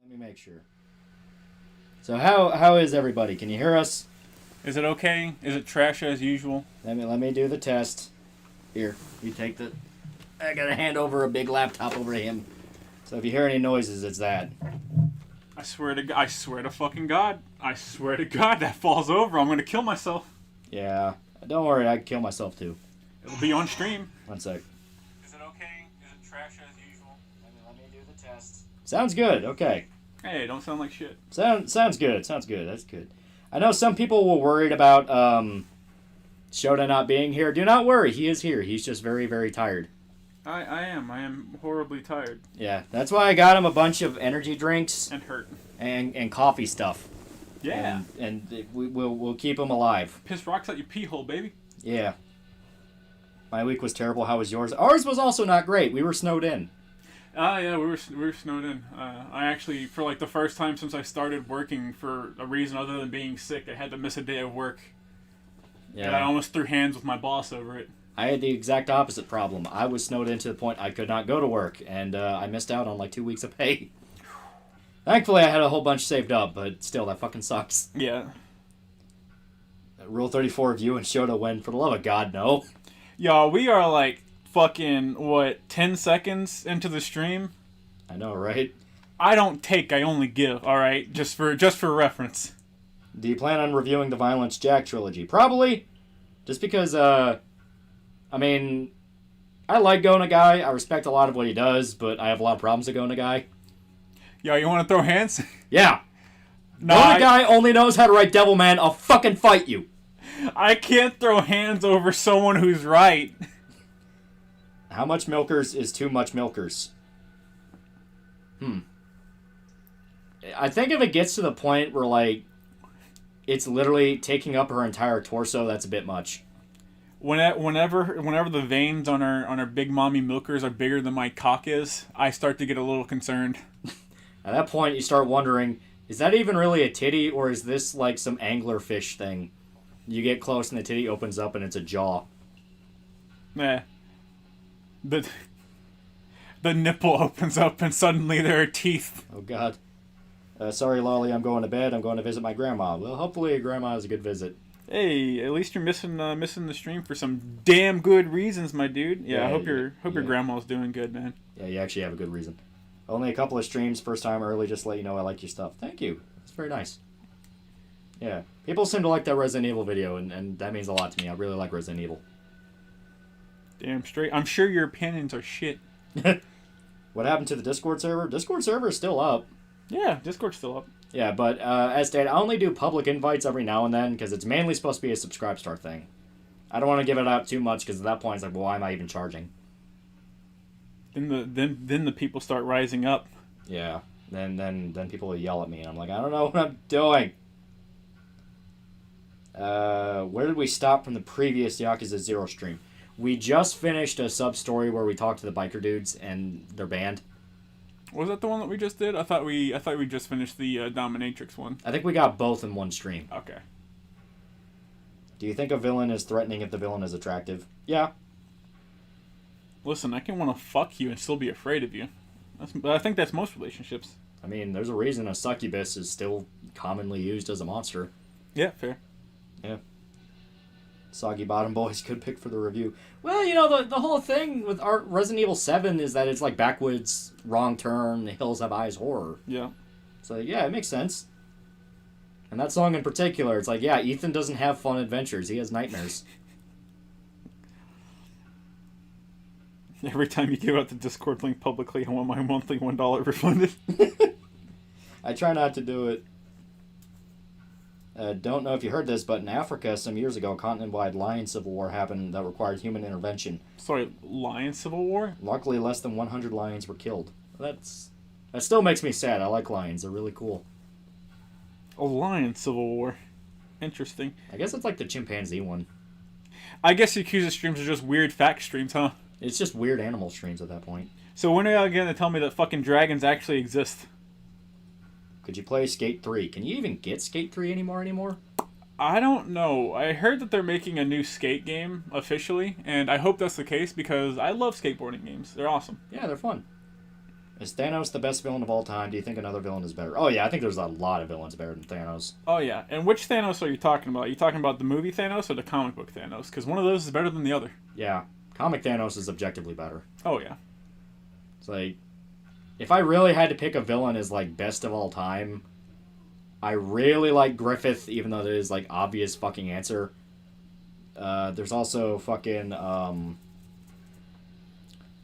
Let me make sure. So how is everybody? Can you hear us? Is it okay? Is it trash as usual? Let me do the test. Here, you take the. I gotta hand over a big laptop over to him. So if you hear any noises, it's that. I swear to fucking God. I swear to God that falls over. I'm gonna kill myself. Yeah. Don't worry, I can kill myself too. It'll be on stream. One sec. Is it okay? Is it trash as usual? Let me do the test. Sounds good. Okay. Hey, don't sound like shit. Sounds good. Sounds good. That's good. I know some people were worried about Shota not being here. Do not worry. He is here. He's just very, very tired. I am horribly tired. Yeah. That's why I got him a bunch of energy drinks. And hurt. And coffee stuff. Yeah. And we'll keep him alive. Piss rocks out your pee hole, baby. Yeah. My week was terrible. How was yours? Ours was also not great. We were snowed in. Yeah, we were snowed in. I actually, for like the first time since I started working, for a reason other than being sick, I had to miss a day of work. Yeah. And I almost threw hands with my boss over it. I had the exact opposite problem. I was snowed in to the point I could not go to work, and I missed out on like 2 weeks of pay. Thankfully, I had a whole bunch saved up, but still, that fucking sucks. Yeah. Rule 34 of you and Shota win. For the love of God, no. Y'all, we are like fucking, 10 seconds into the stream? I know, right? I don't take, I only give, alright? Just for reference. Do you plan on reviewing the Violence Jack trilogy? Probably. Just because, I mean, I like Gona Guy. I respect a lot of what he does, but I have a lot of problems with Gona Guy. Yo, you want to throw hands? Yeah. No, Gona Guy only knows how to write Devilman. I'll fucking fight you. I can't throw hands over someone who's right. How much milkers is too much milkers? I think if it gets to the point where, like, it's literally taking up her entire torso, that's a bit much. Whenever the veins on our big mommy milkers are bigger than my cock is, I start to get a little concerned. At that point, you start wondering, is that even really a titty, or is this like some anglerfish thing? You get close and the titty opens up and it's a jaw. Nah. The nipple opens up and suddenly there are teeth. Oh, God. Sorry, Lolly, I'm going to bed. I'm going to visit my grandma. Well, hopefully grandma is a good visit. Hey, at least you're missing the stream for some damn good reasons, my dude. Yeah, I hope your grandma's doing good, man. Yeah, you actually have a good reason. Only a couple of streams, first time early, just to let you know I like your stuff. Thank you. That's very nice. Yeah. People seem to like that Resident Evil video, and that means a lot to me. I really like Resident Evil. Damn straight. I'm sure your opinions are shit. What happened to the Discord server? Discord server is still up. Yeah, Discord's still up. Yeah, but as stated, I only do public invites every now and then because it's mainly supposed to be a subscribe star thing. I don't want to give it out too much because at that point it's like, well, why am I even charging? Then the people start rising up. Yeah, then people will yell at me and I'm like, I don't know what I'm doing. Where did we stop from the previous Yakuza 0 stream? We just finished a sub-story where we talked to the biker dudes and their band. Was that the one that we just did? I thought we just finished the Dominatrix one. I think we got both in one stream. Okay. Do you think a villain is threatening if the villain is attractive? Yeah. Listen, I can want to fuck you and still be afraid of you. But I think that's most relationships. I mean, there's a reason a succubus is still commonly used as a monster. Yeah, fair. Yeah. Soggy Bottom Boys, good pick for the review. Well, you know, the whole thing with our Resident Evil 7 is that it's like backwoods, wrong turn, the hills have eyes horror. Yeah. So, yeah, it makes sense. And that song in particular, it's like, yeah, Ethan doesn't have fun adventures. He has nightmares. Every time you give out the Discord link publicly, I want my monthly $1 refunded. I try not to do it. Don't know if you heard this, but in Africa some years ago, a continent-wide lion civil war happened that required human intervention. Sorry, lion civil war? Luckily, less than 100 lions were killed. That still makes me sad. I like lions. They're really cool. A lion civil war. Interesting. I guess it's like the chimpanzee one. I guess Yakuza streams are just weird fact streams, huh? It's just weird animal streams at that point. So when are y'all going to tell me that fucking dragons actually exist? Could you play Skate 3? Can you even get Skate 3 anymore? I don't know. I heard that they're making a new skate game officially, and I hope that's the case because I love skateboarding games. They're awesome. Yeah, they're fun. Is Thanos the best villain of all time? Do you think another villain is better? Oh, yeah, I think there's a lot of villains better than Thanos. Oh, yeah. And which Thanos are you talking about? Are you talking about the movie Thanos or the comic book Thanos? Because one of those is better than the other. Yeah. Comic Thanos is objectively better. Oh, yeah. It's like, if I really had to pick a villain as, like, best of all time, I really like Griffith, even though that is, like, obvious fucking answer. There's also fucking,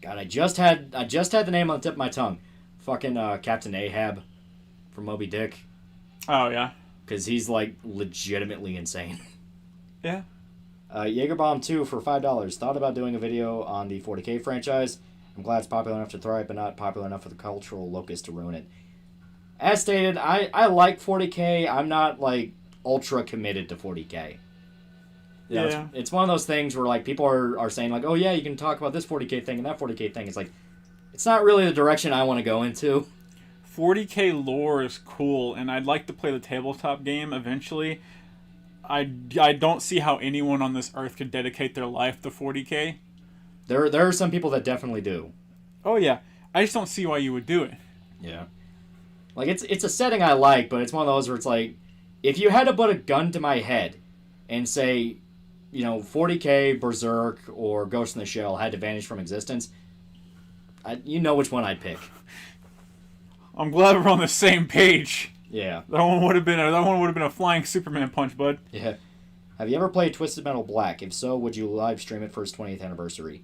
God, I just had the name on the tip of my tongue. Fucking Captain Ahab from Moby Dick. Oh, yeah. Because he's, like, legitimately insane. Yeah. Jaegerbomb 2 for $5. Thought about doing a video on the 40K franchise. I'm glad it's popular enough to thrive, but not popular enough for the cultural locust to ruin it. As stated, I like 40K. I'm not, like, ultra committed to 40K. You know, yeah. It's one of those things where, like, people are saying, like, oh, yeah, you can talk about this 40K thing and that 40K thing. It's like, it's not really the direction I want to go into. 40K lore is cool, and I'd like to play the tabletop game eventually. I don't see how anyone on this earth could dedicate their life to 40K. There are some people that definitely do. Oh, yeah. I just don't see why you would do it. Yeah. Like, it's a setting I like, but it's one of those where it's like, if you had to put a gun to my head and say, you know, 40K, Berserk, or Ghost in the Shell had to vanish from existence, you know which one I'd pick. I'm glad we're on the same page. Yeah. That one would have been a flying Superman punch, bud. Yeah. Have you ever played Twisted Metal Black? If so, would you live stream it for its 20th anniversary?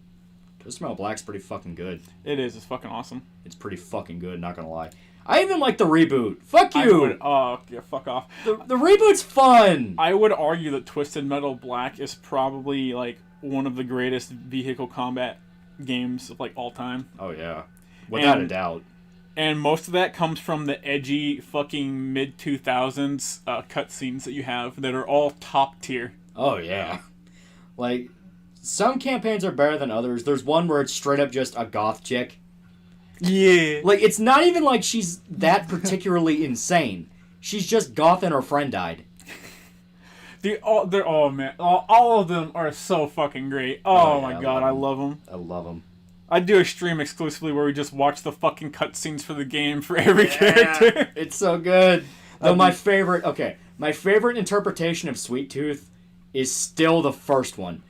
Twisted Metal Black's pretty fucking good. It is. It's fucking awesome. It's pretty fucking good, not gonna lie. I even like the reboot. Fuck you! Oh, yeah, fuck off. The reboot's fun! I would argue that Twisted Metal Black is probably, like, one of the greatest vehicle combat games of, like, all time. Oh, yeah. Without a doubt. And most of that comes from the edgy fucking mid-2000s cutscenes that you have that are all top tier. Oh, yeah. Like, some campaigns are better than others. There's one where it's straight up just a goth chick. Yeah. Like, it's not even like she's that particularly insane. She's just goth and her friend died. All of them are so fucking great. Oh, my god, I love them. I love them. I'd do a stream exclusively where we just watch the fucking cutscenes for the game for every character. It's so good. Though my favorite interpretation of Sweet Tooth is still the first one.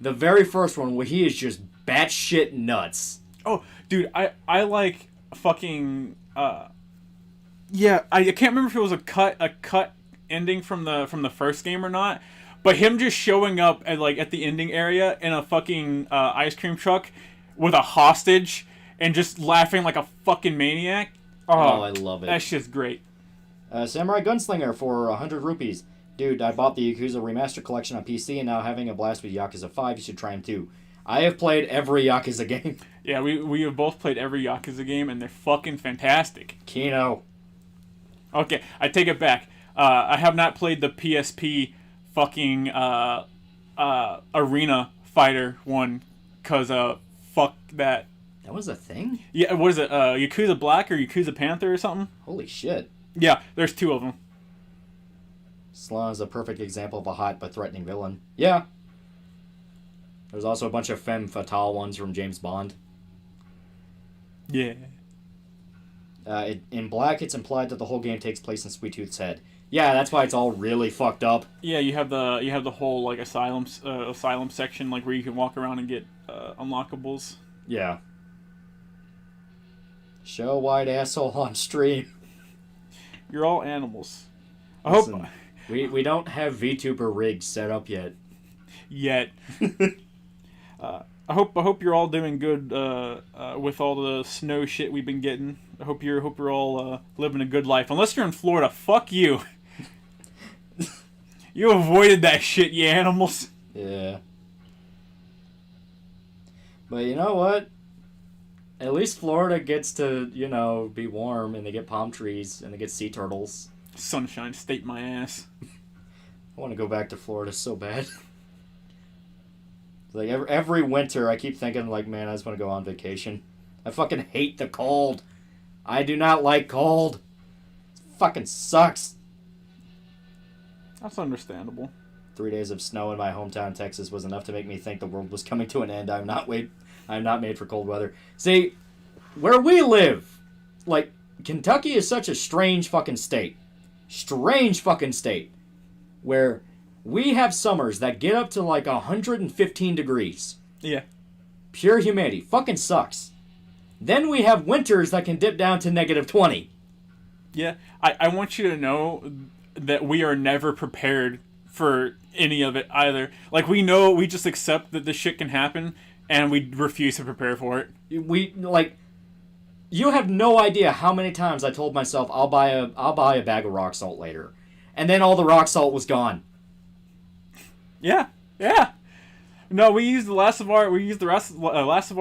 The very first one where he is just batshit nuts. Oh, dude, I like fucking yeah, I can't remember if it was a cut ending from the first game or not, but him just showing up at the ending area in a fucking ice cream truck with a hostage and just laughing like a fucking maniac. Oh, I love it. That shit's great. Samurai Gunslinger for 100 rupees. Dude, I bought the Yakuza Remaster Collection on PC and now having a blast with Yakuza 5. You should try them too. I have played every Yakuza game. Yeah, we have both played every Yakuza game and they're fucking fantastic. Kino. Okay, I take it back. I have not played the PSP fucking Arena Fighter one because fuck that. That was a thing? Yeah, what is it? Yakuza Black or Yakuza Panther or something? Holy shit. Yeah, there's two of them. Sloan is a perfect example of a hot but threatening villain. Yeah. There's also a bunch of femme fatale ones from James Bond. Yeah. In Black, it's implied that the whole game takes place in Sweet Tooth's head. Yeah, that's why it's all really fucked up. Yeah, you have the whole like asylum section like where you can walk around and get unlockables. Yeah. Show wide asshole on stream. You're all animals. Listen, we don't have VTuber rigs set up yet. I hope you're all doing good with all the snow shit we've been getting. I hope you're all living a good life. Unless you're in Florida, fuck you. You avoided that shit, you animals. Yeah. But you know what? At least Florida gets to, be warm, and they get palm trees, and they get sea turtles. Sunshine State my ass. I want to go back to Florida so bad. Like, every winter, I keep thinking, like, man, I just want to go on vacation. I fucking hate the cold. I do not like cold. It fucking sucks. That's understandable. 3 days of snow in my hometown, Texas, was enough to make me think the world was coming to an end. I'm not made for cold weather. See, where we live, like, Kentucky is such a strange fucking state. Strange fucking state. Where we have summers that get up to like 115 degrees. Yeah. Pure humidity. Fucking sucks. Then we have winters that can dip down to negative 20. Yeah. I want you to know that we are never prepared for any of it either. Like, we know, we just accept that this shit can happen, and we refuse to prepare for it. We, like, you have no idea how many times I told myself I'll buy a bag of rock salt later. And then all the rock salt was gone. Yeah. No, we used the last of our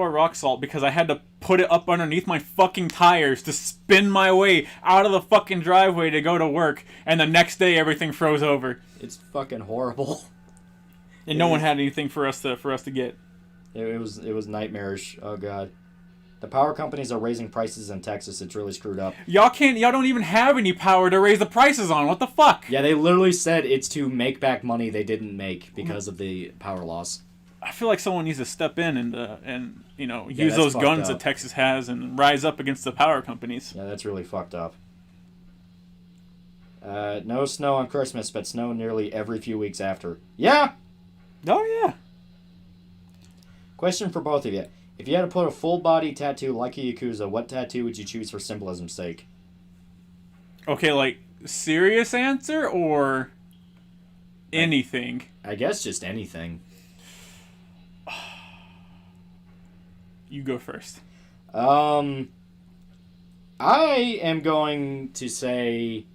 rock salt because I had to put it up underneath my fucking tires to spin my way out of the fucking driveway to go to work, and the next day everything froze over. It's fucking horrible. And no one had anything for us to get. It was nightmarish. Oh god. The power companies are raising prices in Texas. It's really screwed up. Y'all don't even have any power to raise the prices on. What the fuck? Yeah, they literally said it's to make back money they didn't make because of the power loss. I feel like someone needs to step in and use those guns that Texas has and rise up against the power companies. Yeah, that's really fucked up. No snow on Christmas, but snow nearly every few weeks after. Yeah! Oh, yeah. Question for both of you. If you had to put a full-body tattoo like a Yakuza, what tattoo would you choose for symbolism's sake? Okay, like, serious answer or anything? I guess just anything. You go first. I am going to say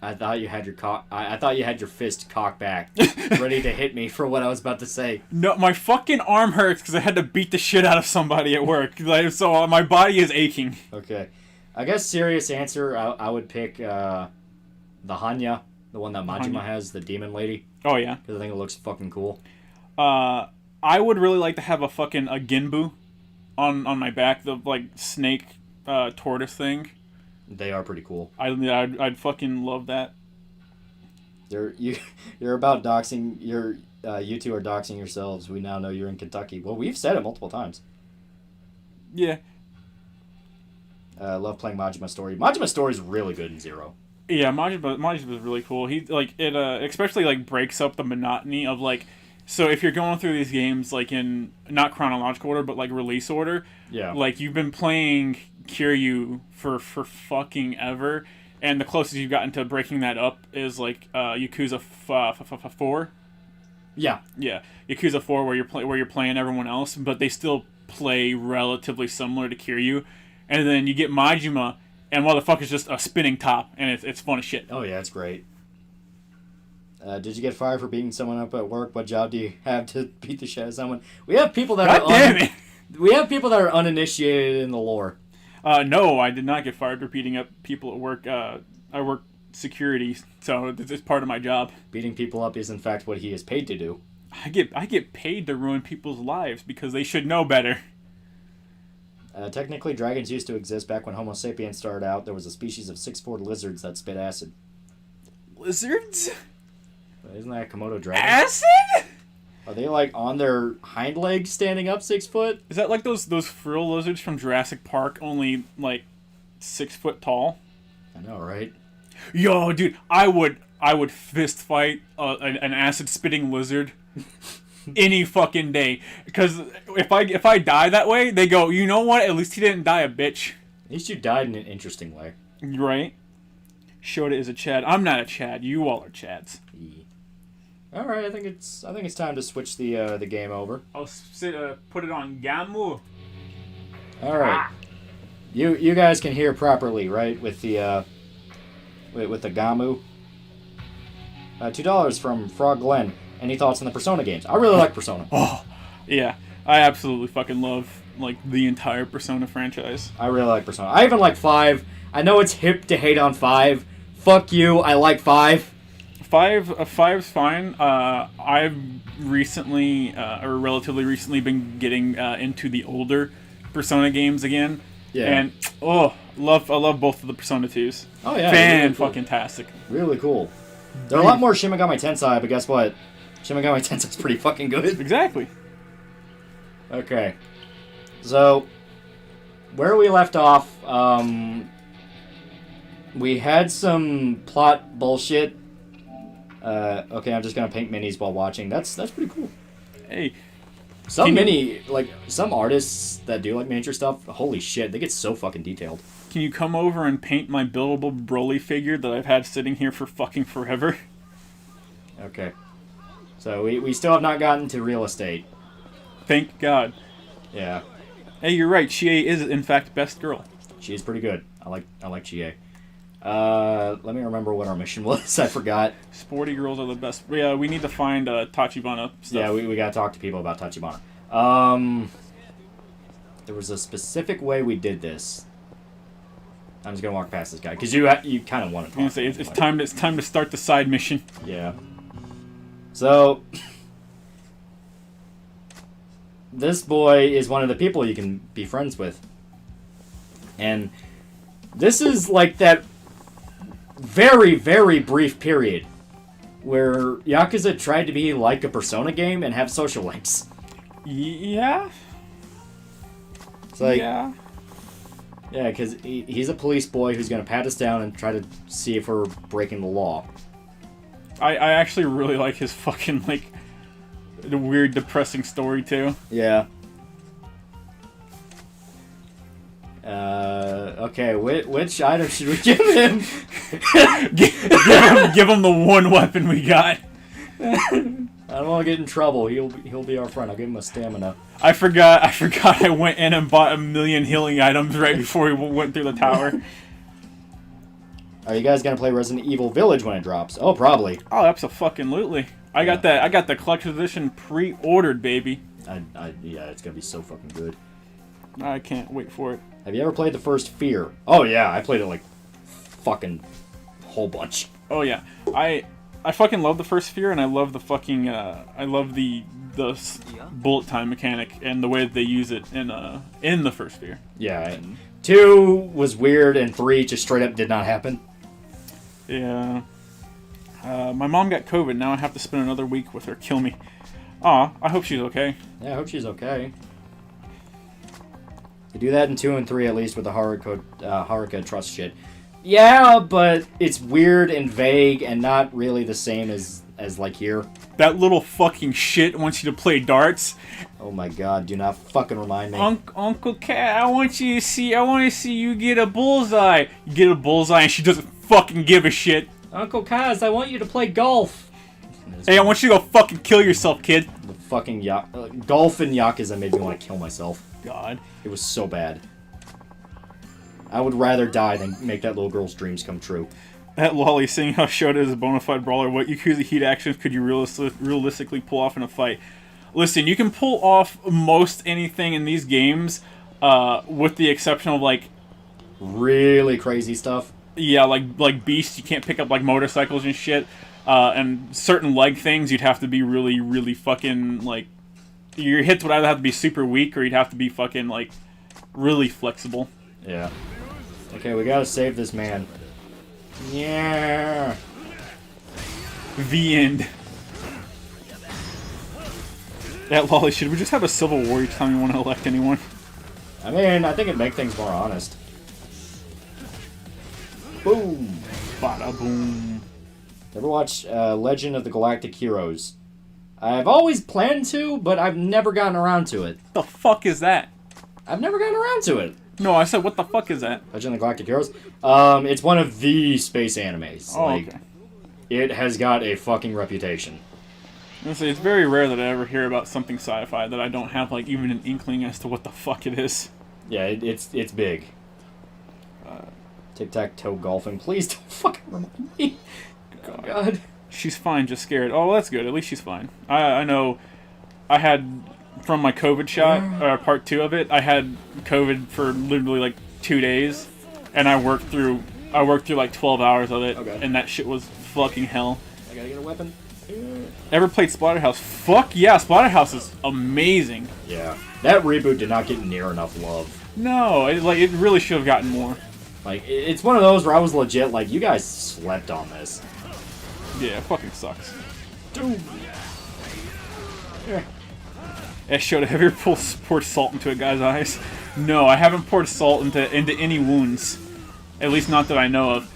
I thought you had your fist cocked back, ready to hit me for what I was about to say. No, my fucking arm hurts because I had to beat the shit out of somebody at work. Like, so my body is aching. Okay. I guess serious answer, I would pick the Hanya, the one that Majima has, the demon lady. Oh, yeah. Because I think it looks fucking cool. I would really like to have a Ginbu on my back, the, like, snake tortoise thing. They are pretty cool. I'd fucking love that. You're about doxing. You two are doxing yourselves. We now know you're in Kentucky. Well, we've said it multiple times. Yeah. Love playing Majima Story. Majima Story is really good in Zero. Yeah, Majima is really cool. He like it especially like breaks up the monotony of like. So if you're going through these games like in not chronological order but like release order, yeah, like you've been playing Kiryu for fucking ever, and the closest you've gotten to breaking that up is like Yakuza 4. Yeah, Yakuza 4 where you're playing everyone else, but they still play relatively similar to Kiryu, and then you get Majima, and motherfucker's just a spinning top, and it's fun as shit. Oh yeah, it's great. Did you get fired for beating someone up at work? What job do you have to beat the shit out of someone? We have people that we have people that are uninitiated in the lore. No, I did not get fired for beating up people at work. I work security, so it's part of my job. Beating people up is in fact what he is paid to do. I get paid to ruin people's lives because they should know better. Technically, dragons used to exist back when Homo sapiens started out. There was a species of 6'4" lizards that spit acid. Lizards? Isn't that a Komodo dragon? Acid? Are they like on their hind legs standing up 6 foot? Is that like those frill lizards from Jurassic Park, only like 6 foot tall? I know, right? Yo, dude, I would fist fight an acid spitting lizard any fucking day. Because if I die that way, they go, you know what? At least he didn't die a bitch. At least you died in an interesting way. Right? Shota is a Chad. I'm not a Chad. You all are Chads. All right, I think it's time to switch the game over. I'll put it on Gamu. All right, you guys can hear properly, right? With the Gamu. $2 from Frog Glenn. Any thoughts on the Persona games? I really like Persona. Oh, yeah, I absolutely fucking love like the entire Persona franchise. I really like Persona. I even like 5. I know it's hip to hate on 5. Fuck you. I like 5. 5's fine. I've recently, or relatively recently, been getting into the older Persona games again. Yeah. And I love both of the Persona 2s. Oh yeah. Fan-fucking-tastic. Really cool. They're a lot more Shin Megami Tensei, but guess what? Shin Megami Tensei's pretty fucking good. Exactly. Okay. So, where we left off, we had some plot bullshit. Okay, I'm just gonna paint minis while watching. That's pretty cool. Hey. Some artists that do like miniature stuff, holy shit, they get so fucking detailed. Can you come over and paint my buildable Broly figure that I've had sitting here for fucking forever? Okay. So we still have not gotten to real estate. Thank God. Yeah. Hey, you're right. Chie is in fact best girl. She is pretty good. I like Chie. Let me remember what our mission was. I forgot. Sporty girls are the best. Yeah, we need to find Tachibana stuff. Yeah, we gotta talk to people about Tachibana. There was a specific way we did this. I'm just gonna walk past this guy because you kind of want to talk. I was gonna say it's time to start the side mission. Yeah. So this boy is one of the people you can be friends with, and this is like that very, very brief period where Yakuza tried to be like a Persona game and have social links. Yeah. It's like, yeah. Yeah, because he's a police boy who's going to pat us down and try to see if we're breaking the law. I actually really like his fucking, like, the weird, depressing story, too. Yeah. Okay, which item should we give him? give him the one weapon we got. I don't want to get in trouble. He'll be our friend. I'll give him a stamina. I forgot I went in and bought 1,000,000 healing items right before we went through the tower. Are you guys gonna play Resident Evil Village when it drops? Oh, probably. Oh, absolutely. I got the collector's edition pre-ordered, baby. Yeah, it's gonna be so fucking good. I can't wait for it. Have you ever played the first Fear? Oh yeah, I played it like fucking whole bunch. Oh yeah, I fucking love the first Fear, and I love the fucking I love the bullet time mechanic and the way that they use it in the first Fear. Yeah, 2 was weird, and 3 just straight up did not happen. Yeah. My mom got COVID. Now I have to spend another week with her. Kill me. Aw, I hope she's okay. Yeah, I hope she's okay. You do that in 2 and 3 at least with the Haruka trust shit. Yeah, but it's weird and vague and not really the same as like here. That little fucking shit wants you to play darts. Oh my god, do not fucking remind me. Uncle Cat, I want to see you get a bullseye. You get a bullseye and she doesn't fucking give a shit. Uncle Kaz, I want you to play golf. Hey, I want you to go fucking kill yourself, kid. The fucking golf and Yakuza made me want to kill myself. God. It was so bad. I would rather die than make that little girl's dreams come true. That lolly seeing how Shota is a bona fide brawler. What Yakuza heat actions could you realistically pull off in a fight? Listen, you can pull off most anything in these games, with the exception of, like... really crazy stuff? Yeah, like beasts, you can't pick up, like, motorcycles and shit. And certain leg things, you'd have to be really, really fucking, like... Your hits would either have to be super weak, or you'd have to be fucking, like, really flexible. Yeah. Okay, we gotta save this man. Yeah. The end. That lolly, should we just have a civil war each time you want to elect anyone? I mean, I think it'd make things more honest. Boom. Bada boom. Ever watch Legend of the Galactic Heroes? I've always planned to, but I've never gotten around to it. The fuck is that? I've never gotten around to it. No, I said, what the fuck is that? Legend of the Galactic Heroes? It's one of the space animes. Oh, okay. It has got a fucking reputation. Honestly, it's very rare that I ever hear about something sci-fi that I don't have, like, even an inkling as to what the fuck it is. Yeah, it's big. Tic-tac-toe golfing. Please don't fucking remind me. God. She's fine, just scared. Oh, well, that's good. At least she's fine. I know I had... From my COVID shot, part 2 of it, I had COVID for literally like 2 days, and I worked through like 12 hours of it, and that shit was fucking hell. I gotta get a weapon. Ever played Splatterhouse? Fuck yeah, Splatterhouse is amazing. Yeah, that reboot did not get near enough love. No, it really should have gotten more. Like, it's one of those where I was legit like, you guys slept on this. Yeah, it fucking sucks. Dude. Yeah. It showed, have you ever poured salt into a guy's eyes? No, I haven't poured salt into any wounds. At least not that I know of.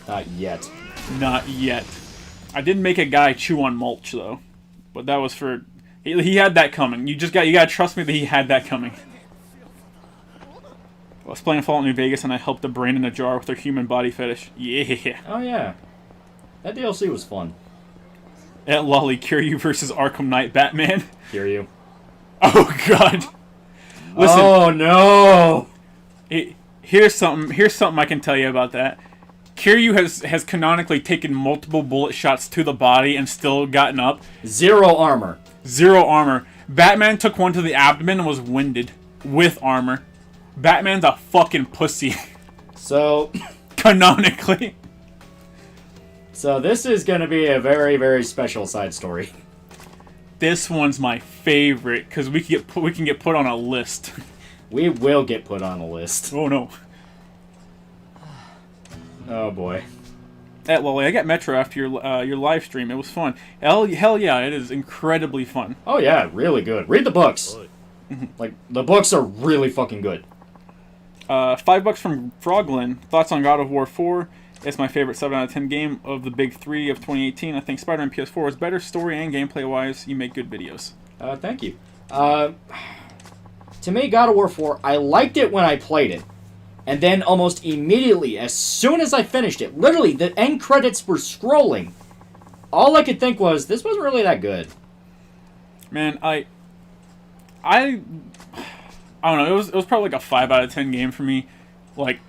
Not yet. Not yet. I did make a guy chew on mulch, though. But that was for... He had that coming. You gotta trust me that he had that coming. I was playing Fallout New Vegas and I helped a brain in a jar with their human body fetish. Yeah. Oh, yeah. That DLC was fun. At Lolly, Kiryu versus Arkham Knight Batman. Kiryu. Oh, God. Listen. Oh, no! Here's something I can tell you about that. Kiryu has canonically taken multiple bullet shots to the body and still gotten up. 0 armor. 0 armor. Batman took one to the abdomen and was winded. With armor. Batman's a fucking pussy. So... Canonically. So this is going to be a very, very special side story. This one's my favorite, because we can get put on a list. We will get put on a list. Oh, no. Oh, boy. At Lolly, I got Metro after your live stream. It was fun. Hell yeah, it is incredibly fun. Oh, yeah, really good. Read the books. Like, the books are really fucking good. $5 from Froglin. Thoughts on God of War 4? It's my favorite 7 out of 10 game of the big 3 of 2018. I think Spider-Man PS4 is better story and gameplay-wise. You make good videos. Thank you. To me, God of War 4, I liked it when I played it. And then almost immediately, as soon as I finished it, literally, the end credits were scrolling. All I could think was, this wasn't really that good. Man, I don't know. It was probably like a 5 out of 10 game for me. Like,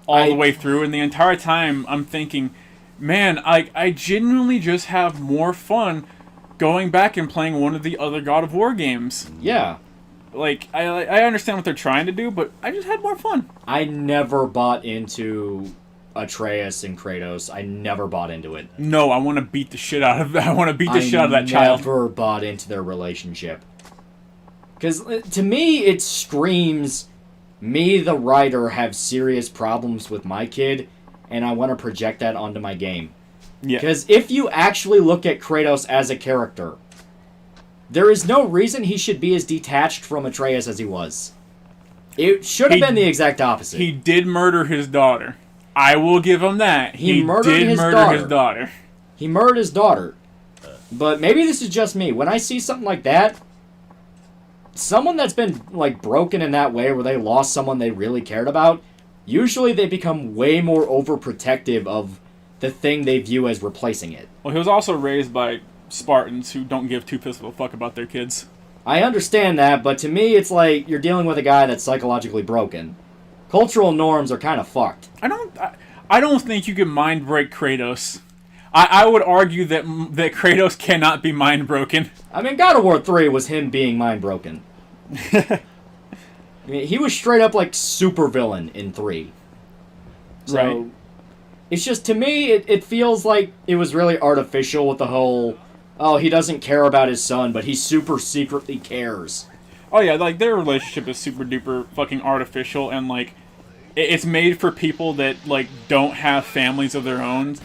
all the way through, and the entire time I'm thinking, man, I genuinely just have more fun going back and playing one of the other God of War games. Yeah. Like, I understand what they're trying to do, but I just had more fun. I never bought into Atreus and Kratos. I never bought into it. No, I want to beat the shit out of that. I want to beat the shit out of that child. I never bought into their relationship. Because to me, it screams... Me, the writer, have serious problems with my kid, and I want to project that onto my game. Yeah. Because if you actually look at Kratos as a character, there is no reason he should be as detached from Atreus as he was. It should have been the exact opposite. He did murder his daughter. I will give him that. He murdered did his murder daughter. his daughter. He murdered his daughter. But maybe this is just me. When I see something like that, someone that's been, like, broken in that way where they lost someone they really cared about, usually they become way more overprotective of the thing they view as replacing it. Well, he was also raised by Spartans who don't give two piss of a fuck about their kids. I understand that, but to me, it's like you're dealing with a guy that's psychologically broken. Cultural norms are kind of fucked. I don't think you can mind break Kratos. I would argue that Kratos cannot be mind broken. I mean, God of War 3 was him being mind broken. I mean, he was straight up like super villain in 3. So, right. It's just, to me, it feels like it was really artificial with the whole, oh, he doesn't care about his son, but he super secretly cares. Oh yeah, like, their relationship is super duper fucking artificial, and like, it's made for people that, like, don't have families of their own.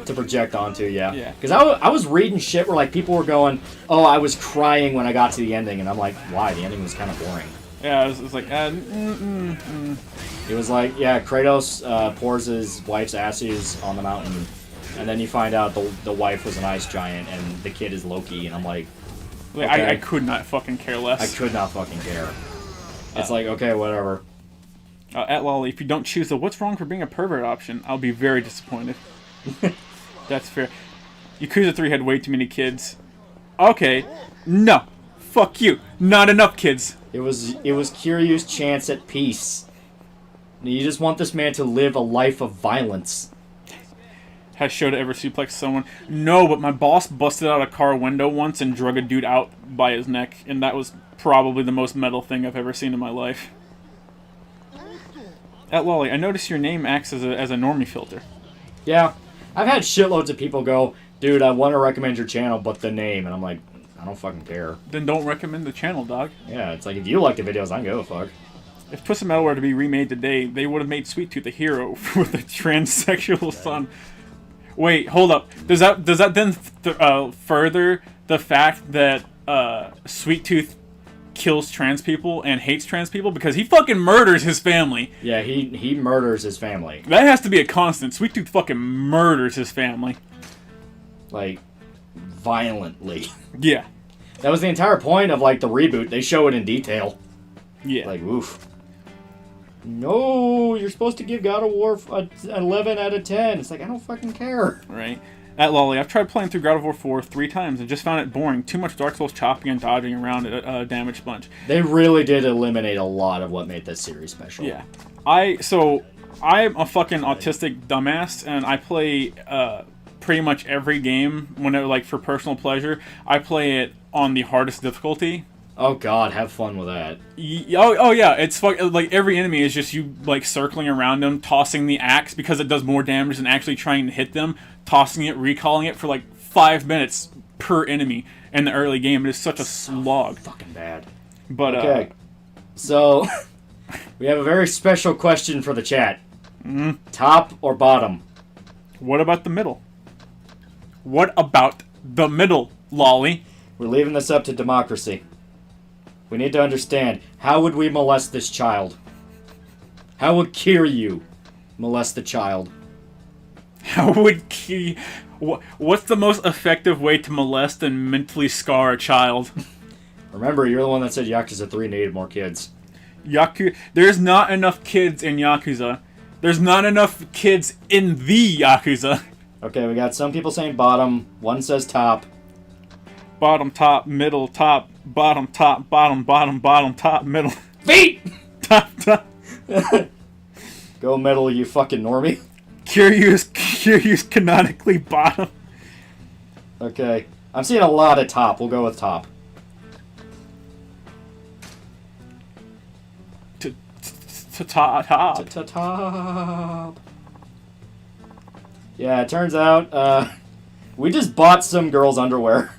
To project onto, yeah. Yeah. Because I was reading shit where, like, people were going, oh, I was crying when I got to the ending, and I'm like, why? The ending was kind of boring. Yeah, it was like, It was like, yeah, Kratos pours his wife's ashes on the mountain, and then you find out the wife was an ice giant, and the kid is Loki, and I'm like, okay. I could not fucking care less. I could not fucking care. It's like, okay, whatever. At Lolly, if you don't choose the what's wrong for being a pervert option, I'll be very disappointed. That's fair. Yakuza 3 had way too many kids. Okay. No. Fuck you. Not enough kids. It was Kiryu's chance at peace. You just want this man to live a life of violence. Has Shota ever suplexed someone? No, but my boss busted out a car window once and drug a dude out by his neck, and that was probably the most metal thing I've ever seen in my life. At Lolly, I noticed your name acts as a normie filter. Yeah. I've had shitloads of people go, dude, I want to recommend your channel, but the name. And I'm like, I don't fucking care. Then don't recommend the channel, dog. Yeah, it's like, if you like the videos, I don't give a fuck. If Twisted Metal were to be remade today, they would have made Sweet Tooth a hero with a transsexual son. Wait, hold up. Does that then further the fact that Sweet Tooth kills trans people and hates trans people because he fucking murders his family. Yeah, he murders his family. That has to be a constant. Sweet Tooth fucking murders his family. Like, violently. Yeah. That was the entire point of, like, the reboot. They show it in detail. Yeah. Like, oof. No, you're supposed to give God of War 11 out of 10. It's like, I don't fucking care. Right. At Lolly, I've tried playing through God of War 4 3 times and just found it boring. Too much Dark Souls chopping and dodging around a damage sponge. They really did eliminate a lot of what made this series special. Yeah. I'm a fucking autistic dumbass, and I play pretty much every game like for personal pleasure. I play it on the hardest difficulty. Oh god, have fun with that. Oh yeah, it's like every enemy is just you like circling around them, tossing the axe because it does more damage than actually trying to hit them, tossing it, recalling it for like 5 minutes per enemy in the early game. It is such a slog. Fucking bad. But okay, so we have a very special question for the chat. Top or bottom? What about the middle? What about the middle, Lolly? We're leaving this up to democracy. We need to understand, how would we molest this child? How would Kiryu molest the child? How would what's the most effective way to molest and mentally scar a child? Remember, you're the one that said Yakuza 3 needed more kids. There's not enough kids in Yakuza. There's not enough kids in the Yakuza. Okay, we got some people saying bottom, one says top. Bottom, top, middle, top, bottom, top, bottom, bottom, bottom, top, middle. Feet! Top, top. Go middle, you fucking normie. Kiryu's canonically bottom. Okay. I'm seeing a lot of top. We'll go with top. Top. Top. Yeah, it turns out, we just bought some girls' underwear.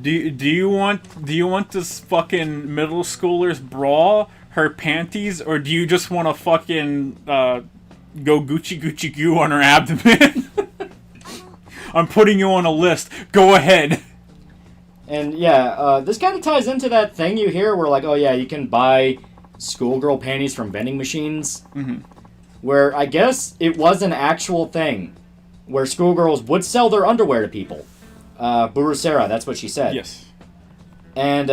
Do you want this fucking middle schooler's bra, her panties, or do you just want to fucking go Gucci Gucci goo on her abdomen? I'm putting you on a list. Go ahead. And yeah, this kind of ties into that thing you hear where like, oh yeah, you can buy schoolgirl panties from vending machines. Mm-hmm. Where I guess it was an actual thing where schoolgirls would sell their underwear to people. Burusera, that's what she said. Yes. And,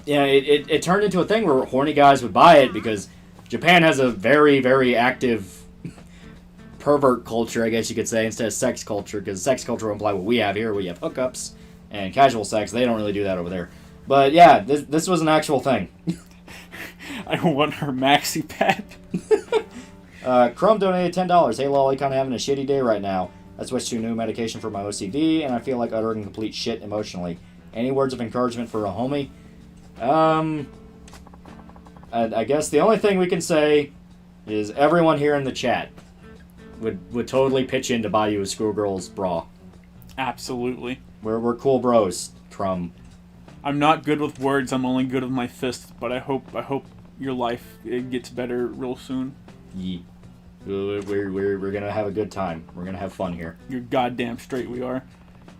yeah, it turned into a thing where horny guys would buy it because Japan has a very, very active pervert culture, I guess you could say, instead of sex culture, because sex culture would imply what we have here. We have hookups and casual sex. They don't really do that over there. But, yeah, this was an actual thing. I want her maxi pad. Crumb donated $10. Hey, Lolly, kind of having a shitty day right now. I switched to a new medication for my OCD, and I feel like uttering complete shit emotionally. Any words of encouragement for a homie? I guess the only thing we can say is everyone here in the chat would totally pitch in to buy you a schoolgirl's bra. Absolutely. We're cool bros, Crumb. I'm not good with words. I'm only good with my fists. But I hope your life gets better real soon. Yeah. We're gonna have a good time. We're gonna have fun here. You're goddamn straight we are.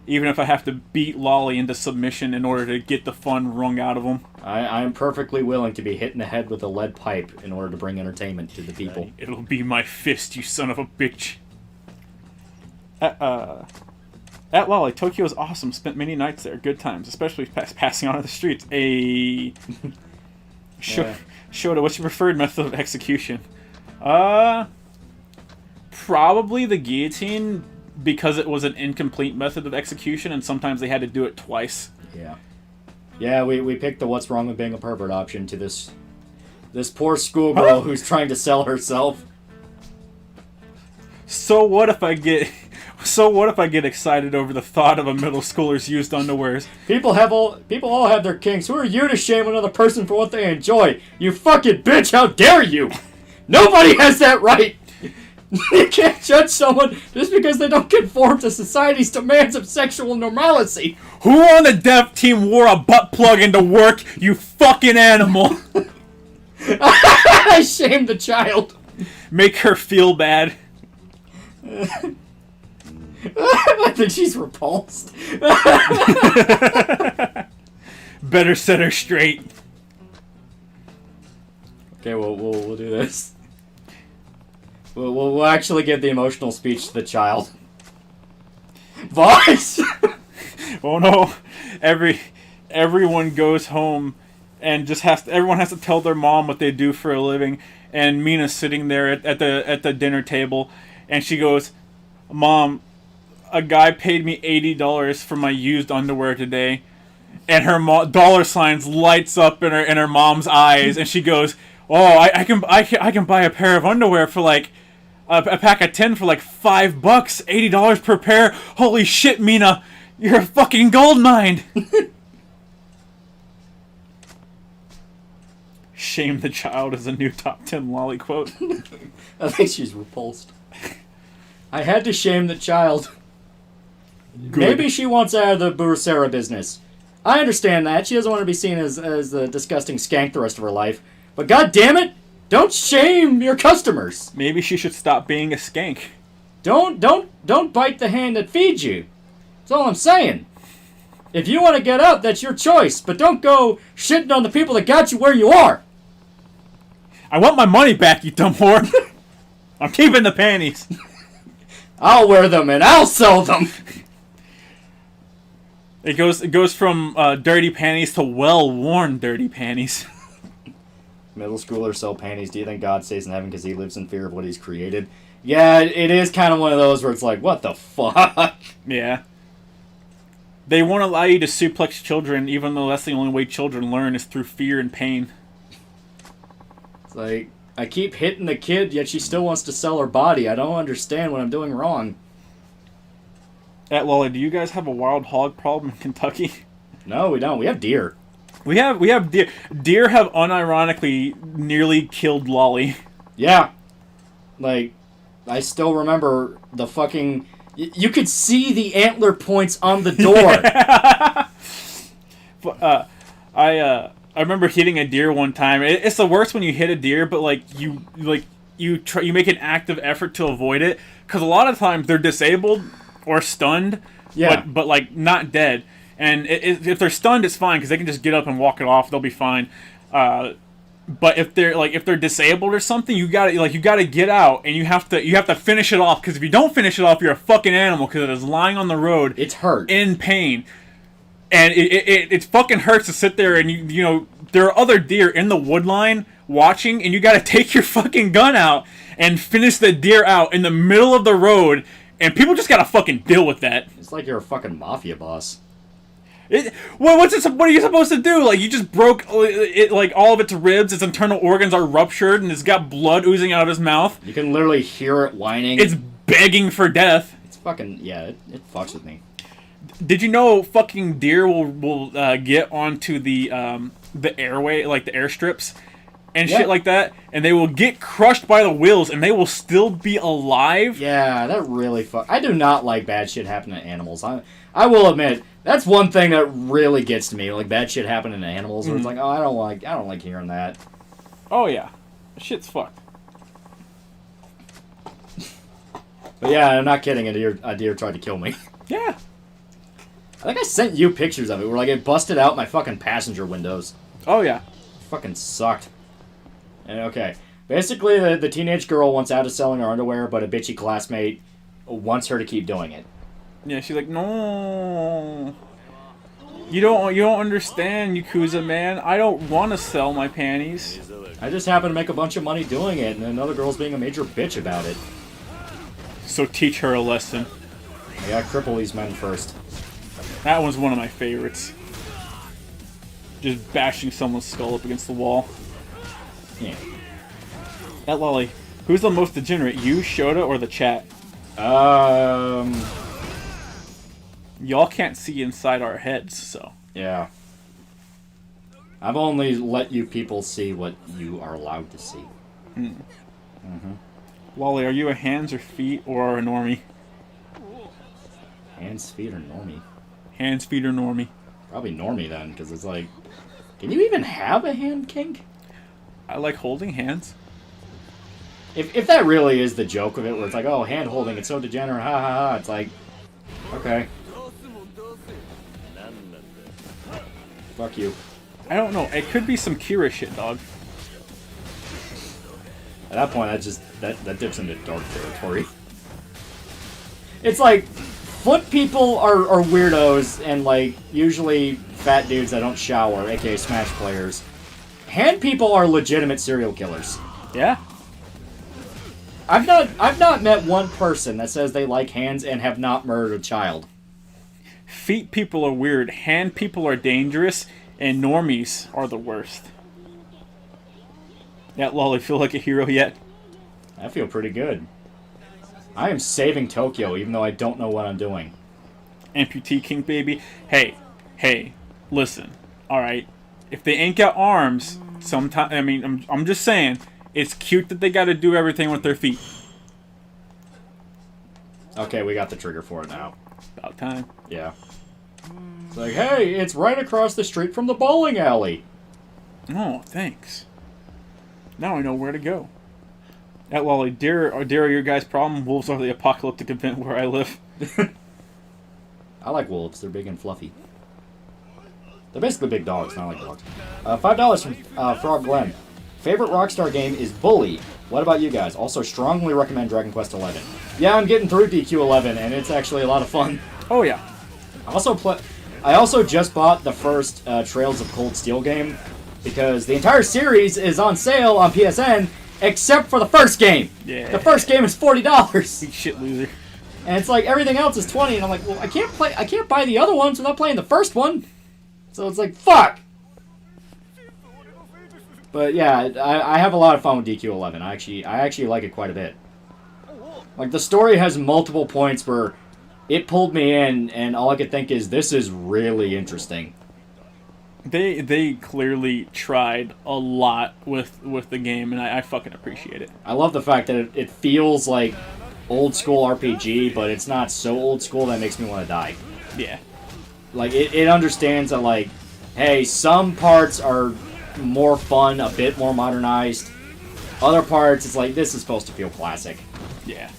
Even if I have to beat Lolly into submission in order to get the fun wrung out of him. I'm perfectly willing to be hit in the head with a lead pipe in order to bring entertainment to the people. It'll be my fist, you son of a bitch. At Lolly, Tokyo is awesome. Spent many nights there. Good times, especially passing on the streets. Shota, what's your preferred method of execution? Probably the guillotine, because it was an incomplete method of execution, and sometimes they had to do it twice. Yeah. Yeah, we picked the what's wrong with being a pervert option to this poor schoolgirl who's trying to sell herself. So what if I get excited over the thought of a middle schooler's used underwears? People all have their kinks. Who are you to shame another person for what they enjoy? You fucking bitch, how dare you? Nobody has that right! You can't judge someone just because they don't conform to society's demands of sexual normalcy. Who on the dev team wore a butt plug into work, you fucking animal? I shamed the child. Make her feel bad. I think she's repulsed. Better set her straight. Okay, we'll do this. We'll actually give the emotional speech to the child. Voice. Oh no! Everyone goes home, and everyone has to tell their mom what they do for a living. And Mina's sitting there at the dinner table, and she goes, "Mom, a guy paid me $80 for my used underwear today," and her dollar signs lights up in her mom's eyes, and she goes, "Oh, I can buy a pair of underwear for like a pack of 10 for like $5, $80 per pair. Holy shit, Mina, you're a fucking gold mine." Shame the child is a new top 10 lolly quote. I think she's repulsed. I had to shame the child. Good. Maybe she wants out of the Burusera business. I understand that. She doesn't want to be seen as the disgusting skank the rest of her life. But god damn it, don't shame your customers. Maybe she should stop being a skank. Don't bite the hand that feeds you. That's all I'm saying. If you want to get out, that's your choice. But don't go shitting on the people that got you where you are. I want my money back, you dumb whore. I'm keeping the panties. I'll wear them and I'll sell them. It goes from dirty panties to well-worn dirty panties. Middle schoolers sell panties. Do you think God stays in heaven because he lives in fear of what he's created? Yeah, it is kind of one of those where it's like, what the fuck? Yeah. They won't allow you to suplex children, even though that's the only way children learn is through fear and pain. It's like, I keep hitting the kid, yet she still wants to sell her body. I don't understand what I'm doing wrong. At Lolly, do you guys have a wild hog problem in Kentucky? No, we don't. We have deer. We have deer. Deer have unironically nearly killed Lolly. Yeah. Like, I still remember the fucking... You could see the antler points on the door. I remember hitting a deer one time. It's the worst when you hit a deer, but you make an active effort to avoid it because a lot of times they're disabled or stunned, yeah, but like not dead. And if they're stunned, it's fine because they can just get up and walk it off. They'll be fine. But if they're disabled or something, you gotta get out and you have to finish it off because if you don't finish it off, you're a fucking animal because it is lying on the road. It's hurt in pain. And it fucking hurts to sit there and you know there are other deer in the wood line watching and you gotta take your fucking gun out and finish the deer out in the middle of the road and people just gotta fucking deal with that. It's like you're a fucking mafia boss. What are you supposed to do? Like you just broke it, like all of its ribs, its internal organs are ruptured and it's got blood oozing out of his mouth. You can literally hear it whining. It's begging for death. It's fucking it fucks with me. Did you know fucking deer will get onto the airway, like the airstrips and shit like that, and they will get crushed by the wheels and they will still be alive? Yeah, that really I do not like bad shit happening to animals. I will admit, that's one thing that really gets to me, like bad shit happening to animals where it's like, oh, I don't like hearing that. Oh yeah. Shit's fucked. But yeah, I'm not kidding, a deer tried to kill me. Yeah. I think I sent you pictures of it where like it busted out my fucking passenger windows. Oh yeah. It fucking sucked. And okay. Basically the teenage girl wants out of selling her underwear, but a bitchy classmate wants her to keep doing it. Yeah, she's like, no. You don't understand, Yakuza man. I don't want to sell my panties. I just happen to make a bunch of money doing it, and another girl's being a major bitch about it. So teach her a lesson. I gotta cripple these men first. That one's one of my favorites. Just bashing someone's skull up against the wall. Yeah. That Lolly. Who's the most degenerate, you, Shota, or the chat? Y'all can't see inside our heads, so... Yeah. I've only let you people see what you are allowed to see. Mm. Mm-hmm. Lolly, are you a hands or feet or a normie? Hands, feet, or normie? Hands, feet, or normie? Probably normie then, because it's like... Can you even have a hand kink? I like holding hands. If that really is the joke of it, where it's like, oh, hand holding, it's so degenerate, ha ha ha, it's like... Okay. Fuck you. I don't know. It could be some Kira shit, dog. At that point, that dips into dark territory. It's like, foot people are weirdos, and like, usually fat dudes that don't shower, aka Smash players. Hand people are legitimate serial killers. Yeah. I've not met one person that says they like hands and have not murdered a child. Feet people are weird, hand people are dangerous, and normies are the worst. Yeah, Lolly, feel like a hero yet? I feel pretty good. I am saving Tokyo, even though I don't know what I'm doing. Amputee King, baby. Hey, listen. Alright? If they ain't got arms, sometimes, I mean, I'm just saying, it's cute that they gotta do everything with their feet. Okay, we got the trigger for it now. About time. Yeah. It's like, hey, it's right across the street from the bowling alley. Oh, thanks. Now I know where to go. At Lolly, deer are your guys' problem. Wolves are the apocalyptic event where I live. I like wolves. They're big and fluffy. They're basically big dogs, not like dogs. $5 from Frog Glenn. Favorite Rockstar game is Bully. What about you guys? Also, strongly recommend Dragon Quest XI. Yeah, I'm getting through DQ11, and it's actually a lot of fun. Oh yeah. I also just bought the first Trails of Cold Steel game because the entire series is on sale on PSN, except for the first game. Yeah. The first game is $40. You shit loser. And it's like everything else is $20, and I'm like, well, I can't buy the other ones without playing the first one. So it's like, fuck. But yeah, I have a lot of fun with DQ11. I actually like it quite a bit. Like, the story has multiple points where it pulled me in, and all I could think is, this is really interesting. They clearly tried a lot with the game, and I fucking appreciate it. I love the fact that it feels like old school RPG, but it's not so old school that it makes me want to die. Yeah. Like, it understands that, like, hey, some parts are more fun, a bit more modernized. Other parts, it's like, this is supposed to feel classic. Yeah.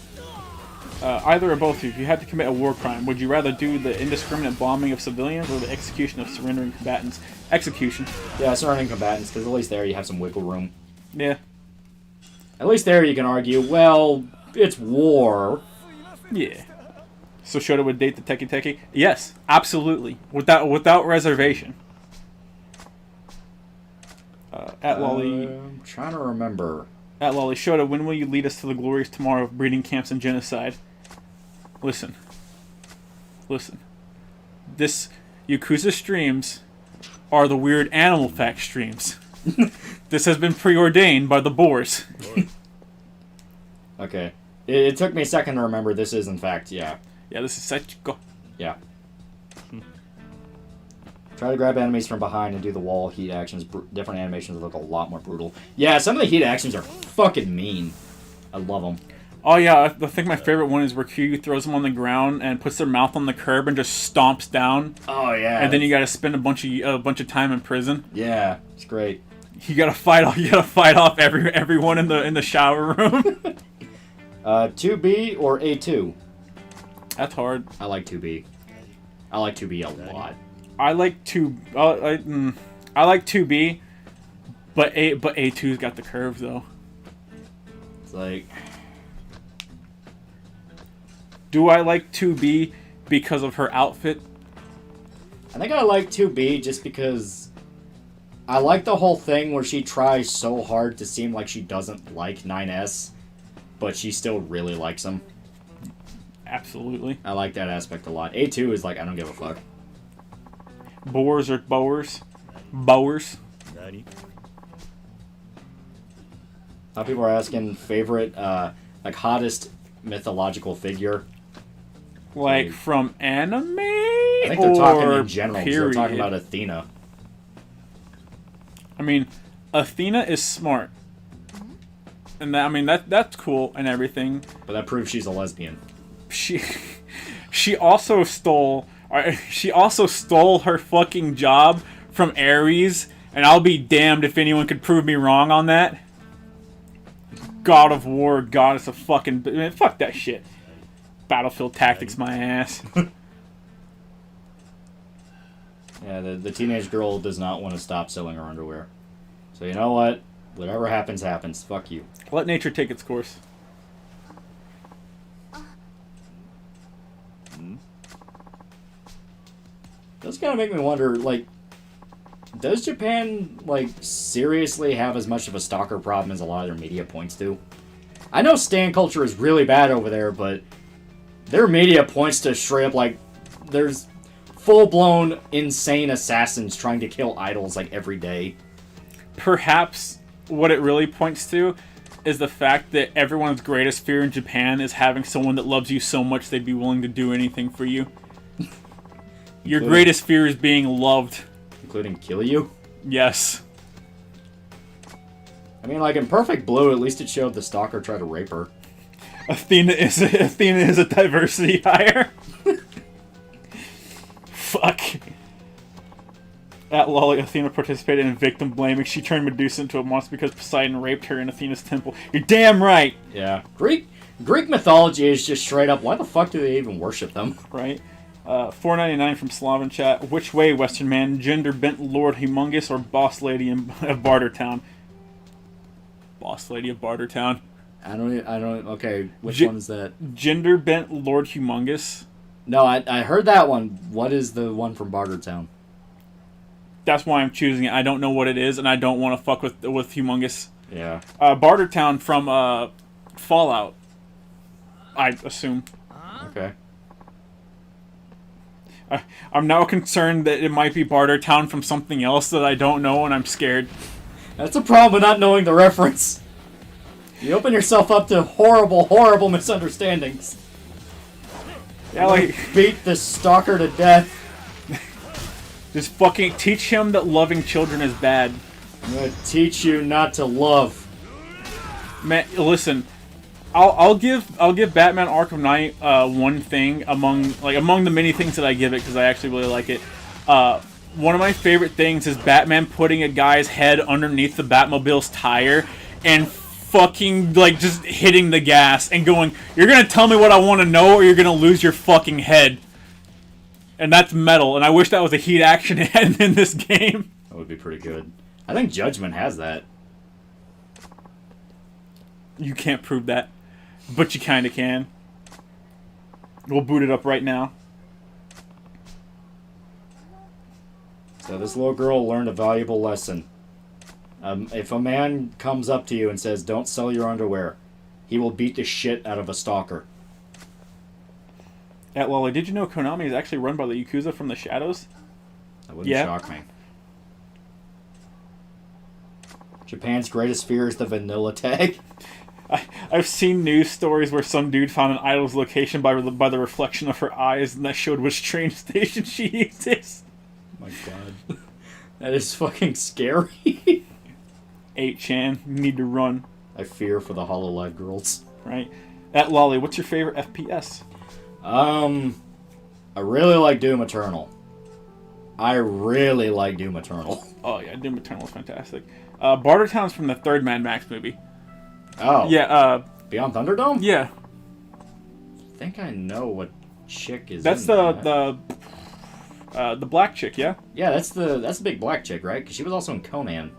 Either or both of you, if you had to commit a war crime, would you rather do the indiscriminate bombing of civilians or the execution of surrendering combatants? Execution. Yeah, surrendering combatants, because at least there you have some wiggle room. Yeah. At least there you can argue, well, it's war. Yeah. So Shota would date the Teki Teki? Yes, absolutely. Without reservation. At Lolly... I'm trying to remember. At Lolly, Shota, when will you lead us to the glories tomorrow of breeding camps and genocide? Listen. This Yakuza streams are the weird animal fact streams. This has been preordained by the boars. Okay. It took me a second to remember this is, in fact, yeah. Yeah, this is Sachiko. Yeah. Try to grab enemies from behind and do the wall heat actions. Different animations look a lot more brutal. Yeah, some of the heat actions are fucking mean. I love them. Oh yeah, I think my favorite one is where Kiryu throws them on the ground and puts their mouth on the curb and just stomps down. Oh yeah. And then you gotta spend a bunch of time in prison. Yeah, it's great. You gotta fight off everyone in the shower room. 2B or A2? That's hard. I like 2B. I like 2B a lot. I like 2B, but A2's got the curve though. It's like, do I like 2B because of her outfit? I think I like 2B just because I like the whole thing where she tries so hard to seem like she doesn't like 9S, but she still really likes him. Absolutely. I like that aspect a lot. A2 is like, I don't give a fuck. Boars or bowers? Bowers. Now people are asking favorite, like hottest mythological figure. Like from anime? I think they're talking in general. Period. They're talking about Athena. I mean, Athena is smart, and that's cool and everything. But that proves she's a lesbian. She also stole her fucking job from Ares, and I'll be damned if anyone could prove me wrong on that. God of War, goddess of fucking... Man, fuck that shit. Battlefield Tactics, my ass. Yeah, the teenage girl does not want to stop sewing her underwear. So you know what? Whatever happens, happens. Fuck you. Let nature take its course. Does kind of make me wonder, like, does Japan, like, seriously have as much of a stalker problem as a lot of their media points to? I know stan culture is really bad over there, but their media points to straight up, like, there's full-blown insane assassins trying to kill idols, like, every day. Perhaps what it really points to is the fact that everyone's greatest fear in Japan is having someone that loves you so much they'd be willing to do anything for you. Your greatest fear is being loved. Including kill you? Yes. I mean, like, in Perfect Blue, at least it showed the stalker try to rape her. Athena is a diversity hire. Fuck. At Lolly, Athena participated in victim blaming. She turned Medusa into a monster because Poseidon raped her in Athena's temple. You're damn right! Yeah. Greek mythology is just straight up, why the fuck do they even worship them? Right. $4.99 from Slavin Chat. Which way, Western man? Gender bent Lord Humongous or Boss Lady of Bartertown? Boss Lady of Bartertown. I don't, okay, which one is that? Gender bent Lord Humongous. No, I heard that one. What is the one from Bartertown? That's why I'm choosing it. I don't know what it is, and I don't want to fuck with Humongous. Yeah. Bartertown from Fallout, I assume. Okay. I'm now concerned that it might be Bartertown from something else that I don't know, and I'm scared. That's a problem with not knowing the reference. You open yourself up to horrible, horrible misunderstandings. Yeah, like beat the stalker to death. Just fucking teach him that loving children is bad. I'm gonna teach you not to love. Man, listen, I'll give Batman Arkham Knight one thing among the many things that I give it because I actually really like it. One of my favorite things is Batman putting a guy's head underneath the Batmobile's tire and fucking like just hitting the gas and going, "You're gonna tell me what I want to know, or you're gonna lose your fucking head." And that's metal, and I wish that was a heat action in this game. That would be pretty good. I think Judgment has that. You can't prove that, but you kind of can. We'll boot it up right now. So this little girl learned a valuable lesson. If a man comes up to you and says, "Don't sell your underwear," he will beat the shit out of a stalker. At Lolly, did you know Konami is actually run by the Yakuza from the Shadows? That wouldn't shock me. Japan's greatest fear is the vanilla tag. I've seen news stories where some dude found an idol's location by the reflection of her eyes, and that showed which train station she uses. Oh my god. That is fucking scary. 8chan, you need to run. I fear for the HoloLive girls. Right. At Lolly, what's your favorite FPS? I really like Doom Eternal. I really like Doom Eternal. Oh yeah, Doom Eternal is fantastic. Bartertown's from the third Mad Max movie. Oh. Yeah, Beyond Thunderdome? Yeah. I think I know what chick is That's the black chick, yeah? Yeah, that's the big black chick, right? Because she was also in Conan.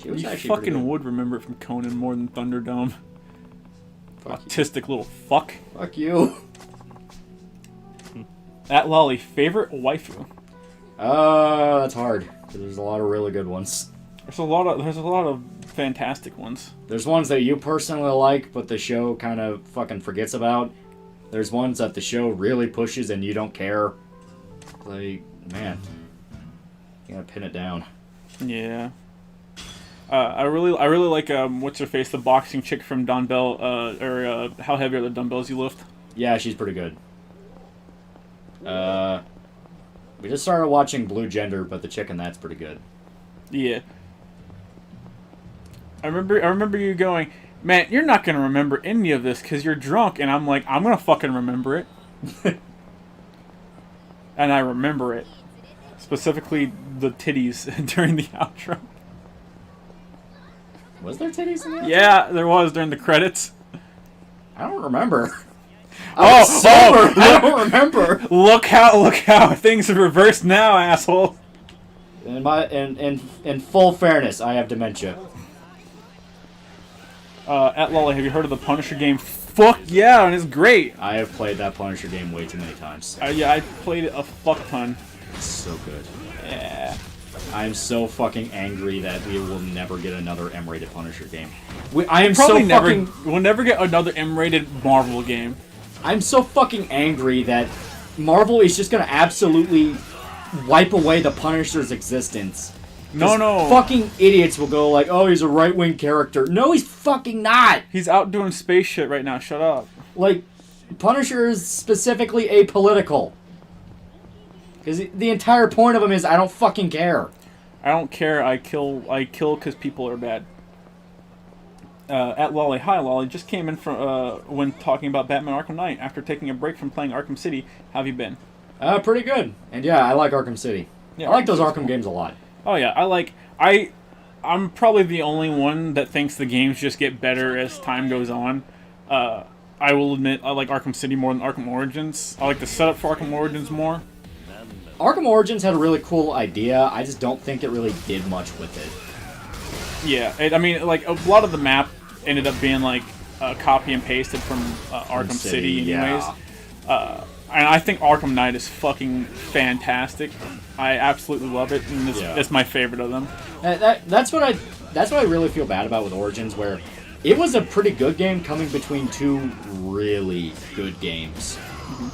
She was you actually fucking would remember it from Conan more than Thunderdome. Fuck Autistic little fuck. Fuck you. At Lolly, favorite waifu? That's hard. There's a lot of really good ones. There's a lot of fantastic ones. There's ones that you personally like, but the show kind of fucking forgets about. There's ones that the show really pushes and you don't care. Like, man, you gotta pin it down. Yeah. I really like what's her face, the boxing chick from Dumbbell, or How Heavy Are the Dumbbells You Lift? Yeah, she's pretty good. We just started watching Blue Gender, but the chick in that's pretty good. Yeah. I remember you going, "Man, you're not gonna remember any of this because you're drunk," and I'm like, "I'm gonna fucking remember it." And I remember it. Specifically the titties during the outro. Was there titties in that? Yeah, there was during the credits. I don't remember. I was sober. I don't remember. Look how things are reversed now, asshole. In full fairness, I have dementia. At Lolly, have you heard of the Punisher game? Fuck yeah, and it's great. I have played that Punisher game way too many times. Yeah, I played it a fuck ton. It's so good. Yeah. I'm so fucking angry that we will never get another M-rated Punisher game. We'll never get another M-rated Marvel game. I'm so fucking angry that Marvel is just gonna absolutely wipe away the Punisher's existence. No. Fucking idiots will go like, oh, he's a right-wing character. No, he's fucking not. He's out doing space shit right now. Shut up. Like, Punisher is specifically apolitical. Because the entire point of him is, I don't fucking care. I don't care. I kill because people are bad. At Lolly, hi Lolly. Just came in from when talking about Batman Arkham Knight. After taking a break from playing Arkham City, how have you been? Pretty good. And yeah, I like Arkham City. Yeah, I like those Arkham games a lot. Oh yeah, I'm probably the only one that thinks the games just get better as time goes on. I will admit I like Arkham City more than Arkham Origins. I like the setup for Arkham Origins more. Arkham Origins had a really cool idea. I just don't think it really did much with it. Yeah, I mean, like, a lot of the map ended up being, like, copy and pasted from Arkham City anyways. Yeah. And I think Arkham Knight is fucking fantastic. I absolutely love it, and it's my favorite of them. That's what I really feel bad about with Origins, where it was a pretty good game coming between two really good games. Mm-hmm.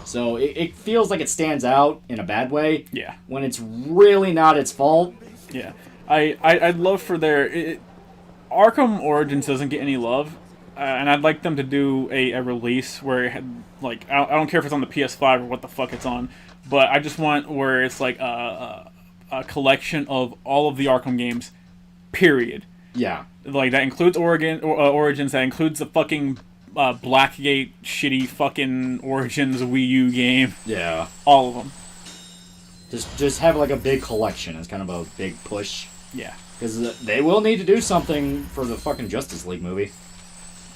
So it feels like it stands out in a bad way. Yeah. When it's really not its fault. Yeah. I'd love for Arkham Origins doesn't get any love, and I'd like them to do a release where it had, like, I don't care if it's on the PS5 or what the fuck it's on, but I just want where it's like a collection of all of the Arkham games, period. Yeah. Like, that includes Origins, that includes the fucking Blackgate shitty fucking Origins Wii U game. Yeah. All of them. Just have like a big collection as kind of a big push. Yeah. Because they will need to do something for the fucking Justice League movie.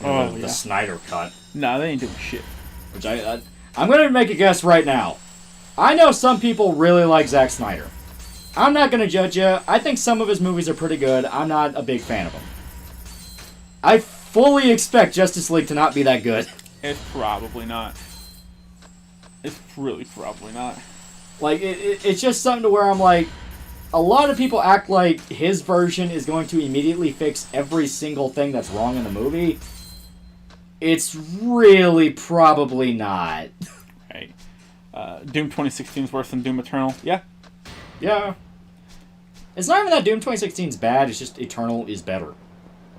The Snyder cut. Nah, they ain't doing shit. Which I'm going to make a guess right now. I know some people really like Zack Snyder. I'm not going to judge you. I think some of his movies are pretty good. I'm not a big fan of them. I fully expect Justice League to not be that good. It's probably not. It's really probably not. Like, it's just something to where I'm like, a lot of people act like his version is going to immediately fix every single thing that's wrong in the movie. It's really probably not. Right. Doom 2016 is worse than Doom Eternal. Yeah. Yeah. It's not even that Doom 2016 is bad, it's just Eternal is better.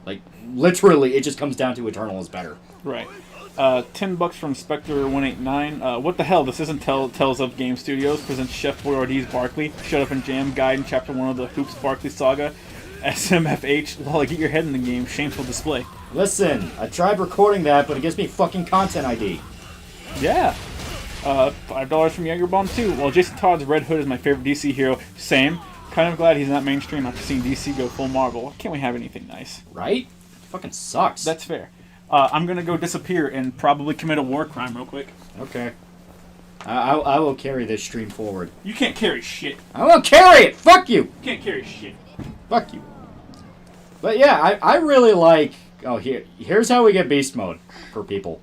Like, literally, it just comes down to Eternal is better. Right. $10 from Spectre189. What the hell? This isn't Tales of Game Studios. Presents Chef Boyardee's Barkley. Shut Up and Jam Guide in Chapter 1 of the Hoops Barkley Saga. SMFH. Lol, get your head in the game. Shameful display. Listen, I tried recording that, but it gives me fucking content ID. Yeah. $5 from Jägerbomb 2. While Jason Todd's Red Hood is my favorite DC hero, same. Kind of glad he's not mainstream after seeing DC go full Marvel. Can't we have anything nice? Right? It fucking sucks. That's fair. I'm gonna go disappear and probably commit a war crime real quick. Okay. I will carry this stream forward. You can't carry shit. I will carry it! Fuck you! You can't carry shit. Fuck you. But yeah, I really like... Oh, here's how we get beast mode for people.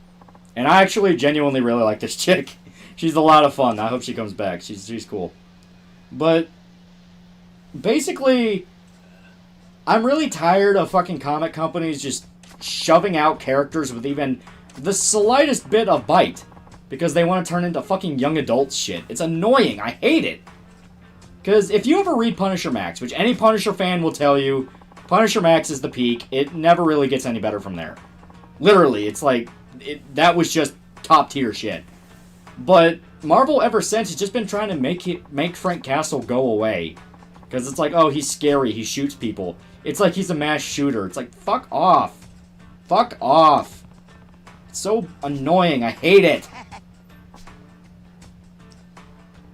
And I actually genuinely really like this chick. She's a lot of fun. I hope she comes back. She's cool. But basically, I'm really tired of fucking comic companies just shoving out characters with even the slightest bit of bite because they want to turn into fucking young adult shit. It's annoying. I hate it. Because if you ever read Punisher Max, which any Punisher fan will tell you, Punisher Max is the peak. It never really gets any better from there. Literally, it's like, that was just top tier shit. But Marvel ever since has just been trying to make Frank Castle go away. Because it's like, oh, he's scary, he shoots people. It's like he's a mass shooter. It's like, fuck off. Fuck off. It's so annoying. I hate it.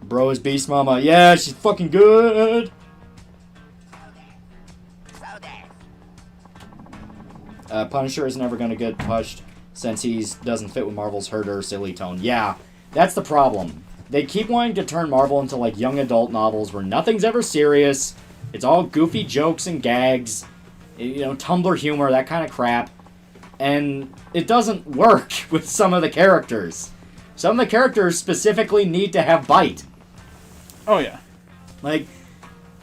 Bro is Beast Mama. Yeah, she's fucking good. Punisher is never going to get pushed. since he doesn't fit with Marvel's herder silly tone. Yeah, that's the problem. They keep wanting to turn Marvel into like young adult novels where nothing's ever serious. It's all goofy jokes and gags, you know, Tumblr humor, that kind of crap. And it doesn't work with some of the characters. Some of the characters specifically need to have bite. Oh, yeah. Like,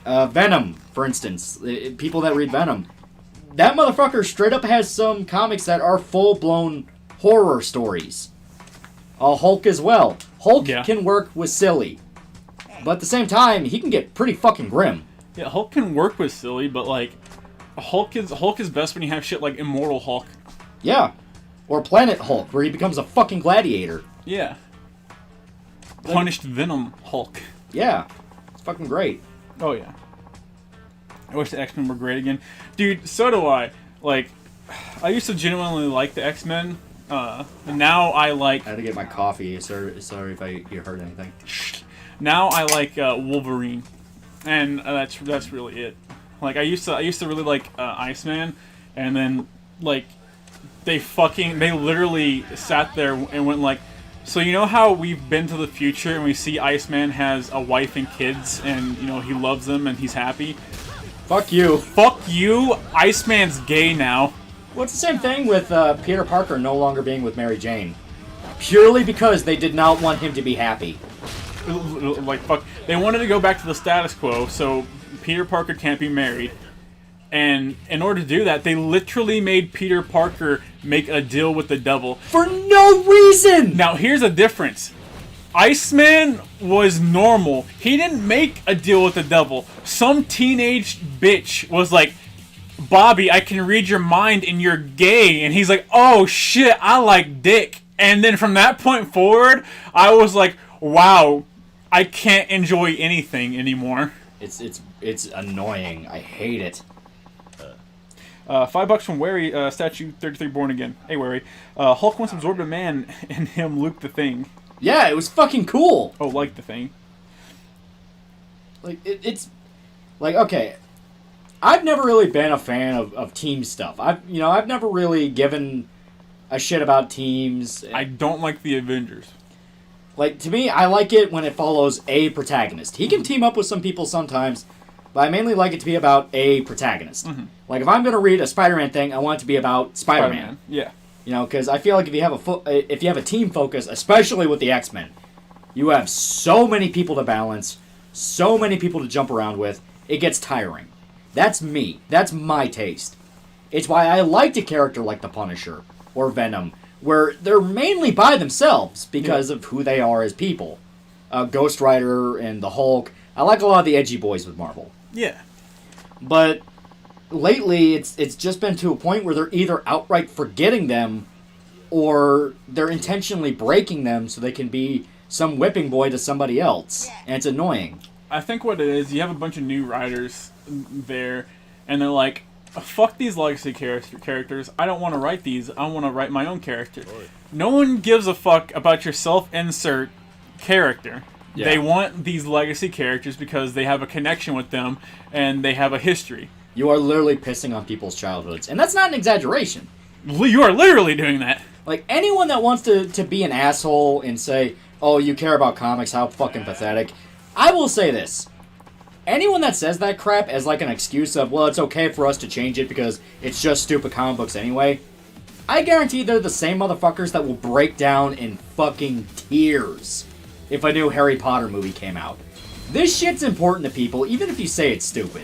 Venom, for instance. People that read Venom. That motherfucker straight up has some comics that are full-blown horror stories. Hulk as well. Hulk can work with silly. But at the same time, he can get pretty fucking grim. Yeah, Hulk can work with silly, but, like, Hulk is best when you have shit like Immortal Hulk. Yeah. Or Planet Hulk, where he becomes a fucking gladiator. Yeah. Punished Venom Hulk. Yeah. It's fucking great. Oh, yeah. I wish the X-Men were great again. Dude, so do I. Like, I used to genuinely like the X-Men. Now I like... I had to get my coffee. Sorry if you heard anything. Now I like Wolverine. And that's really it. Like, I used to really like Iceman. And then, like, they literally sat there and went like, so you know how we've been to the future and we see Iceman has a wife and kids and, you know, he loves them and he's happy? Fuck you. Fuck you. Iceman's gay now. Well, it's the same thing with Peter Parker no longer being with Mary Jane. Purely because they did not want him to be happy. Like, fuck. They wanted to go back to the status quo, so Peter Parker can't be married. And in order to do that, they literally made Peter Parker make a deal with the devil. For no reason! Now, here's a difference. Iceman was normal. He didn't make a deal with the devil. Some teenage bitch was like, Bobby, I can read your mind and you're gay. And he's like, oh shit, I like dick. And then from that point forward, I was like, wow, I can't enjoy anything anymore. It's annoying. I hate it. $5 from Wary, statue 33 born again. Hey Wary, Hulk once absorbed a man and him Luke the Thing. Yeah, it was fucking cool. Oh, like the Thing. Like it's like, okay, I've never really been a fan of team stuff. I've never really given a shit about teams. I don't like the Avengers. Like, to me, I like it when it follows a protagonist. He can team up with some people sometimes, but I mainly like it to be about a protagonist. Mm-hmm. Like, if I'm going to read a Spider-Man thing, I want it to be about Spider-Man. Yeah. You know, because I feel like if you have a team focus, especially with the X-Men, you have so many people to balance, so many people to jump around with, it gets tiring. That's me. That's my taste. It's why I liked a character like the Punisher or Venom, where they're mainly by themselves because of who they are as people. Ghost Rider and the Hulk. I like a lot of the edgy boys with Marvel. Yeah. But lately, it's just been to a point where they're either outright forgetting them or they're intentionally breaking them so they can be some whipping boy to somebody else. And it's annoying. I think what it is, you have a bunch of new writers there, and they're like, fuck these legacy characters. I don't want to write these. I want to write my own character. No one gives a fuck about your self-insert character. Yeah. They want these legacy characters because they have a connection with them and they have a history. You are literally pissing on people's childhoods. And that's not an exaggeration. You are literally doing that. Like, anyone that wants to be an asshole and say, oh, you care about comics, how fucking pathetic. I will say this. Anyone that says that crap as like an excuse of, well, it's okay for us to change it because it's just stupid comic books anyway, I guarantee they're the same motherfuckers that will break down in fucking tears if a new Harry Potter movie came out. This shit's important to people, even if you say it's stupid.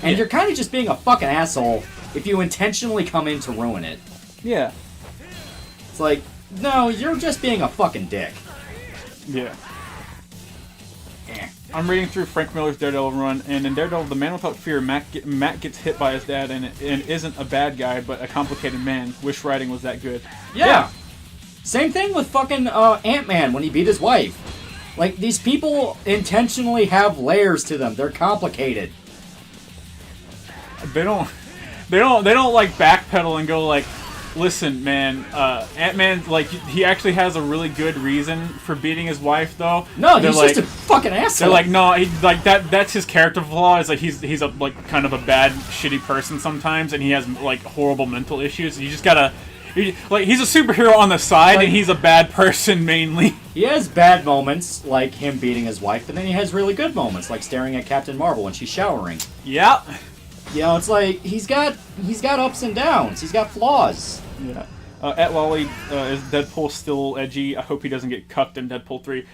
And you're kind of just being a fucking asshole if you intentionally come in to ruin it. Yeah. It's like, no, you're just being a fucking dick. Yeah. I'm reading through Frank Miller's Daredevil run, and in Daredevil, the Man Without Fear, Matt gets hit by his dad and isn't a bad guy, but a complicated man. Wish writing was that good. Yeah. Same thing with fucking Ant-Man when he beat his wife. Like, these people intentionally have layers to them. They're complicated. They don't like backpedal and go like, listen, man, Ant-Man, like, he actually has a really good reason for beating his wife, though. No, he's like, just a fucking asshole. They're like, no, that's his character flaw. Is like he's a like kind of a bad, shitty person sometimes, and he has like horrible mental issues. You just gotta He's a superhero on the side, and he's a bad person mainly. He has bad moments, like him beating his wife, but then he has really good moments, like staring at Captain Marvel when she's showering. Yeah. You know, it's like he's got ups and downs. He's got flaws. Yeah. At Lolly, is Deadpool still edgy? I hope he doesn't get cucked in Deadpool 3.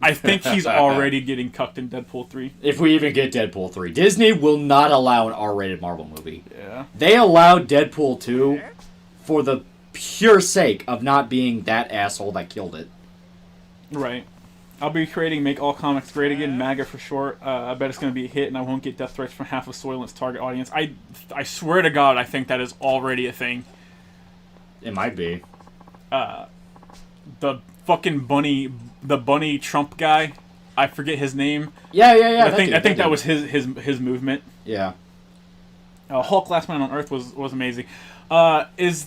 I think he's already getting cucked in Deadpool 3. If we even get Deadpool 3. Disney will not allow an R-rated Marvel movie. Yeah. They allowed Deadpool 2 for the pure sake of not being that asshole that killed it. Right. I'll be creating Make All Comics Great Again, MAGA for short. I bet it's going to be a hit, and I won't get death threats from half of Soylent's target audience. I swear to God, I think that is already a thing. It might be. The fucking bunny Trump guy, I forget his name. Yeah. I think that was his movement. Yeah. Hulk Last Man on Earth was amazing. Is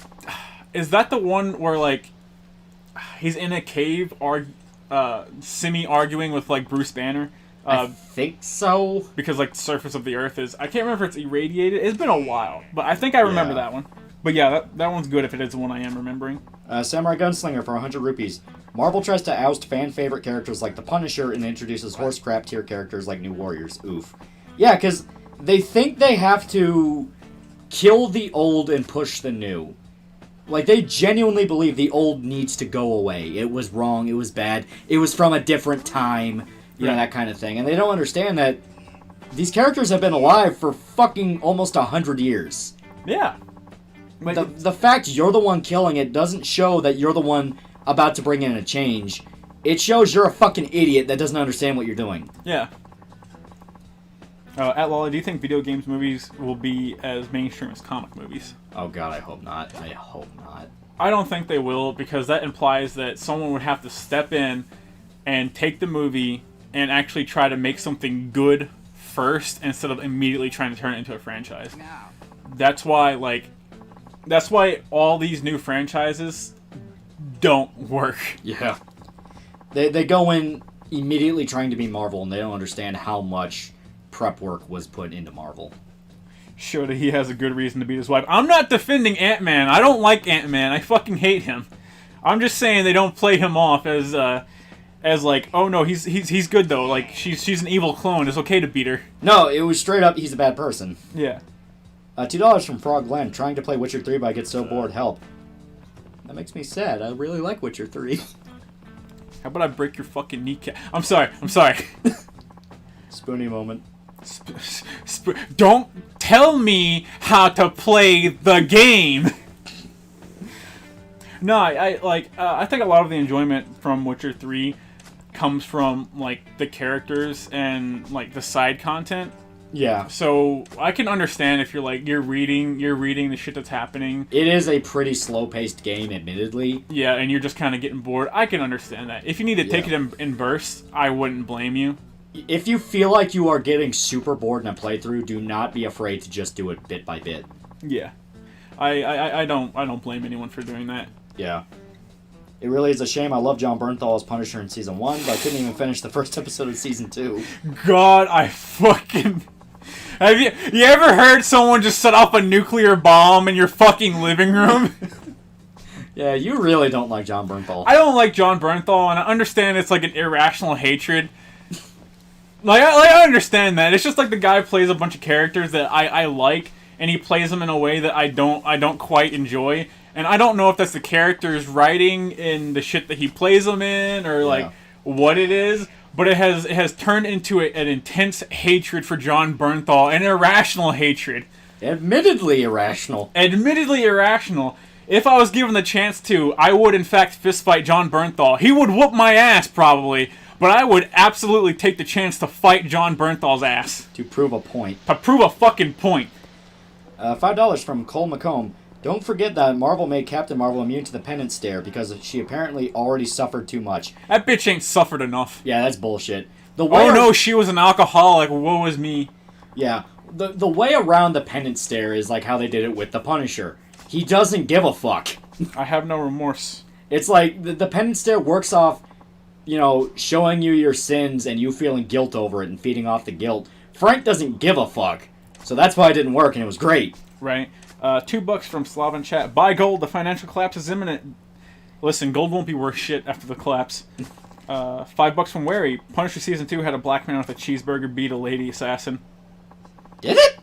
that the one where like he's in a cave semi-arguing with like Bruce Banner? I think so. Because like the surface of the Earth is, I can't remember if it's irradiated. It's been a while, but I think I remember that one. But yeah, that one's good if it is the one I am remembering. Samurai Gunslinger for 100 rupees. Marvel tries to oust fan-favorite characters like the Punisher and introduces horse crap tier characters like New Warriors. Oof. Yeah, because they think they have to kill the old and push the new. Like, they genuinely believe the old needs to go away. It was wrong, it was bad, it was from a different time, you know, that kind of thing. And they don't understand that these characters have been alive for fucking almost 100 years. Yeah. The fact you're the one killing it doesn't show that you're the one about to bring in a change. It shows you're a fucking idiot that doesn't understand what you're doing. Yeah. At Lolly, do you think video games movies will be as mainstream as comic movies? Oh god, I hope not. I hope not. I don't think they will, because that implies that someone would have to step in and take the movie and actually try to make something good first instead of immediately trying to turn it into a franchise. That's why all these new franchises don't work. Yeah. They go in immediately trying to be Marvel, and they don't understand how much prep work was put into Marvel. Show that he has a good reason to beat his wife. I'm not defending Ant-Man. I don't like Ant-Man. I fucking hate him. I'm just saying they don't play him off as like, oh no, he's good though. Like she's an evil clone. It's okay to beat her. No, it was straight up he's a bad person. Yeah. $2 from Frog Glenn. Trying to play Witcher 3, but I get so bored. Help. That makes me sad. I really like Witcher 3. How about I break your fucking kneecap? I'm sorry. Spoonie moment. Don't tell me how to play the game. No, I think a lot of the enjoyment from Witcher 3 comes from like the characters and like the side content. Yeah. So I can understand if you're reading the shit that's happening. It is a pretty slow-paced game, admittedly. Yeah, and you're just kind of getting bored. I can understand that. If you need to take it in bursts, I wouldn't blame you. If you feel like you are getting super bored in a playthrough, do not be afraid to just do it bit by bit. Yeah. I don't blame anyone for doing that. Yeah. It really is a shame. I love John Bernthal as Punisher in Season 1, but I couldn't even finish the first episode of Season 2. God, I fucking... Have you ever heard someone just set off a nuclear bomb in your fucking living room? Yeah, you really don't like John Bernthal. I don't like John Bernthal, and I understand it's like an irrational hatred. I understand that. It's just like the guy plays a bunch of characters that I like, and he plays them in a way that I don't quite enjoy. And I don't know if that's the character's writing in the shit that he plays them in, or like what it is. But it has turned into an intense hatred for John Bernthal, an irrational hatred. Admittedly irrational. If I was given the chance to, I would in fact fistfight John Bernthal. He would whoop my ass probably, but I would absolutely take the chance to fight John Bernthal's ass. To prove a point. To prove a fucking point. $5 from Cole McComb. Don't forget that Marvel made Captain Marvel immune to the penance stare because she apparently already suffered too much. That bitch ain't suffered enough. Yeah, that's bullshit. No, she was an alcoholic. Woe is me. Yeah. The way around the penance stare is like how they did it with the Punisher. He doesn't give a fuck. I have no remorse. It's like the penance stare works off, showing you your sins and you feeling guilt over it and feeding off the guilt. Frank doesn't give a fuck. So that's why it didn't work and it was great. Right. $2 from Slav chat. Buy gold. The financial collapse is imminent. Listen, gold won't be worth shit after the collapse. $5 from Wary. Punisher Season 2 had a black man with a cheeseburger beat a lady assassin. Did it?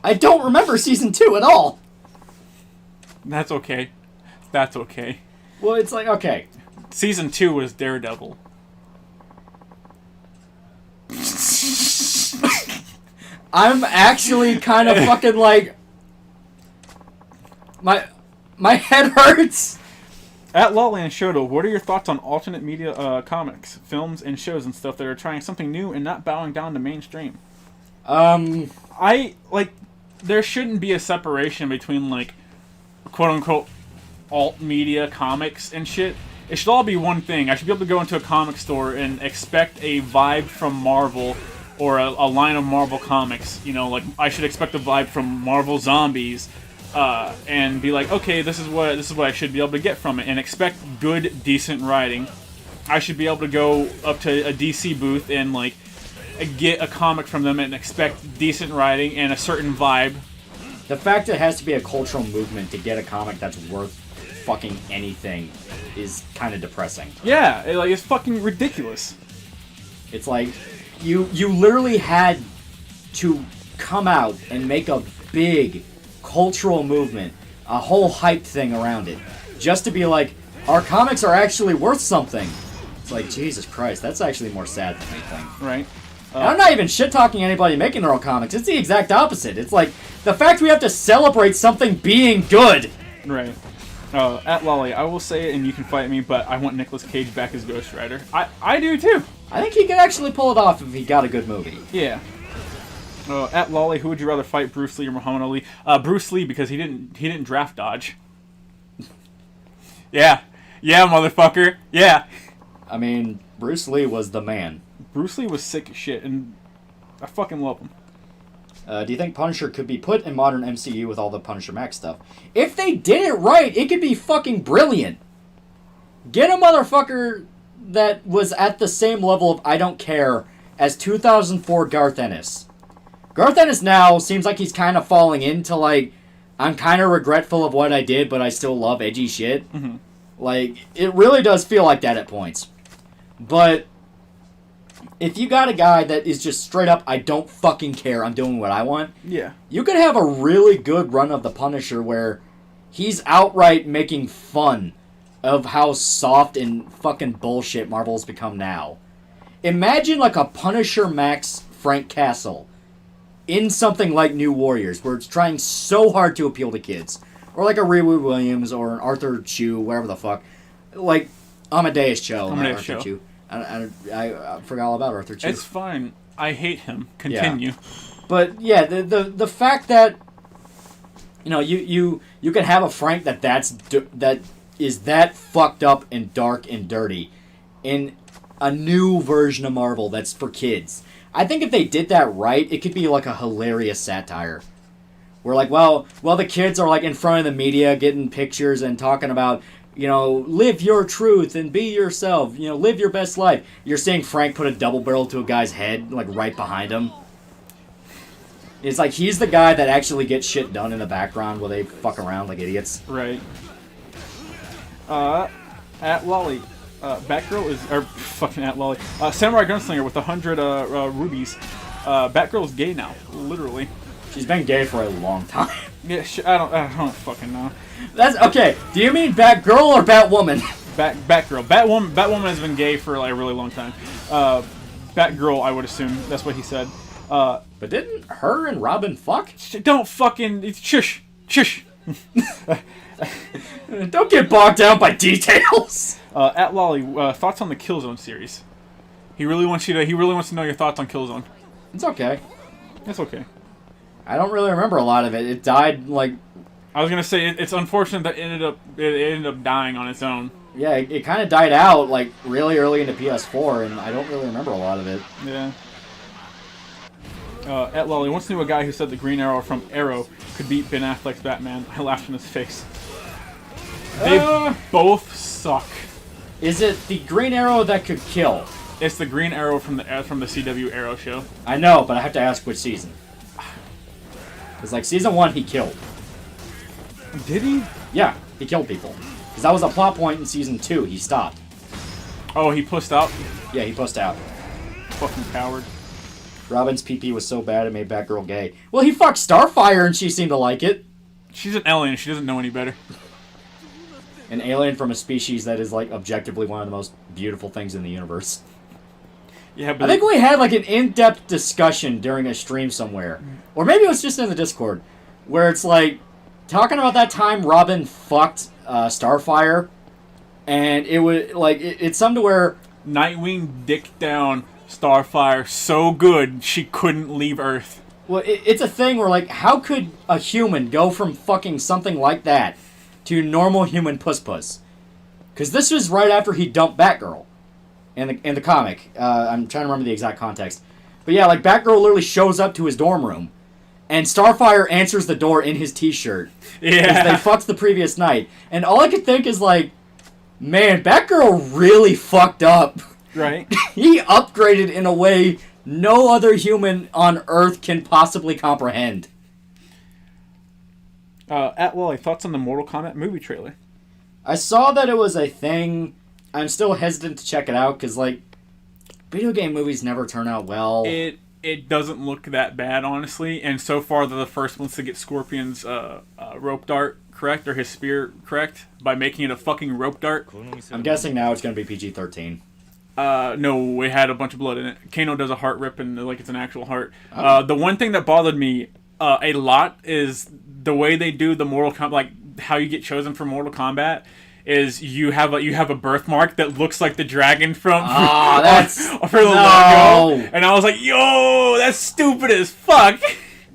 I don't remember Season 2 at all. That's okay. That's okay. Well, it's like, okay. Season 2 was Daredevil. I'm actually kind of fucking like... My head hurts. At Lawland Shoto, what are your thoughts on alternate media comics, films, and shows and stuff that are trying something new and not bowing down to mainstream? There shouldn't be a separation between, like, quote-unquote alt media comics and shit. It should all be one thing. I should be able to go into a comic store and expect a vibe from Marvel or a line of Marvel comics. You know, like, I should expect a vibe from Marvel Zombies and be like, okay, this is what I should be able to get from it, and expect good, decent writing. I should be able to go up to a DC booth and, like, get a comic from them and expect decent writing and a certain vibe. The fact it has to be a cultural movement to get a comic that's worth fucking anything is kind of depressing. Yeah, it's fucking ridiculous. It's like, you literally had to come out and make a big cultural movement, a whole hype thing around it, just to be like, our comics are actually worth something. It's like, Jesus Christ, that's actually more sad than anything. Right. And I'm not even shit-talking anybody making their own comics. It's the exact opposite. It's like, the fact we have to celebrate something being good. Right. At Lolly, I will say it, and you can fight me, but I want Nicolas Cage back as Ghost Rider. I do, too. I think he could actually pull it off if he got a good movie. Yeah. At Lolly, who would you rather fight, Bruce Lee or Muhammad Ali? Bruce Lee, because he didn't draft dodge. Yeah. Yeah, motherfucker. Yeah. I mean, Bruce Lee was the man. Bruce Lee was sick as shit, and I fucking love him. Do you think Punisher could be put in modern MCU with all the Punisher Max stuff? If they did it right, it could be fucking brilliant. Get a motherfucker that was at the same level of I don't care as 2004 Garth Ennis. Garth Ennis now seems like he's kind of falling into, like, I'm kind of regretful of what I did, but I still love edgy shit. Mm-hmm. Like, it really does feel like that at points. But if you got a guy that is just straight up, I don't fucking care, I'm doing what I want. Yeah. You could have a really good run of the Punisher where he's outright making fun of how soft and fucking bullshit Marvel's become now. Imagine like a Punisher Max Frank Castle in something like New Warriors, where it's trying so hard to appeal to kids. Or like a Riri Williams or an Arthur Chu, whatever the fuck. Like Amadeus Cho. Amadeus Cho. Chu. I forgot all about Arthur Chu. It's fine. I hate him. Continue. Yeah. But yeah, the fact that you can have a Frank that is that fucked up and dark and dirty in a new version of Marvel that's for kids. I think if they did that right, it could be like a hilarious satire. Where like, well, the kids are like in front of the media getting pictures and talking about, live your truth and be yourself, live your best life. You're seeing Frank put a double barrel to a guy's head, like right behind him. It's like he's the guy that actually gets shit done in the background while they fuck around like idiots. Right. At Lolly, Batgirl is, or fucking at Lolly, Samurai Gunslinger with 100 rubies. Batgirl is gay now, literally. She's been gay for a long time. Yeah, I don't fucking know. That's okay. Do you mean Batgirl or Batwoman? Batgirl. Batwoman has been gay for like a really long time. Batgirl, I would assume. That's what he said. But didn't her and Robin fuck? Don't fucking shush. Don't get bogged down by details. At Lolly, thoughts on the Killzone series? He really wants to know your thoughts on Killzone. It's okay. It's okay. I don't really remember a lot of it. It died like. I was gonna say it's unfortunate that it ended up dying on its own. Yeah, it kind of died out like really early into PS4, and I don't really remember a lot of it. Yeah. At Lolly, once knew a guy who said the Green Arrow from Arrow could beat Ben Affleck's Batman. I laughed in his face. They both suck. Is it the Green Arrow that could kill? It's the Green Arrow from the CW Arrow show. I know, but I have to ask which season. Because, like, season 1, he killed. Did he? Yeah, he killed people. Because that was a plot point in season 2. He stopped. Oh, he pussed out? Yeah, he pussed out. Fucking coward. Robin's PP was so bad it made Batgirl gay. Well, he fucked Starfire and she seemed to like it. She's an alien. She doesn't know any better. An alien from a species that is, like, objectively one of the most beautiful things in the universe. Yeah, but I think we had, like, an in-depth discussion during a stream somewhere. Or maybe it was just in the Discord. Where it's, like, talking about that time Robin fucked Starfire. And it was, like, it's something to where... Nightwing dicked down Starfire so good she couldn't leave Earth. Well, it's a thing where, like, how could a human go from fucking something like that to normal human puss-puss? Because this was right after he dumped Batgirl in the comic. I'm trying to remember the exact context. But yeah, like, Batgirl literally shows up to his dorm room, and Starfire answers the door in his t-shirt. Yeah. Because they fucked the previous night. And all I could think is, like, man, Batgirl really fucked up. Right. He upgraded in a way no other human on Earth can possibly comprehend. Atwell, thoughts on the Mortal Kombat movie trailer? I saw that it was a thing. I'm still hesitant to check it out because, like, video game movies never turn out well. It doesn't look that bad, honestly. And so far, they're the first ones to get Scorpion's rope dart correct, or his spear correct, by making it a fucking rope dart. I'm guessing now it's going to be PG-13. No, it had a bunch of blood in it. Kano does a heart rip, and like it's an actual heart. Oh. The one thing that bothered me a lot is the way they do the Mortal Kombat, like how you get chosen for Mortal Kombat. Is you have a birthmark that looks like the dragon from that's for the logo, and I was like, yo, that's stupid as fuck.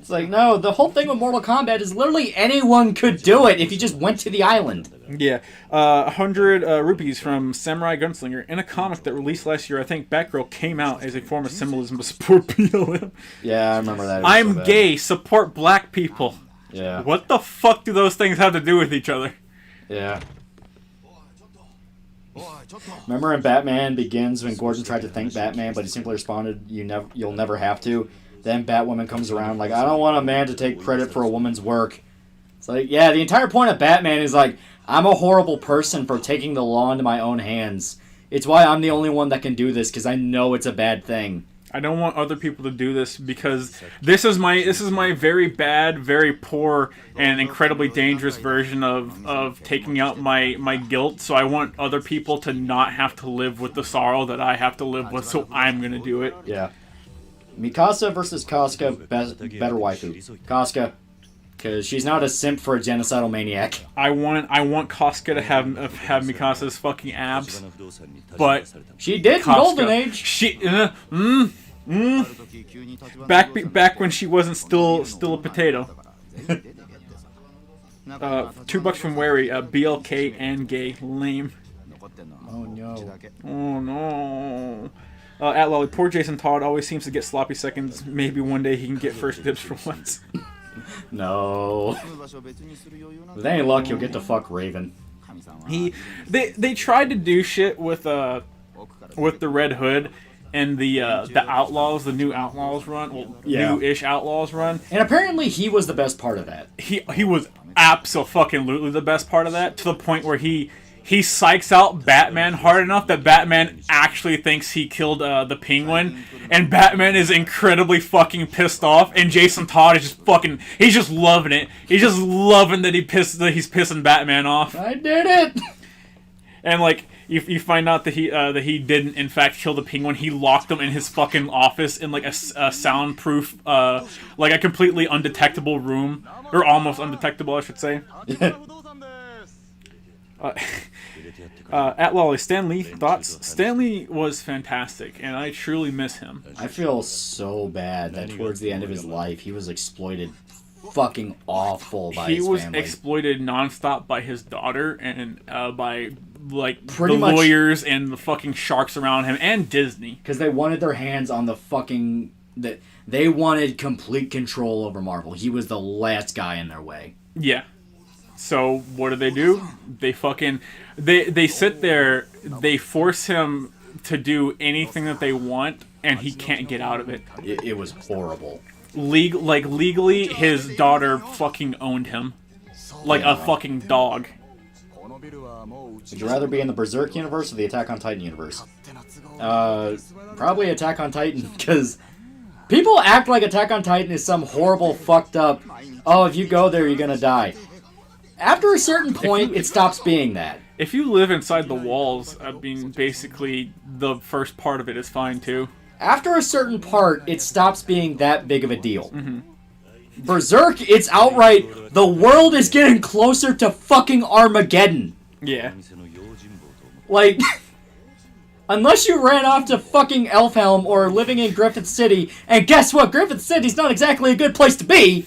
It's like, no, the whole thing with Mortal Kombat is literally anyone could do it if you just went to the island. Yeah. 100 rupees from Samurai Gunslinger. In a comic that released last year, I think Batgirl came out as a form of symbolism to support BLM. Yeah, I remember that. I'm gay, support black people. Yeah. What the fuck do those things have to do with each other? Yeah. Remember in Batman Begins when Gordon tried to thank Batman, but he simply responded, "You'll never have to." Then Batwoman comes around like, "I don't want a man to take credit for a woman's work." It's like, yeah, the entire point of Batman is like, I'm a horrible person for taking the law into my own hands. It's why I'm the only one that can do this, because I know it's a bad thing. I don't want other people to do this because this is my very bad, very poor, and incredibly dangerous version of taking out my guilt. So I want other people to not have to live with the sorrow that I have to live with. So I'm gonna do it. Yeah. Mikasa versus Casca, better waifu. Casca, because she's not a simp for a genocidal maniac. I want Casca to have Mikasa's fucking abs, but she did in Golden Age. She back when she wasn't still a potato. $2 from Wary, BLK and gay, lame. Oh no. Oh no. At Lolly, poor Jason Todd always seems to get sloppy seconds. Maybe one day he can get first dibs for once. No. With any luck, he'll get to fuck Raven. They tried to do shit with the Red Hood and the Outlaws, the new Outlaws run, well, yeah. New-ish Outlaws run. And apparently he was the best part of that. He was abso-fucking-lutely the best part of that, to the point where he psychs out Batman hard enough that Batman actually thinks he killed the Penguin, and Batman is incredibly fucking pissed off, and Jason Todd is he's just loving it. He's just loving that he's pissing Batman off. I did it! And like, you find out that he didn't in fact kill the Penguin. He locked him in his fucking office in like a soundproof, like a completely undetectable room, or almost undetectable, I should say. At Lolly, Stan Lee, thoughts? Stan Lee was fantastic, and I truly miss him. I feel so bad that towards the end of his life, he was exploited fucking awful by his family. He was exploited nonstop by his daughter, and by, like, pretty the much, lawyers and the fucking sharks around him, and Disney. Because they wanted their hands on the fucking... They wanted complete control over Marvel. He was the last guy in their way. Yeah. So what do? They fucking they sit there, they force him to do anything that they want, and he can't get out of it. It was horrible. legally, his daughter fucking owned him. Like a fucking dog. Would you rather be in the Berserk universe or the Attack on Titan universe? Probably Attack on Titan, because people act like Attack on Titan is some horrible, fucked up, oh, if you go there, you're gonna die. After a certain point, it stops being that. If you live inside the walls, I mean, basically, the first part of it is fine, too. After a certain part, it stops being that big of a deal. Berserk, it's outright, the world is getting closer to fucking Armageddon. Yeah. Like, unless you ran off to fucking Elfhelm or living in Griffith City, and guess what? Griffith City's not exactly a good place to be.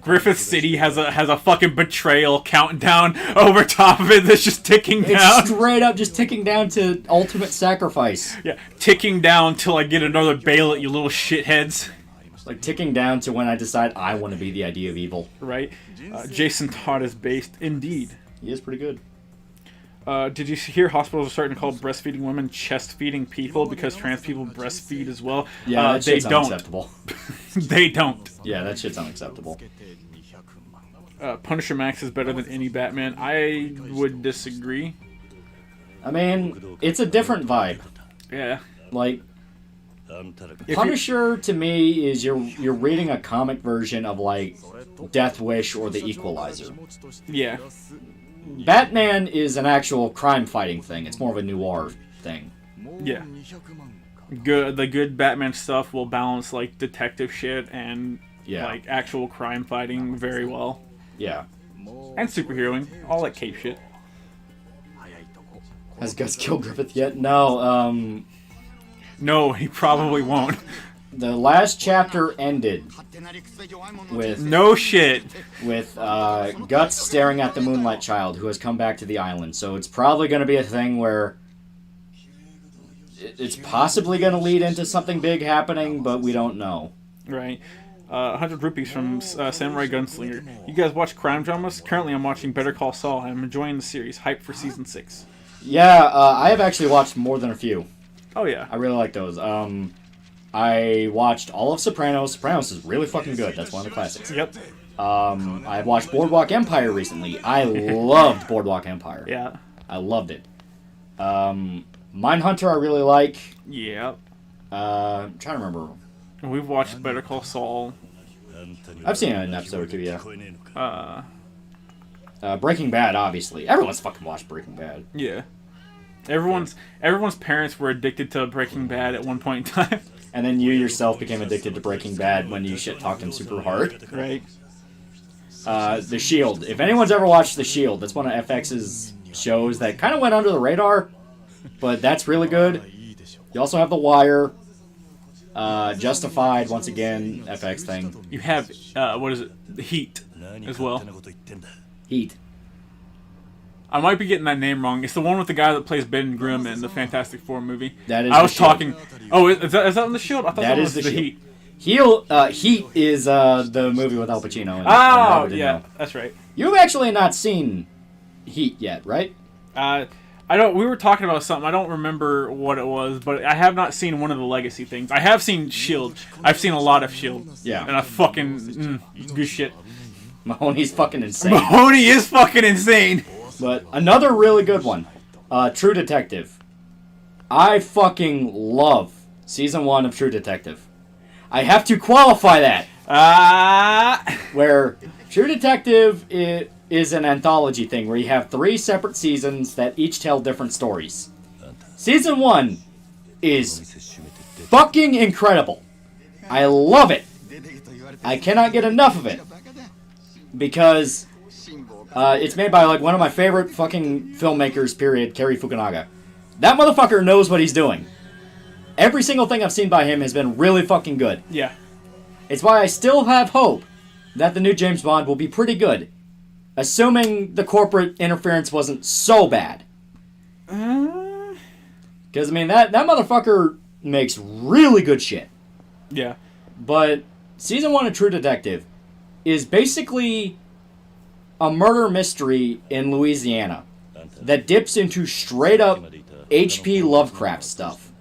Griffith City has a fucking betrayal countdown over top of it that's just ticking down. It's straight up just ticking down to ultimate sacrifice. Yeah, ticking down till I get another bailet, you little shitheads. Like ticking down to when I decide I want to be the idea of evil. Right. Jason Todd is based. Indeed. He is pretty good. Did you hear hospitals are starting to call breastfeeding women chest-feeding people because trans people breastfeed as well? Yeah, that shit's they don't. unacceptable. They don't. Yeah, that shit's unacceptable. Punisher Max is better than any Batman. I would disagree. I mean, it's a different vibe. Yeah. Like, Punisher to me is you're reading a comic version of like Death Wish or The Equalizer. Yeah. Batman is an actual crime fighting thing. It's more of a noir thing. Yeah. The good Batman stuff will balance like detective shit and like actual crime fighting very well. Yeah. And superheroing. All that cape shit. Has Gus killed Griffith yet? No, No, he probably won't. The last chapter ended with... No shit. With Guts staring at the Moonlight Child, who has come back to the island. So it's probably going to be a thing where... It's possibly going to lead into something big happening, but we don't know. Right. 100 rupees from Samurai Gunslinger. You guys watch crime dramas? Currently I'm watching Better Call Saul. I'm enjoying the series. Hyped for season 6. Yeah, I have actually watched more than a few. Oh, yeah. I really like those. I watched all of Sopranos. Sopranos is really fucking good. That's one of the classics. Yep. I watched Boardwalk Empire recently. I loved Boardwalk Empire. Yeah. I loved it. Mindhunter I really like. Yeah. I'm trying to remember. We've watched Better Call Saul. I've seen an episode or two, yeah. Breaking Bad, obviously. Everyone's fucking watched Breaking Bad. Yeah. Everyone's parents were addicted to Breaking Bad at one point in time. And then you yourself became addicted to Breaking Bad when you shit-talked him super hard. Right. The Shield. If anyone's ever watched The Shield, that's one of FX's shows that kind of went under the radar, but that's really good. You also have The Wire. Justified, once again, FX thing. You have, what is it? Heat as well. Heat. I might be getting that name wrong. It's the one with the guy that plays Ben Grimm in the Fantastic Four movie. That is. I was talking. Oh, is that on the Shield? I thought that was is the Heat. Heat. Heat is the movie with Al Pacino. And yeah, that's right. You've actually not seen Heat yet, right? I don't. We were talking about something. I don't remember what it was, but I have not seen one of the Legacy things. I have seen Shield. I've seen a lot of Shield. Yeah. And I fucking good shit. Mahoney's fucking insane. Mahoney is fucking insane. But another really good one, True Detective. I fucking love season 1 of True Detective. I have to qualify that. Where True Detective is an anthology thing where you have 3 separate seasons that each tell different stories. Season 1 is fucking incredible. I love it. I cannot get enough of it. Because it's made by like one of my favorite fucking filmmakers, period, Cary Fukunaga. That motherfucker knows what he's doing. Every single thing I've seen by him has been really fucking good. Yeah. It's why I still have hope that the new James Bond will be pretty good. Assuming the corporate interference wasn't so bad. Because, I mean, that motherfucker makes really good shit. Yeah. But season 1 of True Detective is basically a murder mystery in Louisiana that dips into straight up H.P. Lovecraft stuff.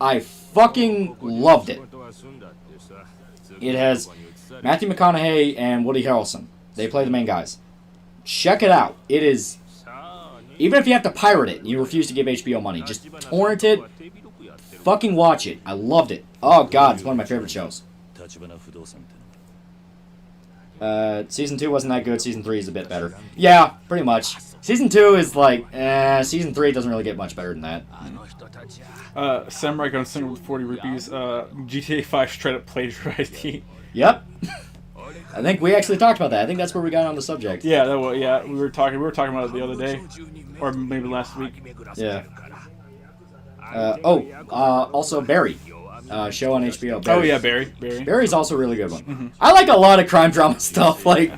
I fucking loved it. It has Matthew McConaughey and Woody Harrelson. They play the main guys. Check it out. It is... Even if you have to pirate it and you refuse to give HBO money, just torrent it. Fucking watch it. I loved it. Oh, God, it's one of my favorite shows. Season 2 wasn't that good. Season 3 is a bit better. Yeah, pretty much. Season 2 is like, Season 3 doesn't really get much better than that. Samurai Gunslinger with 40 rupees. GTA 5 straight up plagiarized Heat. Yep. I think we actually talked about that. I think that's where we got on the subject. Yeah, we were talking about it the other day, or maybe last week. Yeah. Also Barry, show on HBO. Barry. Oh yeah, Barry. Barry's also a really good one. Mm-hmm. I like a lot of crime drama stuff. Like,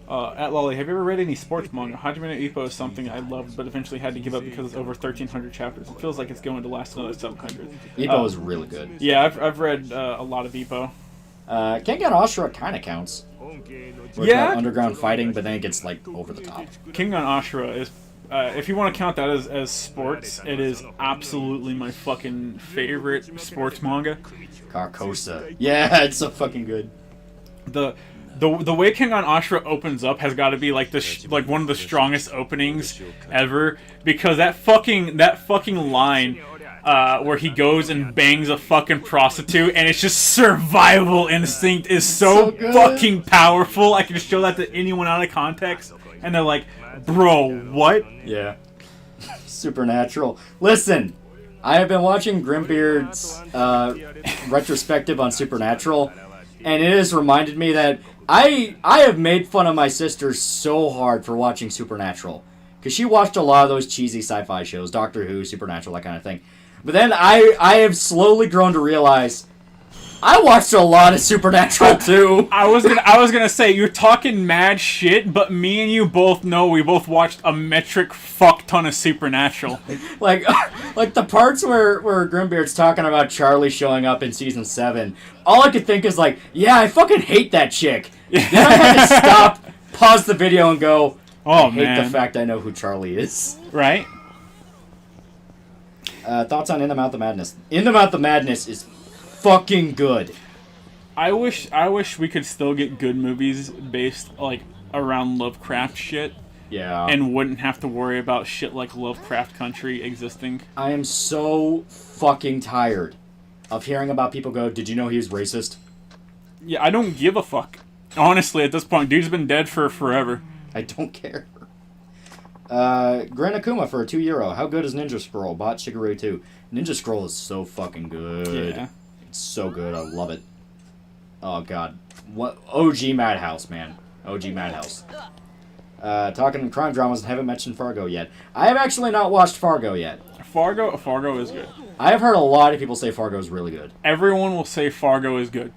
at Lolly, have you ever read any sports manga? Hajime no Ippo is something I loved, but eventually had to give up because it's over 1,300 chapters. It feels like it's going to last another 700. Ippo is really good. Yeah, I've read a lot of Ippo. Kengan Ashura kind of counts. Yeah. Underground fighting, but then it gets like over the top. Kengan Ashura is, if you want to count that as sports, it is absolutely my fucking favorite sports manga. Carcosa. Yeah, it's so fucking good. The way Kengan Ashura opens up has got to be like like one of the strongest openings ever, because that fucking line where he goes and bangs a fucking prostitute and it's just survival instinct is so fucking powerful. I can just show that to anyone out of context and they're like, bro, what? Yeah. Supernatural. Listen, I have been watching Grimbeard's retrospective on Supernatural, and it has reminded me that I have made fun of my sister so hard for watching Supernatural, because she watched a lot of those cheesy sci-fi shows, Doctor Who, Supernatural, that kind of thing. But then I have slowly grown to realize I watched a lot of Supernatural too. I was gonna say, you're talking mad shit, but me and you both know we both watched a metric fuck ton of Supernatural. like the parts where Grimbeard's talking about Charlie showing up in season 7. All I could think is like, yeah, I fucking hate that chick. Then I had to stop, pause the video, and go, I hate the fact I know who Charlie is. Right. Thoughts on In the Mouth of Madness? In the Mouth of Madness is fucking good. I wish we could still get good movies based like around Lovecraft shit. Yeah. And wouldn't have to worry about shit like Lovecraft Country existing. I am so fucking tired of hearing about people go, did you know he was racist? Yeah, I don't give a fuck. Honestly, at this point, dude's been dead for forever. I don't care. Gran Akuma for €2. How good is Ninja Scroll? Bought Shigeru 2. Ninja Scroll is so fucking good. Yeah. It's so good. I love it. Oh, God. What? OG Madhouse, man. OG Madhouse. Talking crime dramas and haven't mentioned Fargo yet. I have actually not watched Fargo yet. Fargo is good. I have heard a lot of people say Fargo is really good. Everyone will say Fargo is good.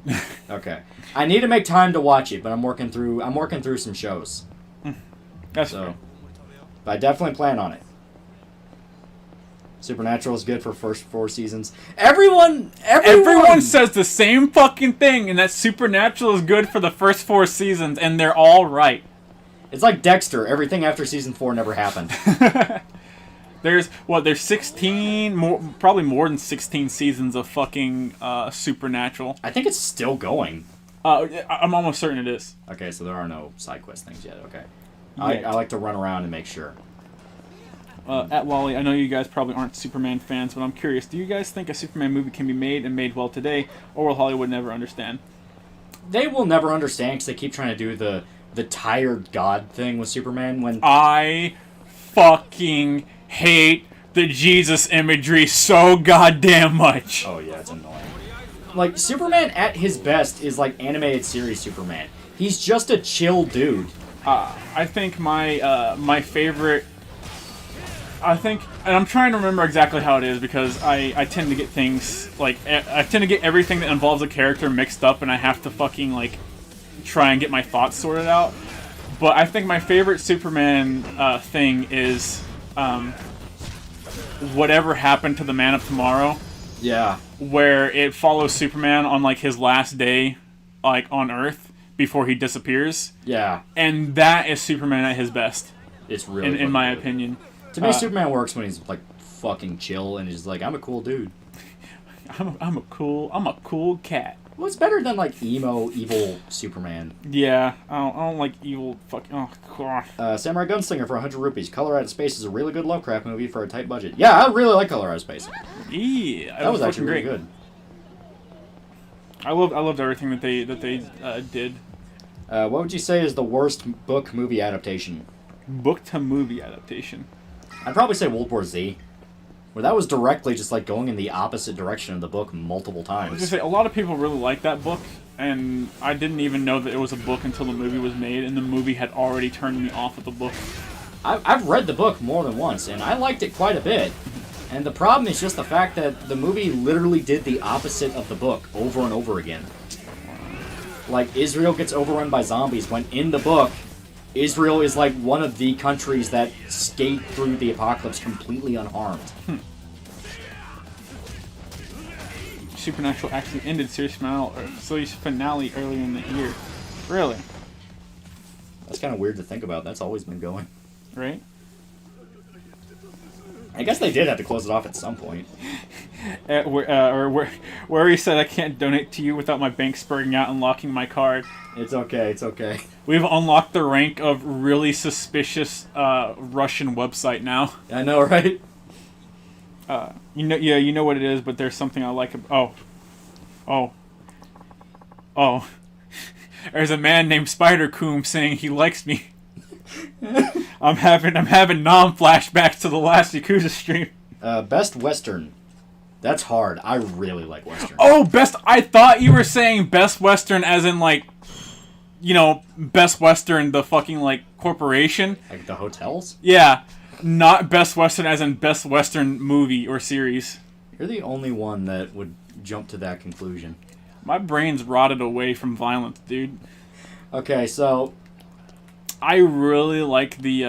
Okay. I need to make time to watch it, but I'm working through some shows. That's so. But I definitely plan on it. Supernatural is good for first 4 seasons. Everyone says the same fucking thing, and that Supernatural is good for the first 4 seasons, and they're all right. It's like Dexter. Everything after season 4 never happened. There's 16, probably more than 16 seasons of fucking Supernatural. I think it's still going. I'm almost certain it is. Okay, so there are no side quest things yet. Okay. I like to run around and make sure. At Wally, I know you guys probably aren't Superman fans, but I'm curious. Do you guys think a Superman movie can be made and made well today, or will Hollywood never understand? They will never understand because they keep trying to do the tired god thing with Superman. When I fucking hate the Jesus imagery so goddamn much. Oh yeah, it's annoying. Like, Superman at his best is like animated series Superman. He's just a chill dude. I think my favorite... and I'm trying to remember exactly how it is because I tend to get things, like, I tend to get everything that involves a character mixed up and I have to fucking, like, try and get my thoughts sorted out. But I think my favorite Superman thing is Whatever Happened to the Man of Tomorrow. Yeah. Where it follows Superman on, like, his last day, like, on Earth before he disappears. Yeah. And that is Superman at his best. It's really in my opinion. To me, Superman works when he's, like, fucking chill and he's like, I'm a cool dude. I'm a cool cat. Well, it's better than like emo evil Superman. Yeah, I don't like evil oh god. Samurai Gunslinger for 100 rupees. Color Out of Space is a really good Lovecraft movie for a tight budget. Yeah, I really like Color Out of Space. Yeah, that was actually really good. I loved everything that they did. What would you say is the worst book movie adaptation? Book to movie adaptation. I'd probably say World War Z. Where that was directly just like going in the opposite direction of the book multiple times. I was gonna say, a lot of people really like that book, and I didn't even know that it was a book until the movie was made, and the movie had already turned me off of the book. I've read the book more than once, and I liked it quite a bit. And the problem is just the fact that the movie literally did the opposite of the book over and over again. Like, Israel gets overrun by zombies, when in the book, Israel is like one of the countries that skate through the apocalypse completely unharmed. Supernatural actually ended series finale earlier in the year. Really? That's kind of weird to think about. That's always been going. Right? I guess they did have to close it off at some point. Where he said, I can't donate to you without my bank spurring out and locking my card. It's okay, it's okay. We've unlocked the rank of really suspicious Russian website now. I know, right? You know what it is, but there's something I like. Oh. There's a man named Spider Coom saying he likes me. I'm having non-flashbacks to the last Yakuza stream. Best Western. That's hard. I really like Western. Oh, best. I thought you were saying best Western as in like, Best Western, the fucking like corporation. Like the hotels? Yeah. Not Best Western as in Best Western movie or series. You're the only one that would jump to that conclusion. My brain's rotted away from violence, dude. Okay, so I really like the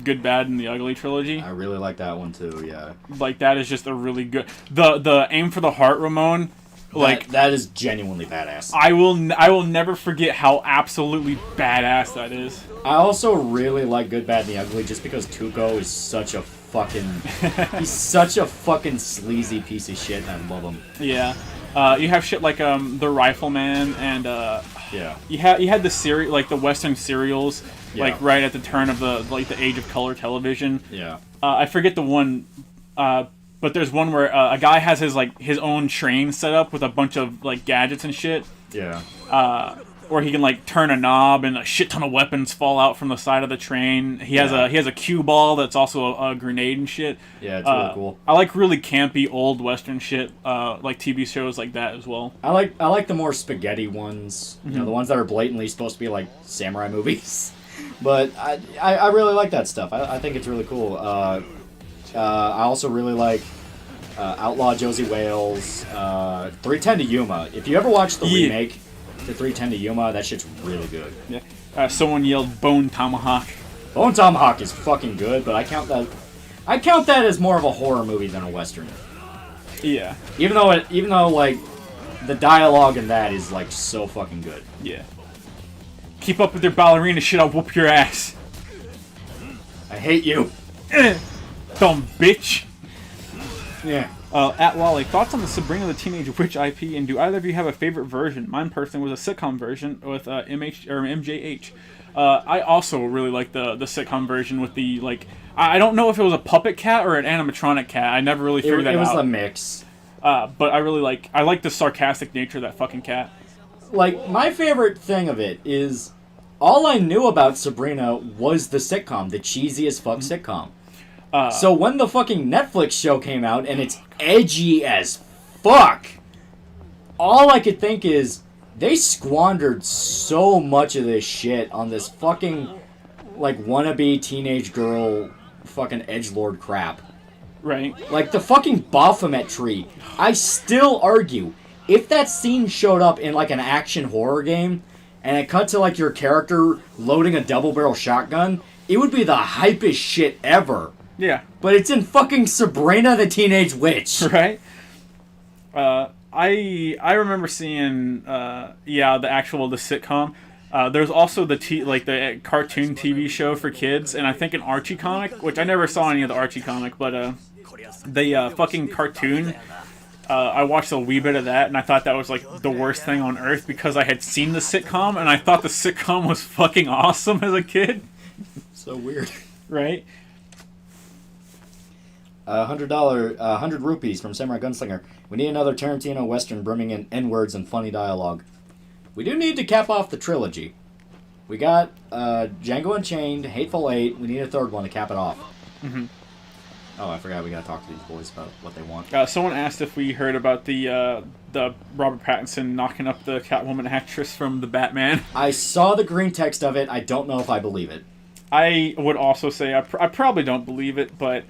Good, Bad, and the Ugly trilogy. I really like that one too, yeah. Like, that is just a really good... The Aim for the Heart, Ramon... Like, that is genuinely badass. I will never forget how absolutely badass that is. I also really like Good, Bad, and the Ugly just because Tuco is such a fucking... he's such a fucking sleazy piece of shit, and I love him. Yeah. You have shit like The Rifleman, and yeah. You had the like the Western serials, like right at the turn of the age of color television. Yeah. I forget the one, but there's one where a guy has his own train set up with a bunch of like gadgets and shit. Yeah. Where he can like turn a knob and a shit ton of weapons fall out from the side of the train. He has a cue ball that's also a grenade and shit. Yeah, it's really cool. I like really campy old Western shit, like TV shows like that as well. I like the more spaghetti ones. Mm-hmm. The ones that are blatantly supposed to be like samurai movies. But I really like that stuff. I think it's really cool. I also really like Outlaw Josie Wales, 310 to Yuma. If you ever watch the remake to 310 to Yuma, that shit's really good. Yeah. Someone yelled Bone Tomahawk. Bone Tomahawk is fucking good, but I count that as more of a horror movie than a Western. Yeah. Even though like the dialogue in that is like so fucking good. Yeah. Keep up with your ballerina shit, I'll whoop your ass. I hate you. Dumb bitch. Yeah. At Wally, thoughts on the Sabrina the Teenage Witch IP, and do either of you have a favorite version? Mine personally was a sitcom version with MJH. I also really like the sitcom version with the like. I don't know if it was a puppet cat or an animatronic cat. I never really figured that out. It was a mix. But I like the sarcastic nature of that fucking cat. Like, my favorite thing of it is all I knew about Sabrina was the sitcom, the cheesy as fuck sitcom. So when the fucking Netflix show came out and it's edgy as fuck, all I could think is they squandered so much of this shit on this fucking like wannabe teenage girl fucking edgelord crap. Right. Like the fucking Baphomet tree. I still argue if that scene showed up in like an action horror game and it cut to like your character loading a double barrel shotgun, it would be the hypest shit ever. Yeah. But it's in fucking Sabrina the Teenage Witch. Right? I remember seeing the sitcom. There's also the cartoon TV show for kids, and I think an Archie comic, which I never saw any of the Archie comic, but the fucking cartoon I watched a wee bit of that, and I thought that was like the worst thing on earth because I had seen the sitcom, and I thought the sitcom was fucking awesome as a kid. So weird. Right? $100 rupees from Samurai Gunslinger. We need another Tarantino Western brimming in N-words and funny dialogue. We do need to cap off the trilogy. We got Django Unchained, Hateful Eight. We need a third one to cap it off. Mm-hmm. Oh, I forgot we gotta talk to these boys about what they want. Someone asked if we heard about the Robert Pattinson knocking up the Catwoman actress from the Batman. I saw the green text of it. I don't know if I believe it. I would also say I probably don't believe it, but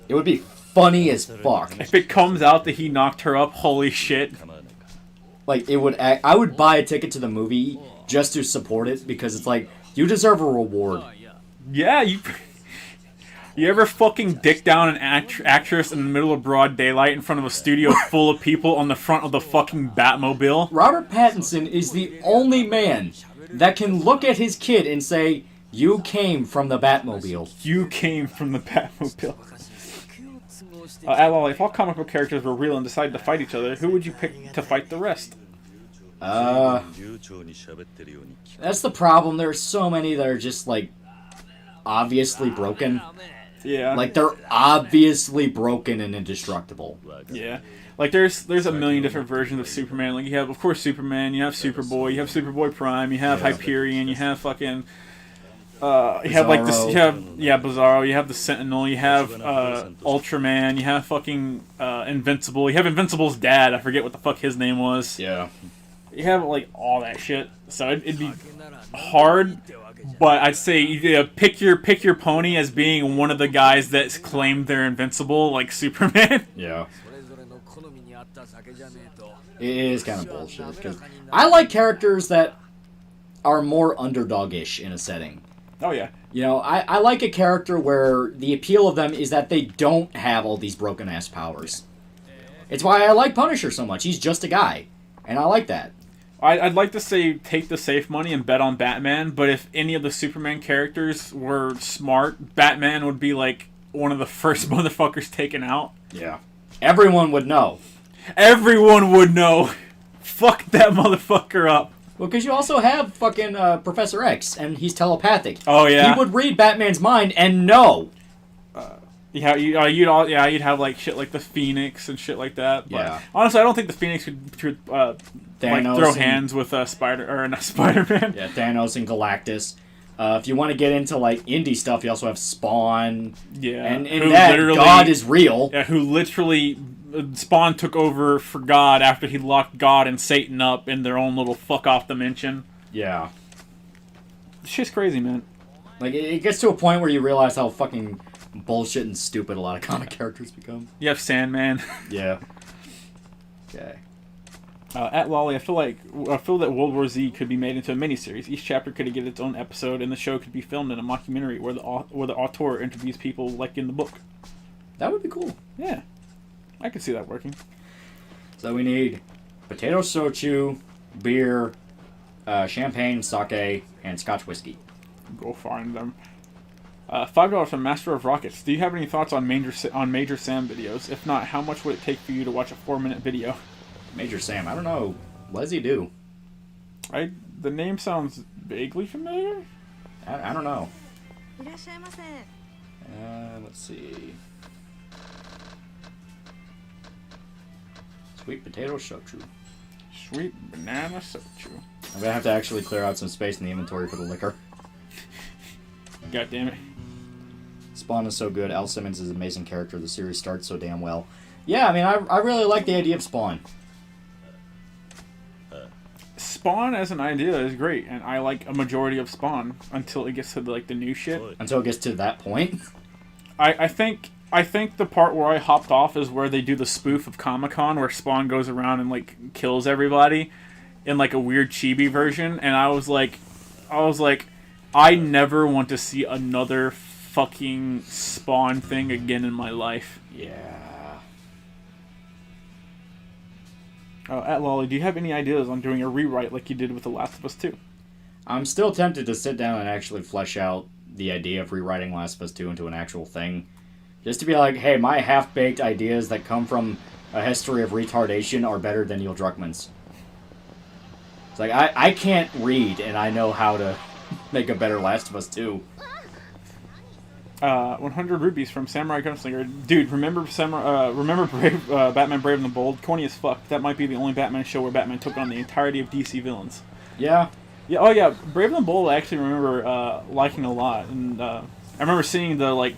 it would be funny as fuck. If it comes out that he knocked her up, holy shit. Like, it would I would buy a ticket to the movie just to support it because it's like, you deserve a reward. Yeah, you ever fucking dick down an actress in the middle of broad daylight in front of a studio full of people on the front of the fucking Batmobile? Robert Pattinson is the only man that can look at his kid and say, you came from the Batmobile. You came from the Batmobile. If all comic book characters were real and decided to fight each other, who would you pick to fight the rest? That's the problem. There are so many that are just, like, obviously broken. Yeah. Like, they're obviously broken and indestructible. Yeah. Like, there's a million different versions of Superman. Like, you have, of course, Superman, you have Superboy, you have Superboy Prime, you have Hyperion, you have fucking... you have, like, this... You have, Bizarro, you have the Sentinel, you have Ultraman, you have fucking Invincible, you have Invincible's dad, I forget what the fuck his name was. Yeah. You have, like, all that shit. So it'd be hard... But I'd say pick your pony as being one of the guys that's claimed they're invincible, like Superman. Yeah. It is kind of bullshit. Because I like characters that are more underdog-ish in a setting. Oh, yeah. You know, I like a character where the appeal of them is that they don't have all these broken-ass powers. It's why I like Punisher so much. He's just a guy. And I like that. I'd like to say take the safe money and bet on Batman, but if any of the Superman characters were smart, Batman would be like one of the first motherfuckers taken out. Yeah. Everyone would know. Everyone would know. Fuck that motherfucker up. Well, because you also have fucking Professor X, and he's telepathic. Oh, yeah. He would read Batman's mind and know. You'd have like shit like the Phoenix and shit like that. But yeah. Honestly, I don't think the Phoenix could like throw hands with not Spider-Man. Yeah, Thanos and Galactus. If you want to get into like indie stuff, you also have Spawn. Yeah, and that God is real. Yeah, who literally Spawn took over for God after he locked God and Satan up in their own little fuck off dimension. Yeah, shit's crazy, man. Like it gets to a point where you realize how fucking bullshit and stupid a lot of comic characters become. You have Sandman. Yeah. Okay. At Lolly, I feel that World War Z could be made into a miniseries. Each chapter could get its own episode, and the show could be filmed in a mockumentary where the auteur interviews people like in the book. That would be cool. Yeah, I could see that working. So we need potato shochu, beer, champagne, sake, and Scotch whiskey. Go find them. $5 from Master of Rockets. Do you have any thoughts on Major Sam videos? If not, how much would it take for you to watch a 4-minute video? Major Sam, I don't know. What does he do? The name sounds vaguely familiar. I don't know. Let's see. Sweet potato shochu. Sweet banana shochu. I'm gonna have to actually clear out some space in the inventory for the liquor. God damn it. Spawn is so good. Al Simmons is an amazing character. The series starts so damn well. Yeah, I mean, I really like the idea of Spawn. Spawn as an idea is great, and I like a majority of Spawn until it gets to like the new shit. Until it gets to that point. I think the part where I hopped off is where they do the spoof of Comic-Con where Spawn goes around and like kills everybody in like a weird chibi version, and I was like, I never want to see another fucking Spawn thing again in my life. Yeah. At Lolly, do you have any ideas on doing a rewrite like you did with The Last of Us 2? I'm still tempted to sit down and actually flesh out the idea of rewriting Last of Us 2 into an actual thing. Just to be like, hey, my half-baked ideas that come from A History of Retardation are better than Neil Druckmann's. It's like, I can't read, and I know how to make a better Last of Us 2. 100 rupees from Samurai Gunslinger. Dude, remember Batman Brave and the Bold? Corny as fuck. That might be the only Batman show where Batman took on the entirety of DC villains. Yeah. Yeah. Oh yeah, Brave and the Bold. I actually remember liking a lot, and I remember seeing the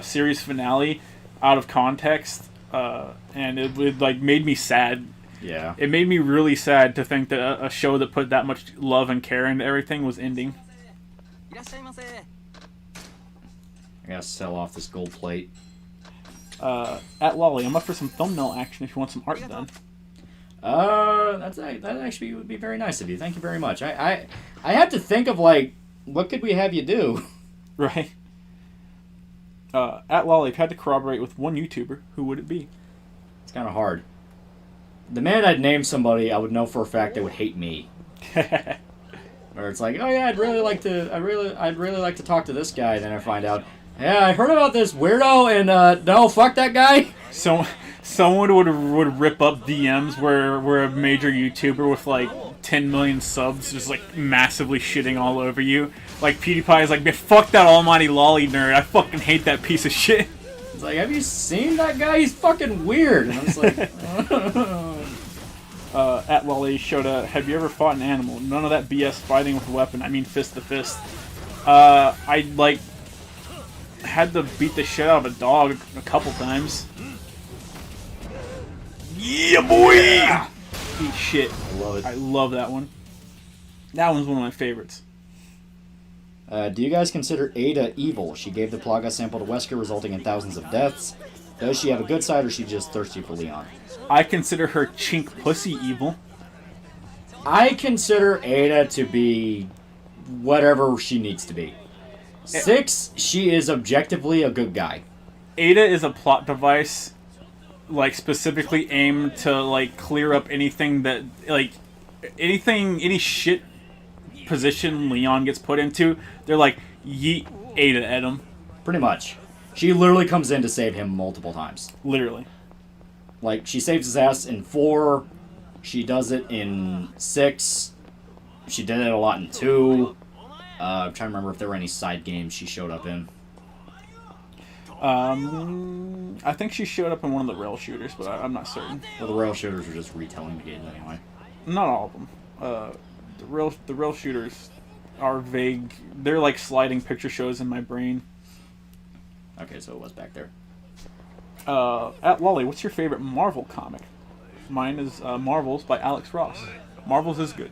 series finale out of context, and it like made me sad. Yeah. It made me really sad to think that a show that put that much love and care into everything was ending. I gotta sell off this gold plate. At Lolly, I'm up for some thumbnail action if you want some art done. That actually would be very nice of you. Thank you very much. I had to think of, like, what could we have you do? Right. At Lolly, I've had to corroborate with one YouTuber. Who would it be? It's kind of hard. The minute I'd name somebody, I would know for a fact they would hate me. Or it's like, oh yeah, I'd really like to talk to this guy. Then I find out, yeah, I heard about this weirdo, and no, fuck that guy. So, someone would rip up DMs where a major YouTuber with like 10 million subs just like massively shitting all over you. Like PewDiePie is like, man, fuck that almighty lolly nerd. I fucking hate that piece of shit. It's like, have you seen that guy? He's fucking weird. And I was like, at Lolly showed have you ever fought an animal? None of that BS fighting with a weapon. I mean fist to fist. I like had to beat the shit out of a dog a couple times. Yeah, boy! Yeah. Eat shit. I love it. I love that one. That one's one of my favorites. Do you guys consider Ada evil? She gave the Plaga sample to Wesker, resulting in thousands of deaths. Does she have a good side, or is she just thirsty for Leon? I consider her chink pussy evil. I consider Ada to be whatever she needs to be. 6, she is objectively a good guy. Ada is a plot device, like, specifically aimed to, like, clear up anything that, like, any shit position Leon gets put into, they're like, yeet Ada at him. Pretty much. She literally comes in to save him multiple times. Literally. Like, she saves his ass in 4, she does it in 6, she did it a lot in 2. I'm trying to remember if there were any side games she showed up in. I think she showed up in one of the rail shooters, but I'm not certain. Well, the rail shooters were just retelling the games anyway. Not all of them. The rail shooters are vague. They're like sliding picture shows in my brain. Okay, so it was back there. At Lolly, what's your favorite Marvel comic? Mine is Marvels by Alex Ross. Marvels is good.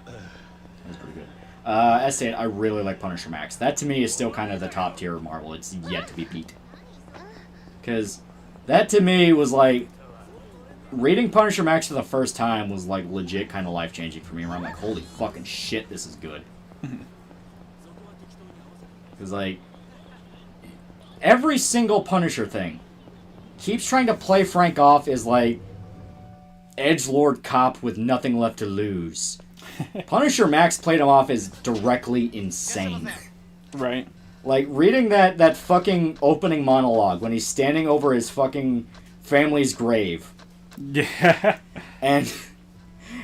That's pretty good. As stated, I really like Punisher Max. That to me is still kind of the top tier of Marvel. It's yet to be beat. Because that to me was like, reading Punisher Max for the first time was like legit kind of life changing for me. Where I'm like, holy fucking shit, this is good. Because like, every single Punisher thing keeps trying to play Frank off as like edgelord cop with nothing left to lose. Punisher Max played him off as directly insane. Right. Like, reading that fucking opening monologue when he's standing over his fucking family's grave. Yeah. And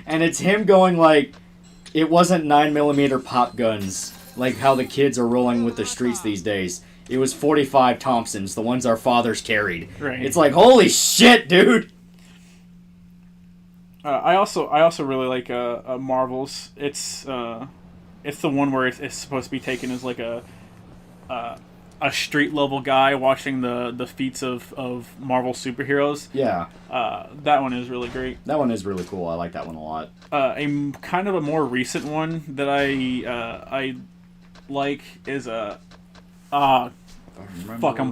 it's him going like, it wasn't 9mm pop guns, like how the kids are rolling with the streets these days. It was 45 Thompsons, the ones our fathers carried. Right. It's like, holy shit, dude! I also really like Marvels. It's the one where it's supposed to be taken as like a street level guy watching the feats of Marvel superheroes. Yeah. That one is really great. That one is really cool. I like that one a lot. A kind of a more recent one that I like is fuck, I'm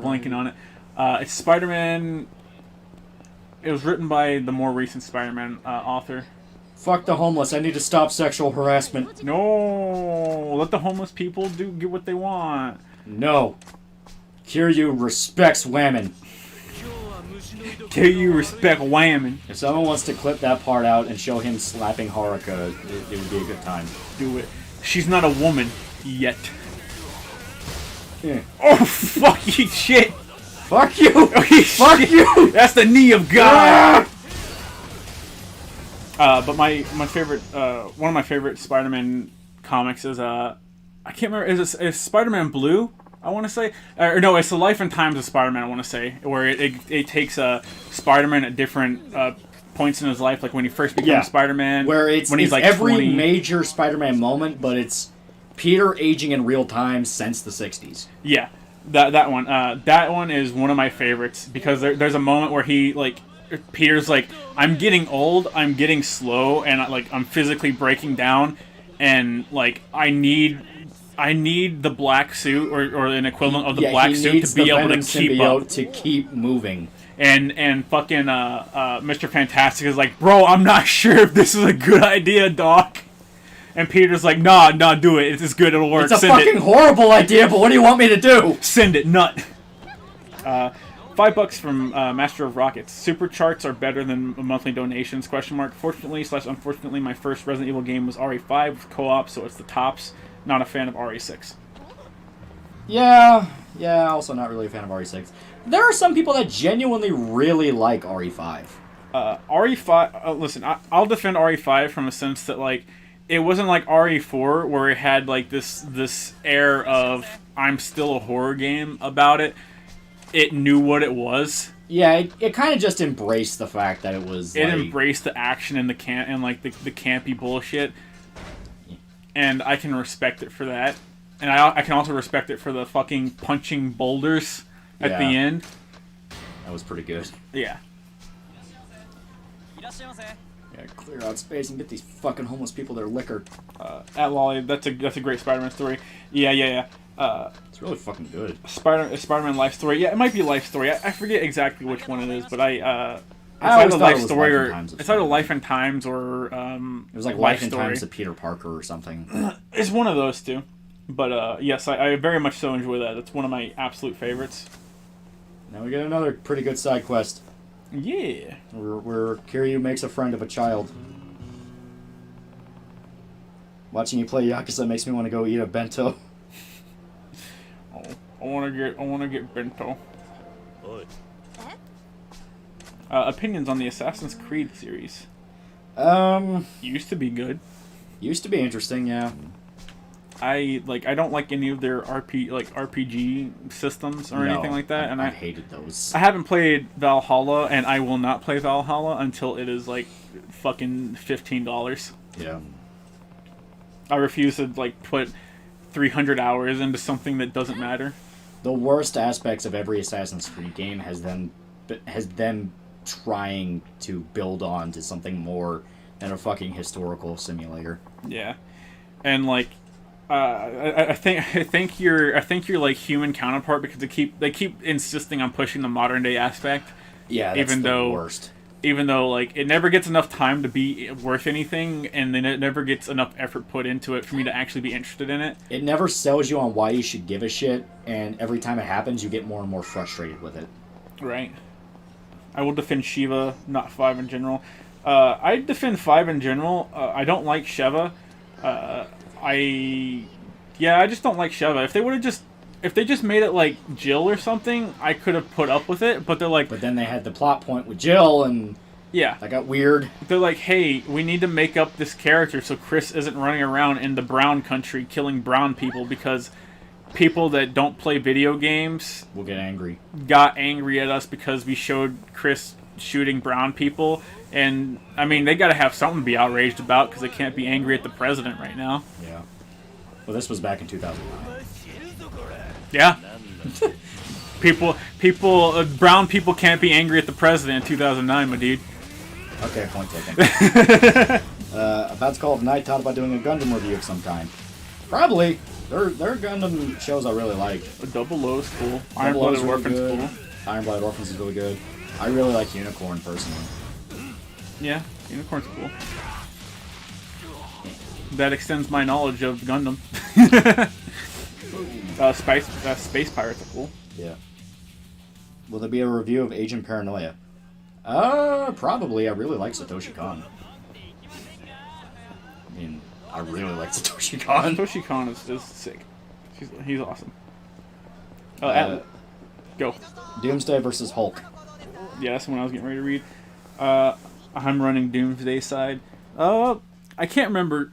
blanking on it. It's Spider-Man. It was written by the more recent Spider-Man author. Fuck the homeless. I need to stop sexual harassment. No, let the homeless people get what they want. No. Kiryu respects women. Kiryu respect whammon. If someone wants to clip that part out and show him slapping Haruka, it would be a good time. Do it. She's not a woman yet. Yeah. Oh, fucking shit. Fuck you! Fuck you! That's the knee of God! But my favorite, one of my favorite Spider-Man comics is, I can't remember, is Spider-Man Blue, I want to say? Or no, it's The Life and Times of Spider-Man, I want to say, where it takes Spider-Man at different points in his life, like when he first becomes Spider-Man. Where it's like every 20. major Spider-Man moment, but it's Peter aging in real time since the 60s. Yeah, that one. That one is one of my favorites, because there's a moment where Peter's like, I'm getting old, I'm getting slow, and I'm physically breaking down, and like I need the black suit or an equivalent of the black suit to be able to keep up, to keep moving. And fucking Mr. Fantastic is like, bro, I'm not sure if this is a good idea, Doc. And Peter's like, nah, do it. It's good. It'll work. It's a fucking horrible idea, but what do you want me to do? Send it, nut. $5 from Master of Rockets. Super charts are better than monthly donations, ? Fortunately/unfortunately, my first Resident Evil game was RE5 with co-op, so it's the tops. Not a fan of RE6. Yeah, also not really a fan of RE6. There are some people that genuinely really like RE5. RE5, listen, I'll defend RE5 from a sense that, like, it wasn't like RE4 where it had, like, this air of, I'm still a horror game about it. It knew what it was. Yeah, it kind of just embraced the fact that it was, It embraced the action and the campy bullshit. And I can respect it for that. And I can also respect it for the fucking punching boulders at the end. That was pretty good. Yeah. Yeah, clear out space and get these fucking homeless people their liquor. At Lolly, that's a great Spider-Man story. Yeah. It's really fucking good. Spider-Man Life Story. Yeah, it might be Life Story. I forget exactly which one it is, but it's always either thought Life it was Story Life and or Times of it's either Spider-Man. Life and Times or It was like Life and Story. Times of Peter Parker or something. It's one of those two. But yes, I very much so enjoy that. It's one of my absolute favorites. Now we get another pretty good side quest. Yeah. Where Kiryu makes a friend of a child. Watching you play Yakuza makes me want to go eat a bento. Oh, I wanna get bento. Opinions on the Assassin's Creed series. Used to be good. Used to be interesting, yeah. I don't like any of their RPG systems or anything like that, and I hated those. I haven't played Valhalla, and I will not play Valhalla until it is like fucking $15. Yeah. I refuse to put 300 hours into something that doesn't matter. The worst aspects of every Assassin's Creed game has them trying to build on to something more than a fucking historical simulator. Yeah, and I think your human counterpart, because they keep insisting on pushing the modern day aspect. Yeah, that's the worst. Even though it never gets enough time to be worth anything, and then it never gets enough effort put into it for me to actually be interested in it. It never sells you on why you should give a shit, and every time it happens, you get more and more frustrated with it. Right. I will defend Shiva, not 5 in general. I defend 5 in general. I don't like Sheva. I just don't like Sheva. If they just made it like Jill or something, I could have put up with it, but they're like... But then they had the plot point with Jill, and... Yeah. That got weird. They're like, hey, we need to make up this character so Chris isn't running around in the brown country killing brown people, because people that don't play video games... will get angry. Got angry at us because we showed Chris shooting brown people, and, I mean, they gotta have something to be outraged about, because they can't be angry at the president right now. Yeah. Well, this was back in 2009. Yeah. Brown people can't be angry at the president in 2009, my dude. Okay, point taken. About to call it night, thought about doing a Gundam review of some kind. Probably. There are Gundam shows I really like. Double O's cool. Iron Blooded Orphans cool. Iron Blooded Orphans is really good. I really like Unicorn, personally. Yeah, Unicorn's cool. That extends my knowledge of Gundam. Space Pirates are cool. Yeah. Will there be a review of Agent Paranoia? Probably. I really like Satoshi Kon. I mean, I really like Satoshi Kon. Satoshi Kon is sick. He's awesome. Go. Doomsday versus Hulk. Yeah, that's the one I was getting ready to read. I'm running Doomsday side. I can't remember.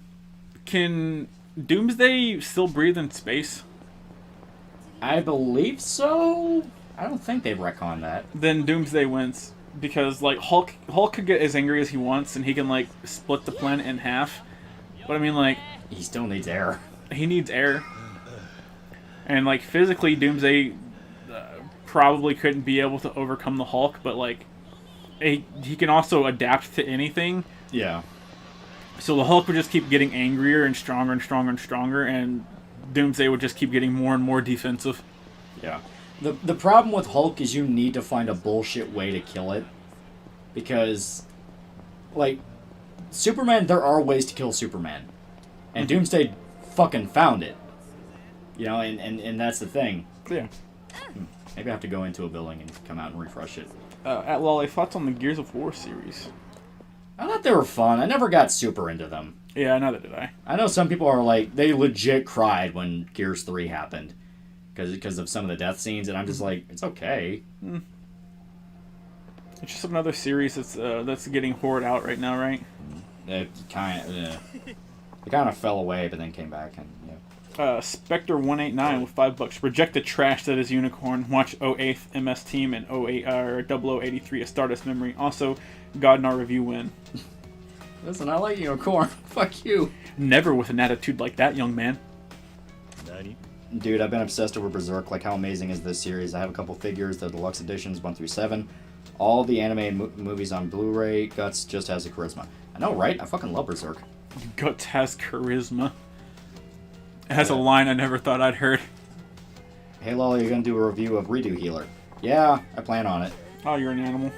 Can Doomsday still breathe in space? I believe so. I don't think they've retconned that. Then Doomsday wins because like Hulk could get as angry as he wants and he can like split the planet in half. But I mean like He still needs air. he needs air. And like physically Doomsday probably couldn't be able to overcome the Hulk, but like he can also adapt to anything. Yeah. So the Hulk would just keep getting angrier and stronger and stronger and stronger, and Doomsday would just keep getting more and more defensive. Yeah. The problem with Hulk is you need to find a bullshit way to kill it. Because, like, Superman, there are ways to kill Superman. And Doomsday fucking found it. You know, and that's the thing. Yeah. Maybe I have to go into a building and come out and refresh it. At Lolly, thoughts on the Gears of War series? I thought they were fun. I never got super into them. Yeah, neither did I. I know some people are like, they legit cried when Gears 3 happened. Because of some of the death scenes, and I'm just like, it's okay. It's just another series that's getting hoarded out right now, right? It kind of fell away, but then came back, and yeah. Spectre 189 with $5. Reject the trash that is Unicorn. Watch 08th MS Team and 0083 A Stardust Memory. Also, God in our review win. Listen, I like Unicorn. Fuck you. Never with an attitude like that, young man. Dude, I've been obsessed over Berserk. Like, how amazing is this series? I have a couple figures, the deluxe editions, 1 through 7. All the anime movies on Blu-ray. Guts just has a charisma. I know, right? I fucking love Berserk. Guts has charisma. It has a line I never thought I'd heard. Hey, Lolly, you're gonna do a review of Redo Healer. Yeah, I plan on it. Oh, you're an animal.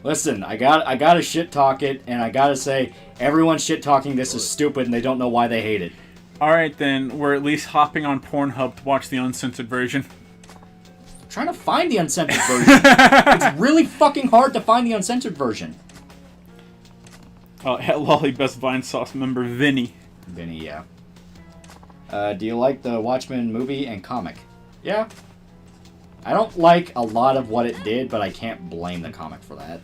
Listen, I gotta shit talk it, and I gotta say, everyone's shit talking this is stupid, and they don't know why they hate it. Alright then, we're at least hopping on Pornhub to watch the uncensored version. I'm trying to find the uncensored version. It's really fucking hard to find the uncensored version. At Lolly Best Vine Sauce member Vinny. Vinny, yeah. Do you like the Watchmen movie and comic? Yeah. I don't like a lot of what it did, but I can't blame the comic for that.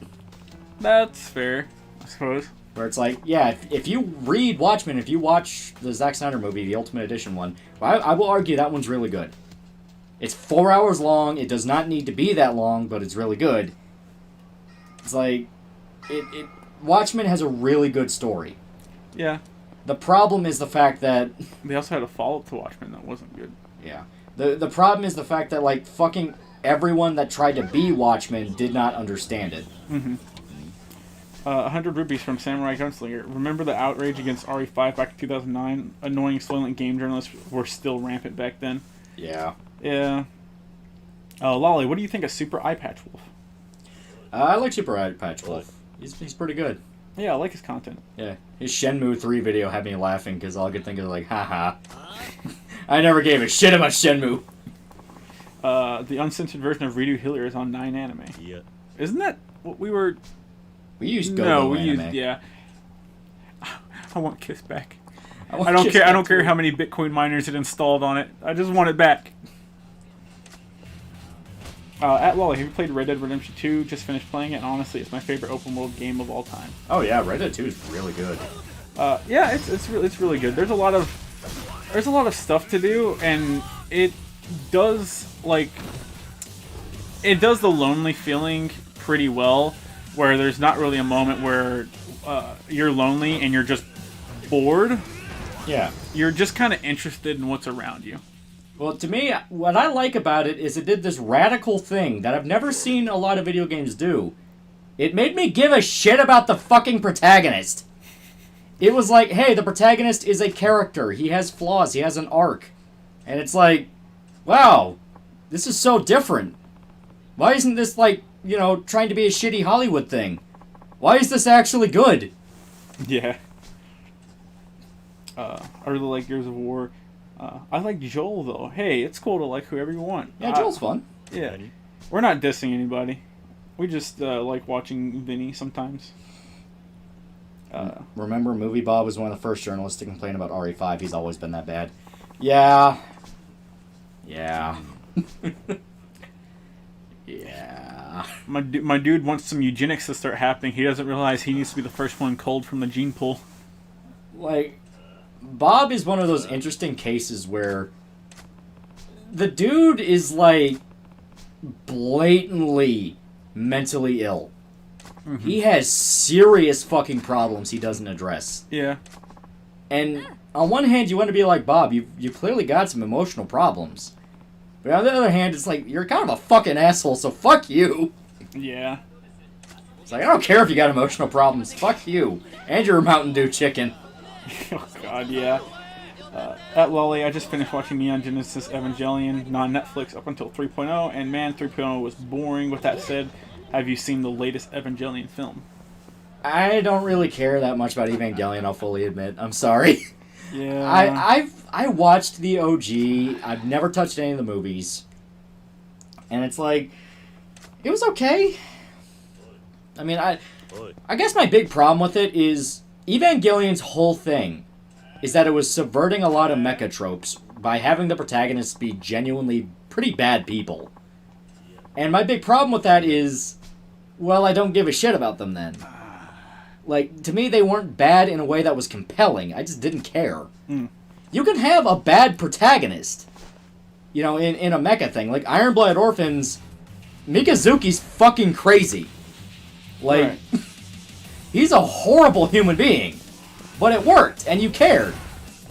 That's fair, I suppose. Where it's like, yeah, if you read Watchmen, if you watch the Zack Snyder movie, the Ultimate Edition one, I will argue that one's really good. It's 4 hours long. It does not need to be that long, but it's really good. It's like, Watchmen has a really good story. Yeah. The problem is the fact that... They also had a follow-up to Watchmen that wasn't good. Yeah. The problem is the fact that, like, fucking everyone that tried to be Watchmen did not understand it. Mm-hmm. 100 rupees from Samurai Gunslinger. Remember the outrage against RE5 back in 2009? Annoying Soylent game journalists were still rampant back then. Yeah. Yeah. Lolly, what do you think of Super Eye Patch Wolf? I like Super Eye Patch Wolf. He's pretty good. Yeah, I like his content. Yeah. His Shenmue 3 video had me laughing because all I could think of like, haha. I never gave a shit about Shenmue. The uncensored version of Redo Healer is on 9 Anime. Yeah. Isn't that what we were... We used Go-Go Anime. Yeah. I want Kiss back. I don't care how many Bitcoin miners it installed on it. I just want it back. At Lolly, have you played Red Dead Redemption 2? Just finished playing it, and honestly, it's my favorite open world game of all time. Oh yeah, Red Dead 2 is really good. Yeah, it's really good. There's a lot of stuff to do, and it does the lonely feeling pretty well. Where there's not really a moment where you're lonely and you're just bored. Yeah. You're just kind of interested in what's around you. Well, to me, what I like about it is it did this radical thing that I've never seen a lot of video games do. It made me give a shit about the fucking protagonist. It was like, hey, the protagonist is a character. He has flaws. He has an arc. And it's like, wow, this is so different. Why isn't this like... you know, trying to be a shitty Hollywood thing. Why is this actually good? Yeah. I really like Gears of War. I like Joel, though. Hey, it's cool to like whoever you want. Yeah, Joel's fun. Yeah. We're not dissing anybody. We just like watching Vinny sometimes. Remember, Movie Bob was one of the first journalists to complain about RE5. He's always been that bad. Yeah. Yeah. Yeah. My dude wants some eugenics to start happening. He doesn't realize he needs to be the first one culled from the gene pool. Like, Bob is one of those interesting cases where the dude is, like, blatantly mentally ill. Mm-hmm. He has serious fucking problems he doesn't address. Yeah. And on one hand, you want to be like, Bob, you clearly got some emotional problems. But on the other hand, it's like, you're kind of a fucking asshole, so fuck you. Yeah. It's like, I don't care if you got emotional problems. Fuck you. And you're a Mountain Dew chicken. Oh, God, yeah. At Lolly, I just finished watching Neon Genesis Evangelion, non-Netflix, up until 3.0, and man, 3.0 was boring. With that said, have you seen the latest Evangelion film? I don't really care that much about Evangelion, I'll fully admit. I'm sorry. Yeah. I watched the OG. I've never touched any of the movies. And it's like, it was okay. I mean, I guess my big problem with it is Evangelion's whole thing is that it was subverting a lot of mecha tropes by having the protagonists be genuinely pretty bad people. And my big problem with that is, well, I don't give a shit about them then. Like, to me, they weren't bad in a way that was compelling. I just didn't care. Mm. You can have a bad protagonist, you know, in a mecha thing. Like, Iron Blooded Orphans, Mikazuki's fucking crazy. Like, right. He's a horrible human being. But it worked, and you cared.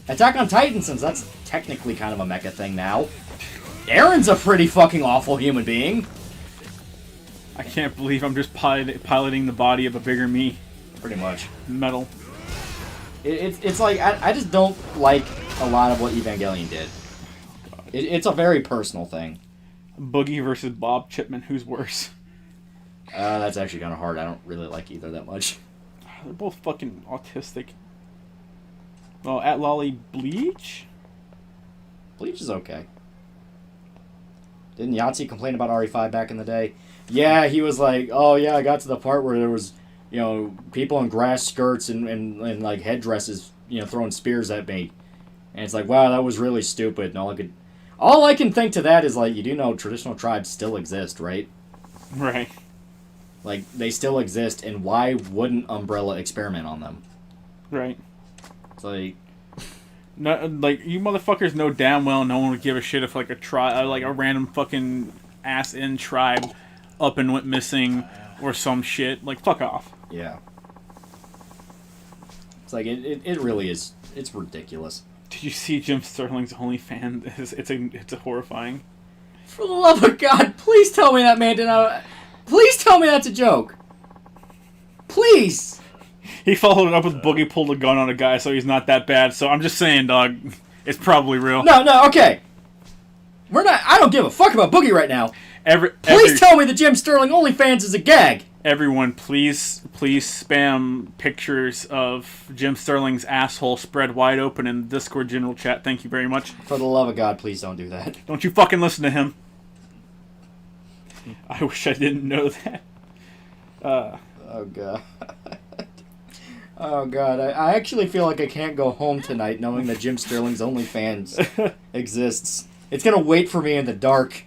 Attack on Titan, since that's technically kind of a mecha thing now. Aaron's a pretty fucking awful human being. I can't believe I'm just piloting the body of a bigger me. Pretty much. Metal. It's like, I just don't like a lot of what Evangelion did. It's a very personal thing. Boogie versus Bob Chipman, who's worse? That's actually kind of hard. I don't really like either that much. They're both fucking autistic. Oh, at Lolly Bleach? Bleach is okay. Didn't Yahtzee complain about RE5 back in the day? Yeah, he was like, oh yeah, I got to the part where there was, you know, people in grass skirts and like headdresses, you know, throwing spears at me. And it's like, wow, that was really stupid. And all I can think to that is, like, you do know traditional tribes still exist, right? Right. Like, they still exist, and why wouldn't Umbrella experiment on them? Right. It's like... No, like, you motherfuckers know damn well no one would give a shit if, like, a random fucking ass-in tribe up and went missing or some shit. Like, fuck off. Yeah. It's like, it really is... It's ridiculous. Did you see Jim Sterling's OnlyFans? It's a horrifying. For the love of God, please tell me that man did not... Please tell me that's a joke. Please. He followed it up with Boogie pulled a gun on a guy, so he's not that bad. So I'm just saying, dog, it's probably real. No, okay. I don't give a fuck about Boogie right now. Please tell me the Jim Sterling OnlyFans is a gag. Everyone, please spam pictures of Jim Sterling's asshole spread wide open in the Discord general chat. Thank you very much. For the love of God, please don't do that. Don't you fucking listen to him. I wish I didn't know that. Oh, God. Oh, God. I actually feel like I can't go home tonight knowing that Jim Sterling's OnlyFans exists. It's going to wait for me in the dark.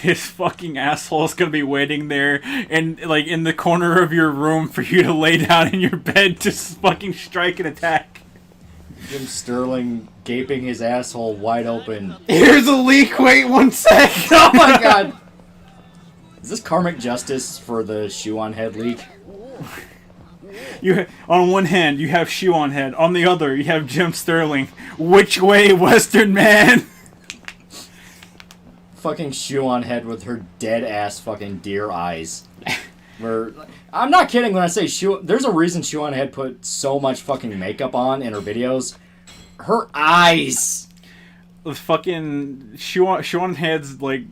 His fucking asshole is going to be waiting there and, like, in the corner of your room for you to lay down in your bed to fucking strike and attack. Jim Sterling gaping his asshole wide open. Here's a leak. Wait 1 sec. Oh my God. Is this karmic justice for the shoe on head leak? On one hand, you have shoe on head. On the other, you have Jim Sterling. Which way, Western man? Fucking shoe on head with her dead ass fucking deer eyes. I'm not kidding when I say there's a reason Shoe on Head put so much fucking makeup on in her videos. Her eyes. The fucking Shoe on Head's, like,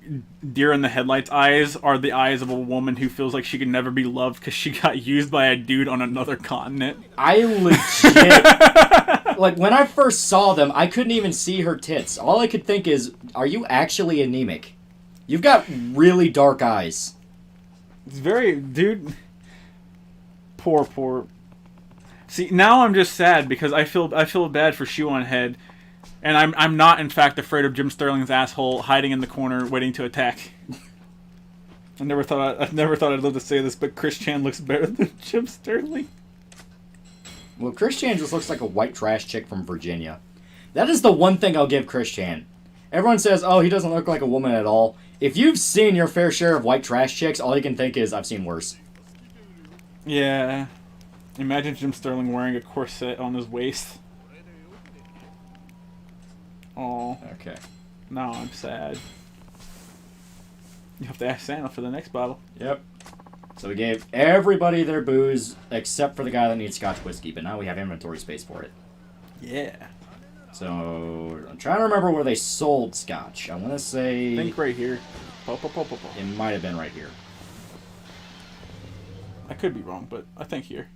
deer in the headlights eyes are the eyes of a woman who feels like she could never be loved because she got used by a dude on another continent. I legit... like, when I first saw them, I couldn't even see her tits. All I could think is, are you actually anemic? You've got really dark eyes. It's very... Dude... Poor. See, now I'm just sad because I feel bad for Shoe on Head. And I'm not, in fact, afraid of Jim Sterling's asshole hiding in the corner waiting to attack. I never thought I'd live to say this, but Chris Chan looks better than Jim Sterling. Well, Chris Chan just looks like a white trash chick from Virginia. That is the one thing I'll give Chris Chan. Everyone says, oh, he doesn't look like a woman at all. If you've seen your fair share of white trash chicks, all you can think is, I've seen worse. Yeah. Imagine Jim Sterling wearing a corset on his waist. Oh. Okay. No, I'm sad. You have to ask Santa for the next bottle. Yep. So we gave everybody their booze except for the guy that needs Scotch whiskey, but now we have inventory space for it. Yeah. So I'm trying to remember where they sold Scotch. I want to say... I think right here. It might have been right here. I could be wrong, but I think here.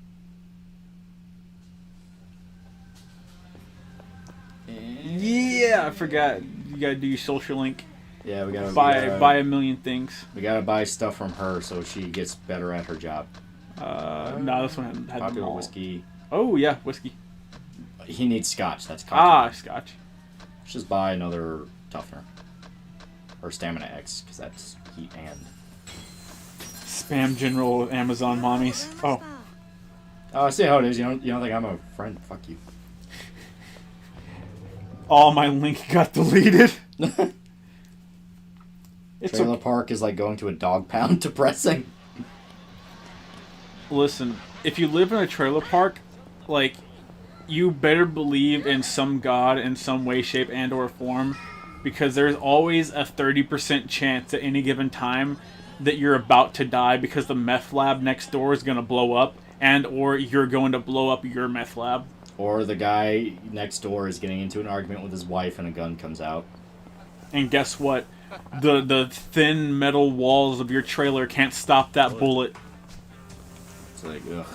Yeah, I forgot. You gotta do your social link. Yeah, we gotta buy a million things. We gotta buy stuff from her so she gets better at her job. No, this one had popular whiskey. Oh yeah, whiskey. He needs Scotch. That's Cuntboy. Scotch. Let's just buy another toughener or stamina X because that's heat and Spam general Amazon mommies. Oh. Oh, I see how it is. You don't think I'm a friend? Fuck you. Oh, my link got deleted. Trailer park is like going to a dog pound. Depressing. Listen, if you live in a trailer park, like, you better believe in some god in some way, shape, and or form, because there's always a 30% chance at any given time that you're about to die because the meth lab next door is going to blow up, and or you're going to blow up your meth lab. Or the guy next door is getting into an argument with his wife and a gun comes out. And guess what? The thin metal walls of your trailer can't stop that bullet. It's like, ugh.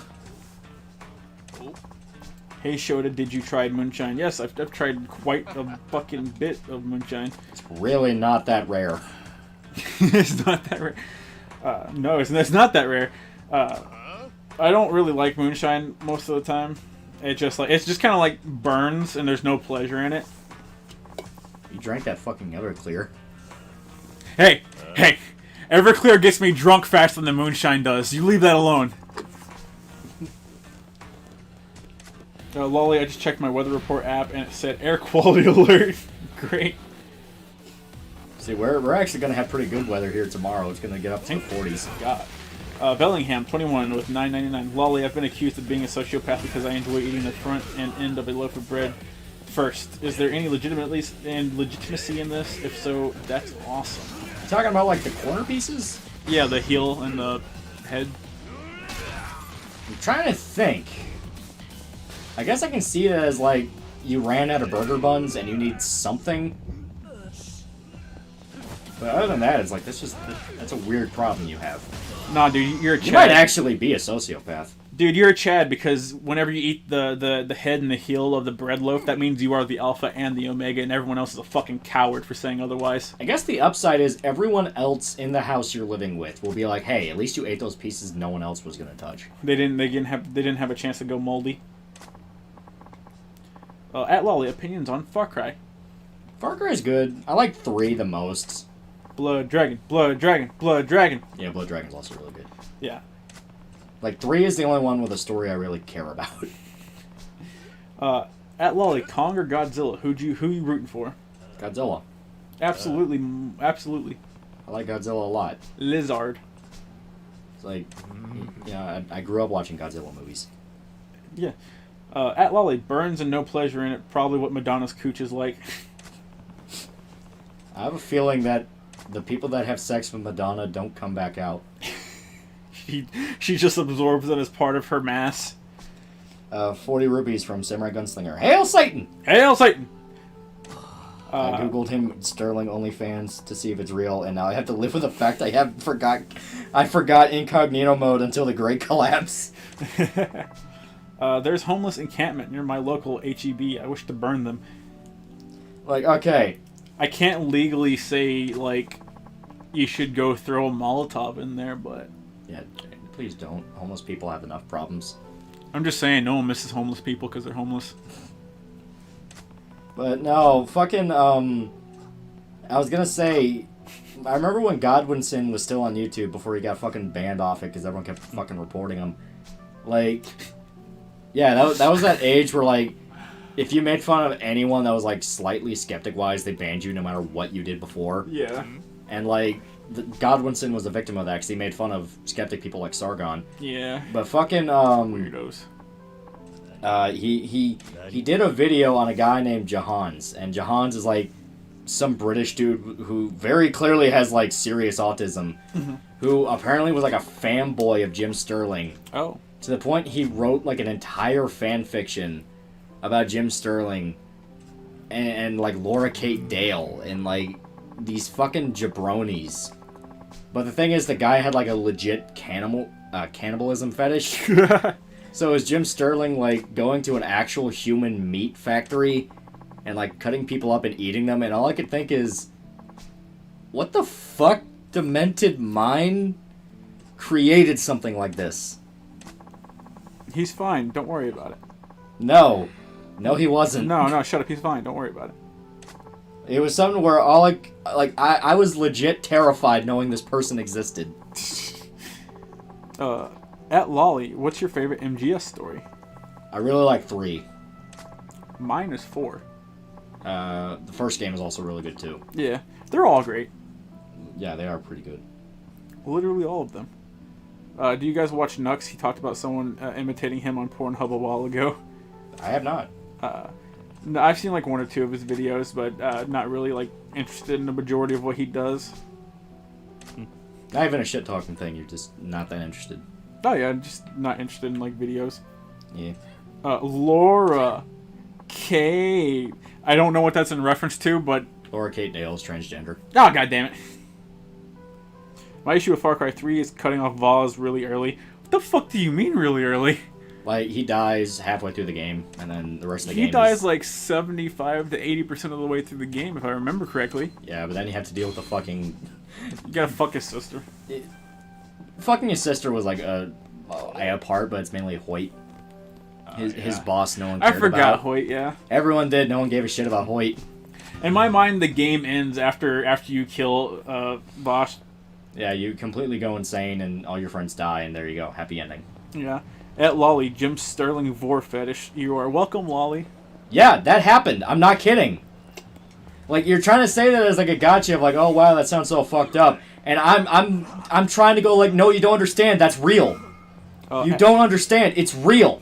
Hey Shota, did you try moonshine? Yes, I've tried quite a fucking bit of moonshine. It's really not that rare. It's not that rare. No, it's not that rare. I don't really like moonshine most of the time. It's just kind of like burns, and there's no pleasure in it. You drank that fucking Everclear. Hey, Everclear gets me drunk faster than the moonshine does. You leave that alone. Lolly, I just checked my weather report app, and it said air quality alert. Great. See, we're actually gonna have pretty good weather here tomorrow. It's gonna get up to 40s. God. Bellingham, 21 with $9.99. Lolly, I've been accused of being a sociopath because I enjoy eating the front and end of a loaf of bread first. Is there any legitimacy in this? If so, that's awesome. You talking about like the corner pieces? Yeah, the heel and the head. I'm trying to think. I guess I can see it as like you ran out of burger buns and you need something. But other than that, it's like that's a weird problem you have. Nah, dude, you're a Chad. You might actually be a sociopath. Dude, you're a Chad because whenever you eat the head and the heel of the bread loaf, that means you are the alpha and the omega, and everyone else is a fucking coward for saying otherwise. I guess the upside is everyone else in the house you're living with will be like, hey, at least you ate those pieces no one else was gonna touch. They didn't have a chance to go moldy. At Lolly, opinions on Far Cry. Far Cry is good. I like 3 the most. Blood Dragon, Blood Dragon, Blood Dragon. Yeah, Blood Dragon's also really good. Yeah. Like 3 is the only one with a story I really care about. At Lolly, Kong or Godzilla? Who you rooting for? Godzilla. Absolutely, absolutely. I like Godzilla a lot. Lizard. It's like, yeah, I grew up watching Godzilla movies. Yeah. At Lolly, burns and no pleasure in it. Probably what Madonna's cooch is like. I have a feeling that the people that have sex with Madonna don't come back out. She just absorbs it as part of her mass. 40 rupees from Samurai Gunslinger. Hail Satan! Hail Satan! I googled him Sterling OnlyFans to see if it's real, and now I have to live with the fact I forgot incognito mode until the Great Collapse. There's homeless encampment near my local HEB. I wish to burn them. Like, okay. I can't legally say, like, you should go throw a Molotov in there, but... Yeah, please don't. Homeless people have enough problems. I'm just saying, no one misses homeless people because they're homeless. But no, fucking, I was gonna say, I remember when Godwinson was still on YouTube before he got fucking banned off it because everyone kept fucking reporting him. Like, yeah, that was that age where, like, if you made fun of anyone that was, like, slightly skeptic-wise, they banned you no matter what you did before. Yeah. And, like, Godwinson was a victim of that because he made fun of skeptic people like Sargon. Yeah. But fucking, Weirdos. He did a video on a guy named Jahans, and Jahans is like some British dude who very clearly has like serious autism, who apparently was like a fanboy of Jim Sterling. Oh. To the point he wrote like an entire fan fiction about Jim Sterling and like Laura Kate Dale and like these fucking jabronis. But the thing is, the guy had like a legit cannibalism fetish. So is Jim Sterling, like, going to an actual human meat factory and, like, cutting people up and eating them? And all I could think is, what the fuck demented mind created something like this? He's fine. Don't worry about it. No. No, he wasn't. No, shut up. He's fine. Don't worry about it. It was something where I was legit terrified knowing this person existed. At Lolly, what's your favorite MGS story? I really like 3. Mine is 4. The first game is also really good, too. Yeah. They're all great. Yeah, they are pretty good. Literally all of them. Do you guys watch Nux? He talked about someone imitating him on Pornhub a while ago. I have not. No, I've seen like 1 or 2 of his videos, but not really like interested in the majority of what he does. Not even a shit-talking thing, you're just not that interested. Oh yeah, I'm just not interested in like videos. Yeah. Laura Kate. I don't know what that's in reference to, but Laura Kate Dale is transgender. oh god damn it. My issue with Far Cry 3 is cutting off Vaz really early. What the fuck do you mean really early? Like, he dies halfway through the game, and then the rest of the game He dies like 75 to 80% of the way through the game, if I remember correctly. Yeah, but then you have to deal with the fucking... You gotta fuck his sister. Fucking his sister was like a part, but it's mainly Hoyt. His boss, no one cared I forgot about. Hoyt, yeah. Everyone did. No one gave a shit about Hoyt. In my mind, the game ends after you kill Bosch. Yeah, you completely go insane, and all your friends die, and there you go. Happy ending. Yeah. At Lolly, Jim Sterling Vor Fetish. You are welcome, Lolly. Yeah, that happened. I'm not kidding. Like, you're trying to say that as like a gotcha of like, oh wow, that sounds so fucked up. And I'm trying to go like, no, you don't understand. That's real. You don't understand. It's real.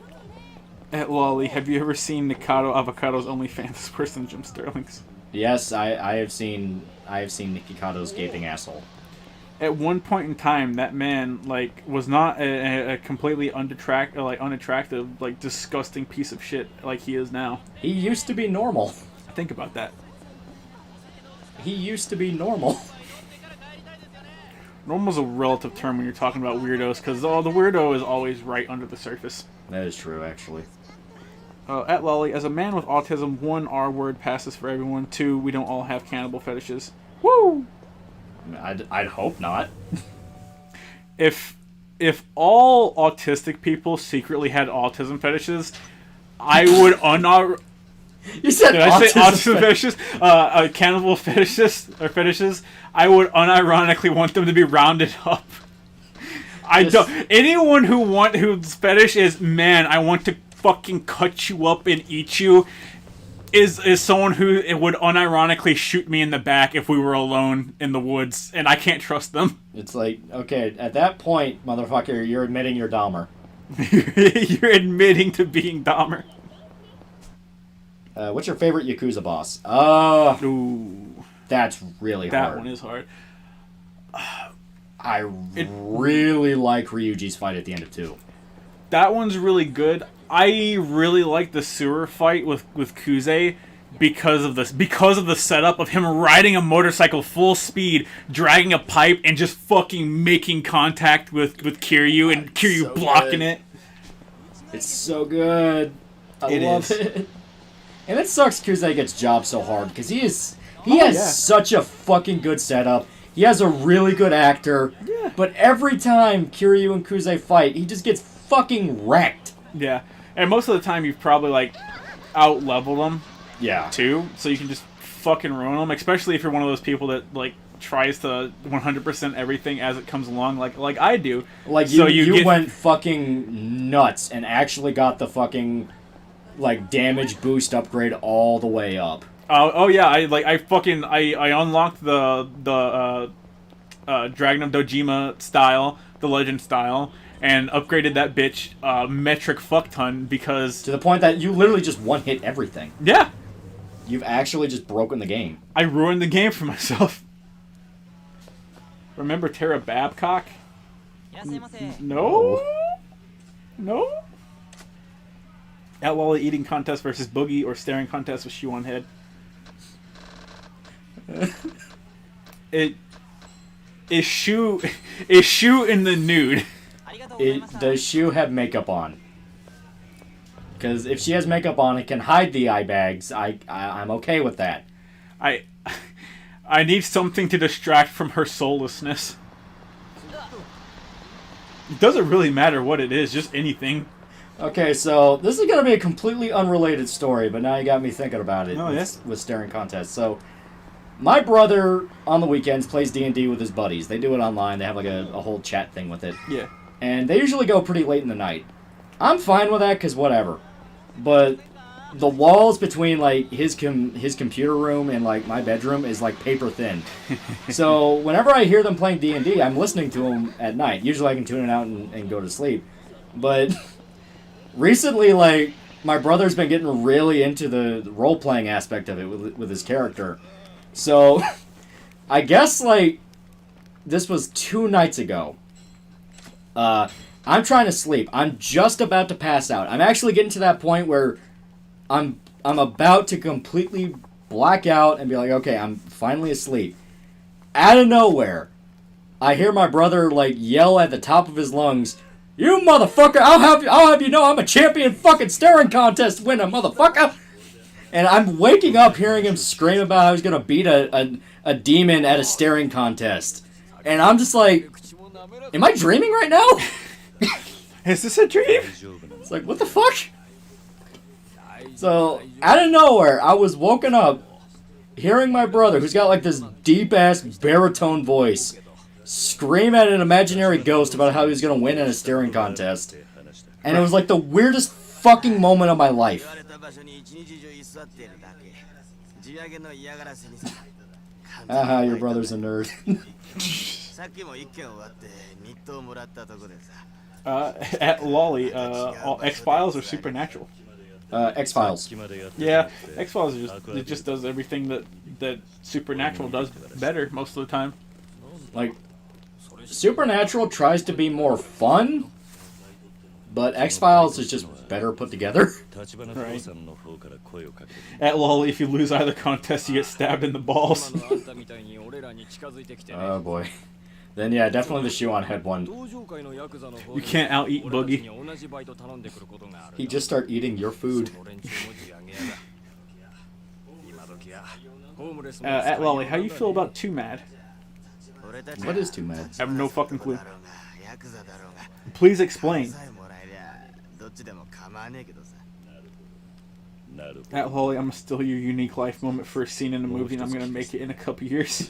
At Lolly, have you ever seen Nikado Avocado's OnlyFans worse than Jim Sterling's? Yes, I have seen Nikikado's gaping asshole. At one point in time, that man like was not a completely unattractive, like disgusting piece of shit like he is now. He used to be normal. Think about that. He used to be normal. Normal's a relative term when you're talking about weirdos, because the weirdo is always right under the surface. That is true, actually. At Lolly, as a man with autism, 1, R word passes for everyone. 2, we don't all have cannibal fetishes. Woo! I'd hope not. If all autistic people secretly had autism fetishes, I would You said Did I say autism fetishes? Cannibal fetishes. I would unironically want them to be rounded up. Anyone whose fetish is, man, I want to fucking cut you up and eat you, is someone who would unironically shoot me in the back if we were alone in the woods, and I can't trust them. It's like, okay, at that point, motherfucker, you're admitting you're Dahmer. You're admitting to being Dahmer. What's your favorite Yakuza boss? Ooh. That's really hard. That one is hard. I really like Ryuji's fight at the end of 2. That one's really good. I really like the sewer fight with Kuze because of the setup of him riding a motorcycle full speed, dragging a pipe, and just fucking making contact with Kiryu, and Kiryu so blocking it. It's so good. I love it. And it sucks Kuze gets jobbed so hard, because he has such a fucking good setup. He has a really good actor. Yeah. But every time Kiryu and Kuze fight, he just gets fucking wrecked. Yeah. And most of the time you've probably, like, out-leveled him. Yeah. too, so you can just fucking ruin them. Especially if you're one of those people that like tries to 100% everything as it comes along, like I do. Like you went fucking nuts and actually got the fucking like damage boost upgrade all the way up. Oh yeah, I unlocked the Dragon of Dojima style, the Legend style, and upgraded that bitch metric fuck ton because to the point that you literally just one hit everything. Yeah, you've actually just broken the game. I ruined the game for myself. Remember Tara Babcock? No. Outlaw eating contest versus Boogie or staring contest with shoe on head. Is shoe in the nude? Does shoe have makeup on? Because if she has makeup on, it can hide the eye bags. I'm okay with that. I need something to distract from her soullessness. It doesn't really matter what it is, just anything. Okay, so this is going to be a completely unrelated story, but now you got me thinking about it with staring contests. So, my brother, on the weekends, plays D&D with his buddies. They do it online. They have like a whole chat thing with it. Yeah. And they usually go pretty late in the night. I'm fine with that, because whatever. But the walls between like his computer room and like my bedroom is like paper thin. So whenever I hear them playing D&D, I'm listening to them at night. Usually I can tune it out and go to sleep. But recently, like, my brother's been getting really into the role-playing aspect of it with his character. So I guess like this was 2 nights ago. I'm trying to sleep. I'm just about to pass out. I'm actually getting to that point where I'm about to completely black out and be like, okay, I'm finally asleep. Out of nowhere, I hear my brother like yell at the top of his lungs, "You motherfucker! I'll have you know I'm a champion fucking staring contest winner, motherfucker!" And I'm waking up hearing him scream about how he's gonna beat a demon at a staring contest. And I'm just like, am I dreaming right now? Is this a dream? It's like, what the fuck? So, out of nowhere, I was woken up hearing my brother, who's got like this deep-ass baritone voice, scream at an imaginary ghost about how he was going to win in a staring contest. And it was like the weirdest fucking moment of my life. Haha, your brother's a nerd. At Lolly, X-Files or Supernatural? X-Files. Yeah, X-Files just does everything that Supernatural does better most of the time. Like, Supernatural tries to be more fun, but X-Files is just better put together. Right. At Lolly, if you lose either contest, you get stabbed in the balls. Oh boy. Then yeah, definitely the shoe on head one. You can't out-eat Boogie. He just start eating your food. At Lolly, how you feel about Too Mad? What is Too Mad? I have no fucking clue. Please explain. At Lolly, I'm gonna steal your unique life moment for a scene in a movie, and I'm gonna make it in a couple years.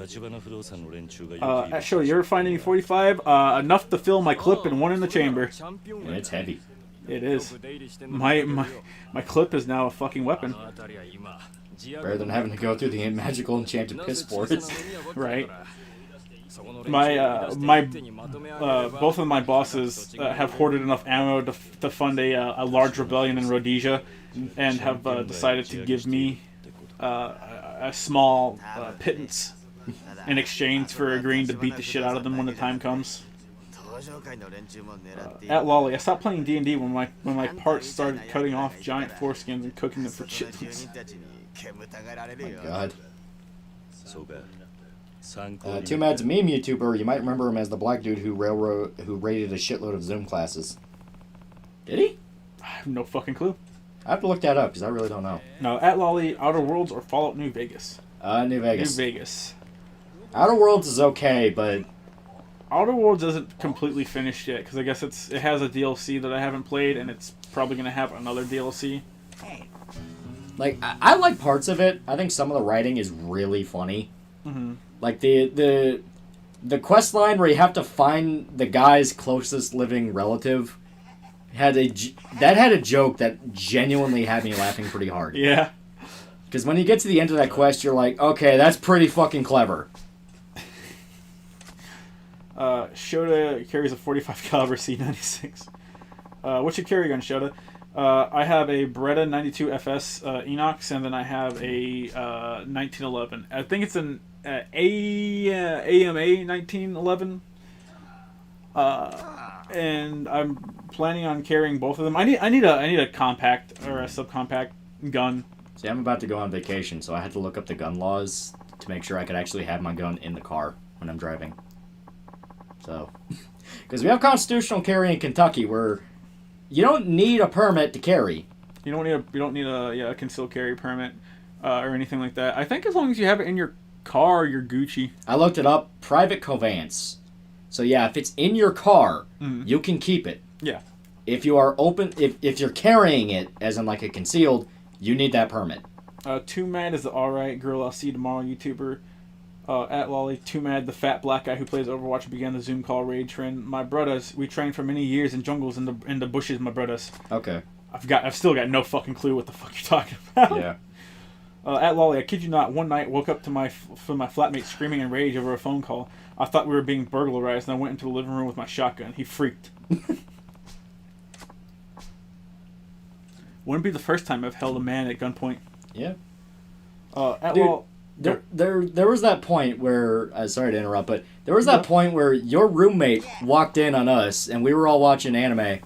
At Show, you ever find any 45? Enough to fill my clip and one in the chamber. And it's heavy. It is. My clip is now a fucking weapon. Better than having to go through the magical enchanted piss sports. Right. My both of my bosses have hoarded enough ammo to fund a large rebellion in Rhodesia, and have decided to give me a small pittance in exchange for agreeing to beat the shit out of them when the time comes. At Lolly, I stopped playing D&D when my parts started cutting off giant foreskins and cooking them for chitlins. Oh my god. Too Mad's a meme YouTuber. You might remember him as the black dude who raided a shitload of Zoom classes. Did he? I have no fucking clue. I have to look that up because I really don't know. No, At Lolly, Outer Worlds or Fallout New Vegas? New Vegas. New Vegas. Outer Worlds is okay, but Outer Worlds isn't completely finished yet because I guess it has a DLC that I haven't played, and it's probably gonna have another DLC. Like, I like parts of it. I think some of the writing is really funny. Mm-hmm. Like, the quest line where you have to find the guy's closest living relative had a joke that genuinely had me laughing pretty hard. Yeah. Because when you get to the end of that quest, you're like, okay, that's pretty fucking clever. Shota carries a 45 caliber C96. What's your carry gun, Shota? I have a Beretta 92 FS Enox, and then I have a 1911. I think it's an AMA 1911. And I'm planning on carrying both of them. I need a compact or a subcompact gun. See, I'm about to go on vacation, so I had to look up the gun laws to make sure I could actually have my gun in the car when I'm driving. So, because we have constitutional carry in Kentucky, where you don't need a permit to carry. You don't need a concealed carry permit or anything like that. I think as long as you have it in your car, you're Gucci. I looked it up. Private conveyance. So yeah, if it's in your car, you can keep it. Yeah. If you are if you're carrying it as in like a concealed, you need that permit. Too Mad is the alright girl I'll see tomorrow YouTuber. At Lolly, Too Mad, the fat black guy who plays Overwatch, began the Zoom call raid trend. My brothers, we trained for many years in jungles in the bushes, my brothers. Okay. I've still got no fucking clue what the fuck you're talking about. Yeah. At Lolly, I kid you not, one night woke up to my flatmate screaming in rage over a phone call. I thought we were being burglarized, and I went into the living room with my shotgun. He freaked. Wouldn't be the first time I've held a man at gunpoint. Yeah. Dude, there was that point where sorry to interrupt, but there was that point where your roommate walked in on us, and we were all watching anime,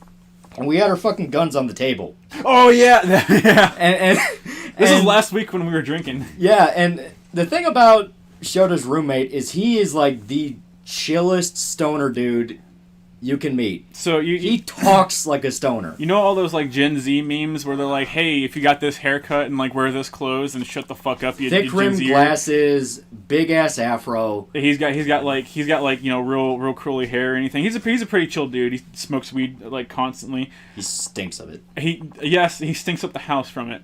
and we had our fucking guns on the table. Oh yeah, yeah. And this was last week when we were drinking. Yeah, and the thing about Shota's roommate is he is like the chillest stoner dude you can meet. So he talks like a stoner. You know all those like Gen Z memes where they're like, "Hey, if you got this haircut and like wear this clothes and shut the fuck up, you thick rimmed glasses, big ass afro." He's got like you know real curly hair or anything. He's a pretty chill dude. He smokes weed like constantly. He stinks of it. He stinks up the house from it.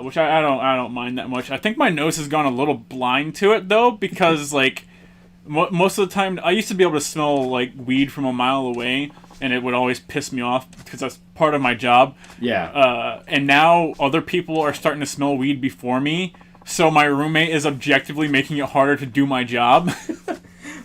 Which I don't mind that much. I think my nose has gone a little blind to it though, because like most of the time I used to be able to smell like weed from a mile away, and it would always piss me off because that's part of my job. Yeah. And now other people are starting to smell weed before me, so my roommate is objectively making it harder to do my job.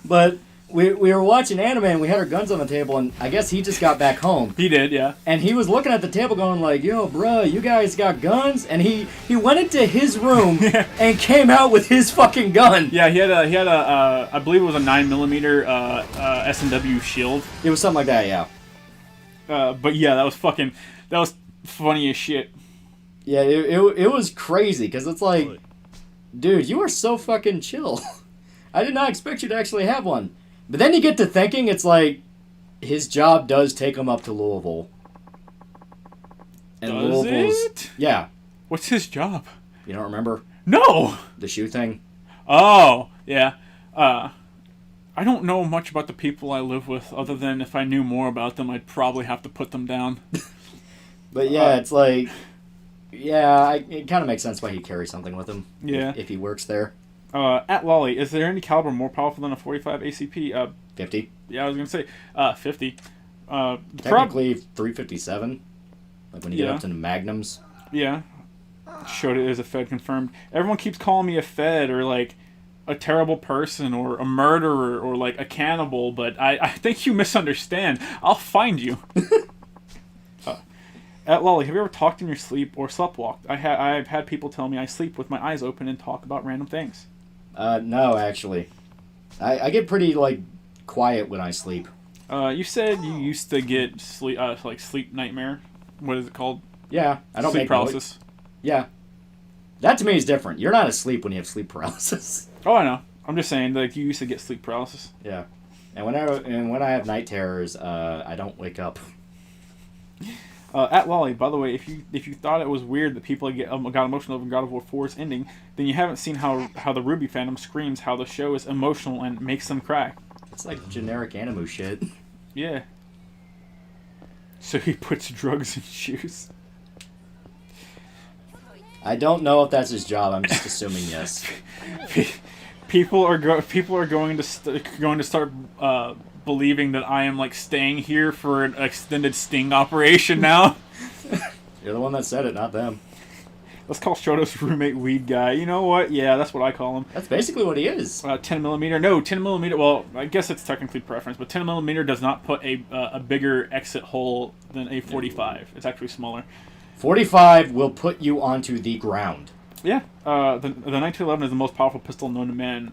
But we were watching anime and we had our guns on the table, and I guess he just got back home. He did, yeah. And he was looking at the table going like, "Yo, bruh, you guys got guns?" And he went into his room and came out with his fucking gun. Yeah, he had a I believe it was a 9mm S&W shield. It was something like that, yeah. But yeah, that was funny as shit. Yeah, it was crazy because it's like, dude, you are so fucking chill. I did not expect you to actually have one. But then you get to thinking, it's like, his job does take him up to Louisville. And does it? Yeah. What's his job? You don't remember? No! The shoe thing? Oh, yeah. I don't know much about the people I live with, other than if I knew more about them, I'd probably have to put them down. But yeah, it's like, yeah, it kind of makes sense why he carries something with him. Yeah. If he works there. At Lolly, is there any caliber more powerful than a 45 ACP? 50. Yeah, I was going to say 50. Technically 357. Like when you get up to the Magnums. Yeah. Shota is a Fed confirmed. Everyone keeps calling me a Fed or like a terrible person or a murderer or like a cannibal, but I think you misunderstand. I'll find you. At Lolly, have you ever talked in your sleep or sleptwalked? I've had people tell me I sleep with my eyes open and talk about random things. No, actually. I get pretty, like, quiet when I sleep. You said you used to get sleep nightmare. What is it called? Yeah, I don't sleep make paralysis. Yeah. That to me is different. You're not asleep when you have sleep paralysis. Oh, I know. I'm just saying, like, you used to get sleep paralysis. Yeah. And when I have night terrors, I don't wake up. At Lolly, by the way, if you thought it was weird that people got emotional over God of War 4's ending, then you haven't seen how the Ruby fandom screams how the show is emotional and makes them cry. It's like generic anime shit. Yeah. So he puts drugs in shoes. I don't know if that's his job. I'm just assuming yes. People are going to start believing that I am like staying here for an extended sting operation now. You're the one that said it, not them. Let's call Shoto's roommate Weed Guy. You know what? Yeah, that's what I call him. That's basically what he is. 10 millimeter. No, 10 millimeter. Well, I guess it's technically preference, but 10 millimeter does not put a bigger exit hole than a 45. It's actually smaller. 45 will put you onto the ground. Yeah. The 1911 is the most powerful pistol known to man.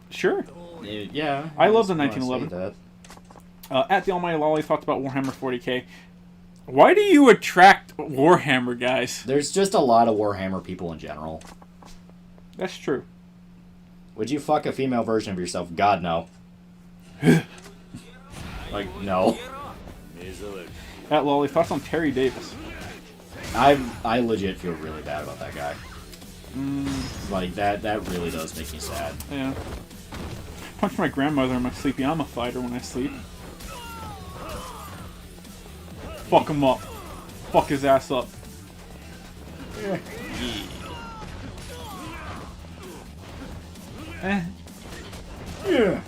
Sure. Yeah. I love the 1911. At the Almighty Lolly talked about Warhammer 40k. Why do you attract Warhammer guys? There's just a lot of Warhammer people in general. That's true. Would you fuck a female version of yourself? God, no. Like, no. At Lolly, thoughts on Terry Davis? I legit feel really bad about that guy. Like, that really does make me sad. Yeah. Punch my grandmother in my sleep. Yeah, I'm a fighter when I sleep. Fuck him up. Fuck his ass up. Yeah. Yeah.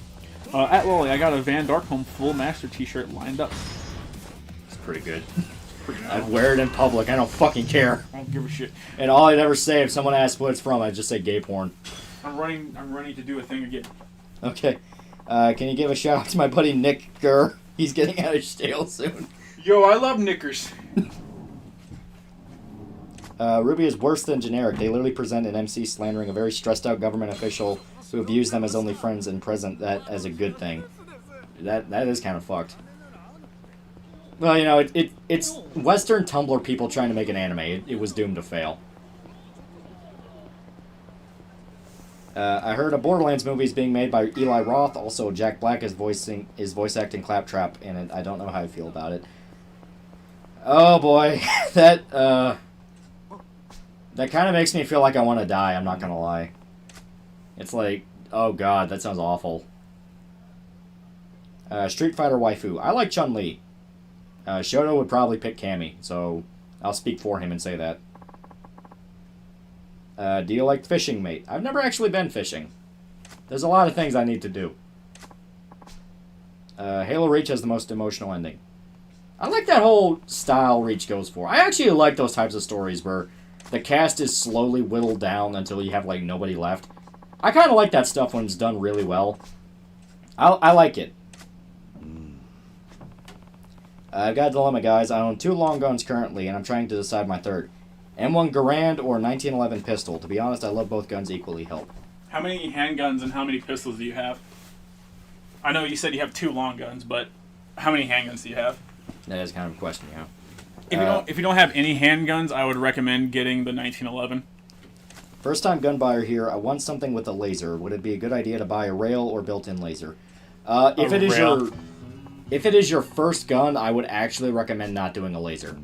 At Lolly, I got a Van Darkholme full master t-shirt lined up. It's pretty good. I'd wear it in public. I don't fucking care. I don't give a shit. And all I'd ever say if someone asks what it's from, I'd just say gay porn. I'm running to do a thing again. Okay. Can you give a shout out to my buddy Nick Gurr? He's getting out of jail soon. Yo, I love knickers. Ruby is worse than generic. They literally present an MC slandering a very stressed out government official who views them as only friends and present that as a good thing. That is kind of fucked. Well, you know, it's Western Tumblr people trying to make an anime. It was doomed to fail. I heard a Borderlands movie is being made by Eli Roth. Also, Jack Black is voice acting Claptrap in it. I don't know how I feel about it. Oh boy, that kind of makes me feel like I want to die. I'm not gonna lie. It's like, oh god, that sounds awful. Street Fighter waifu. I like Chun-Li. Shoto would probably pick Cammy, so I'll speak for him and say that. Do you like fishing, mate? I've never actually been fishing. There's a lot of things I need to do. Halo Reach has the most emotional ending. I like that whole style Reach goes for. I actually like those types of stories where the cast is slowly whittled down until you have, like, nobody left. I kind of like that stuff when it's done really well. I like it. I've got a dilemma, guys. I own 2 long guns currently, and I'm trying to decide my third. M1 Garand or 1911 pistol. To be honest, I love both guns equally. Help. How many handguns and how many pistols do you have? I know you said you have 2 long guns, but how many handguns do you have? That is kind of a question, yeah. If you don't have any handguns, I would recommend getting the 1911. First time gun buyer here. I want something with a laser. Would it be a good idea to buy a rail or built-in laser? If it is your first gun, I would actually recommend not doing a laser.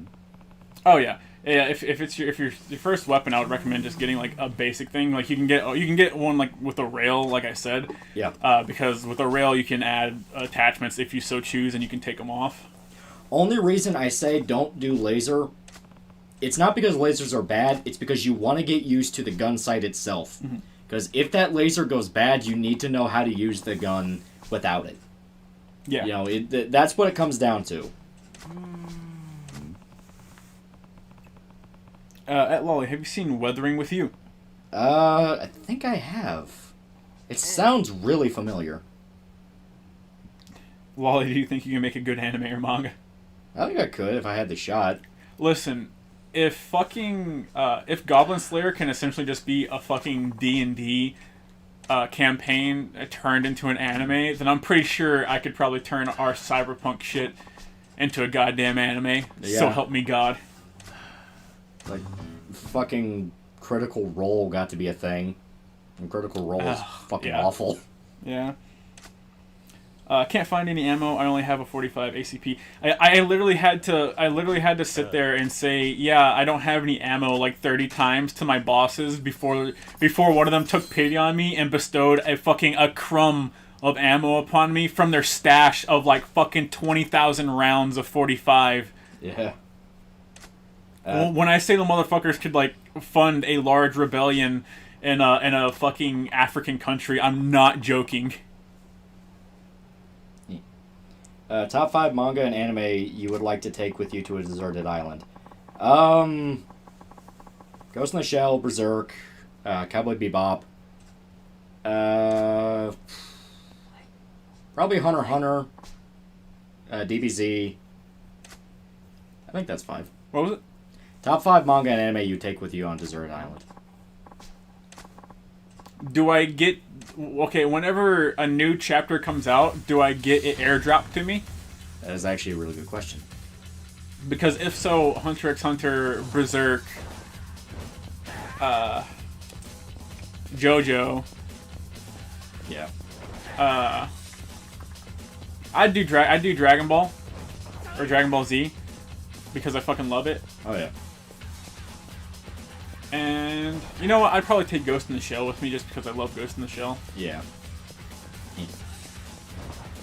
Oh yeah. Yeah, if it's your first weapon, I would recommend just getting like a basic thing. Like you can get one like with a rail, like I said. Yeah. Because with a rail you can add attachments if you so choose, and you can take them off. Only reason I say don't do laser, it's not because lasers are bad. It's because you want to get used to the gun sight itself. Because if that laser goes bad, you need to know how to use the gun without it. Yeah. You know, that's what it comes down to. At Lolly, have you seen Weathering with You? I think I have. It sounds really familiar. Lolly, do you think you can make a good anime or manga? I think I could if I had the shot. Listen, if Goblin Slayer can essentially just be a fucking D&D campaign turned into an anime, then I'm pretty sure I could probably turn our cyberpunk shit into a goddamn anime. Yeah. So help me God. Like, fucking Critical Role got to be a thing. And Critical Role is fucking awful. Yeah. Can't find any ammo. I only have a 45 ACP. I literally had to sit there and say, yeah, I don't have any ammo like 30 times to my bosses before one of them took pity on me and bestowed a crumb of ammo upon me from their stash of like fucking 20,000 rounds of 45. Yeah. When I say the motherfuckers could like fund a large rebellion in a fucking African country, I'm not joking. Top 5 manga and anime you would like to take with you to a deserted island. Ghost in the Shell, Berserk, Cowboy Bebop. Probably Hunter x Hunter, DBZ. I think that's 5. What was it? Top 5 manga and anime you take with you on deserted island. Do I get... Okay, whenever a new chapter comes out, do I get it airdropped to me? That is actually a really good question. Because if so, Hunter x Hunter, Berserk, JoJo. Yeah. I do Dragon Ball or Dragon Ball Z because I fucking love it. Oh yeah. And you know what? I'd probably take Ghost in the Shell with me just because I love Ghost in the Shell. Yeah.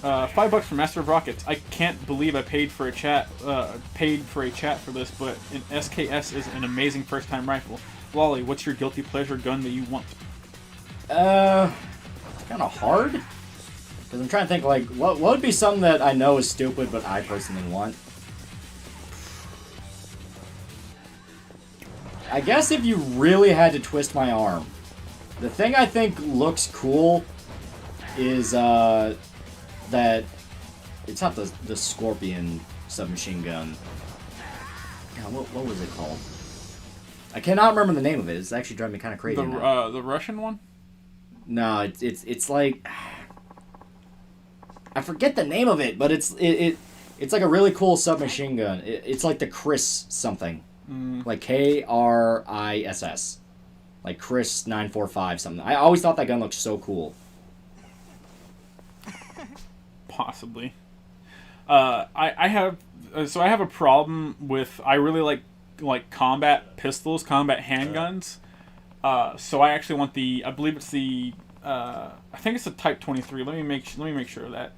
$5 for Master of Rockets. I can't believe I paid for a chat. For this, but an SKS is an amazing first-time rifle. Lolly, what's your guilty pleasure gun that you want? It's kind of hard because I'm trying to think like what would be something that I know is stupid but I personally want. I guess if you really had to twist my arm, the thing I think looks cool is that it's not the Scorpion submachine gun. God, what was it called? I cannot remember the name of it. It's actually driving me kind of crazy. The Russian one? No, it's like I forget the name of it, but it's like a really cool submachine gun. It's like the Chris something. Like KRISS. Like Chris 945 something. I always thought that gun looked so cool. Possibly. I have a problem with, I really like combat pistols, combat handguns. So I actually want I believe it's the I think it's the Type 23. Let me make sure of that.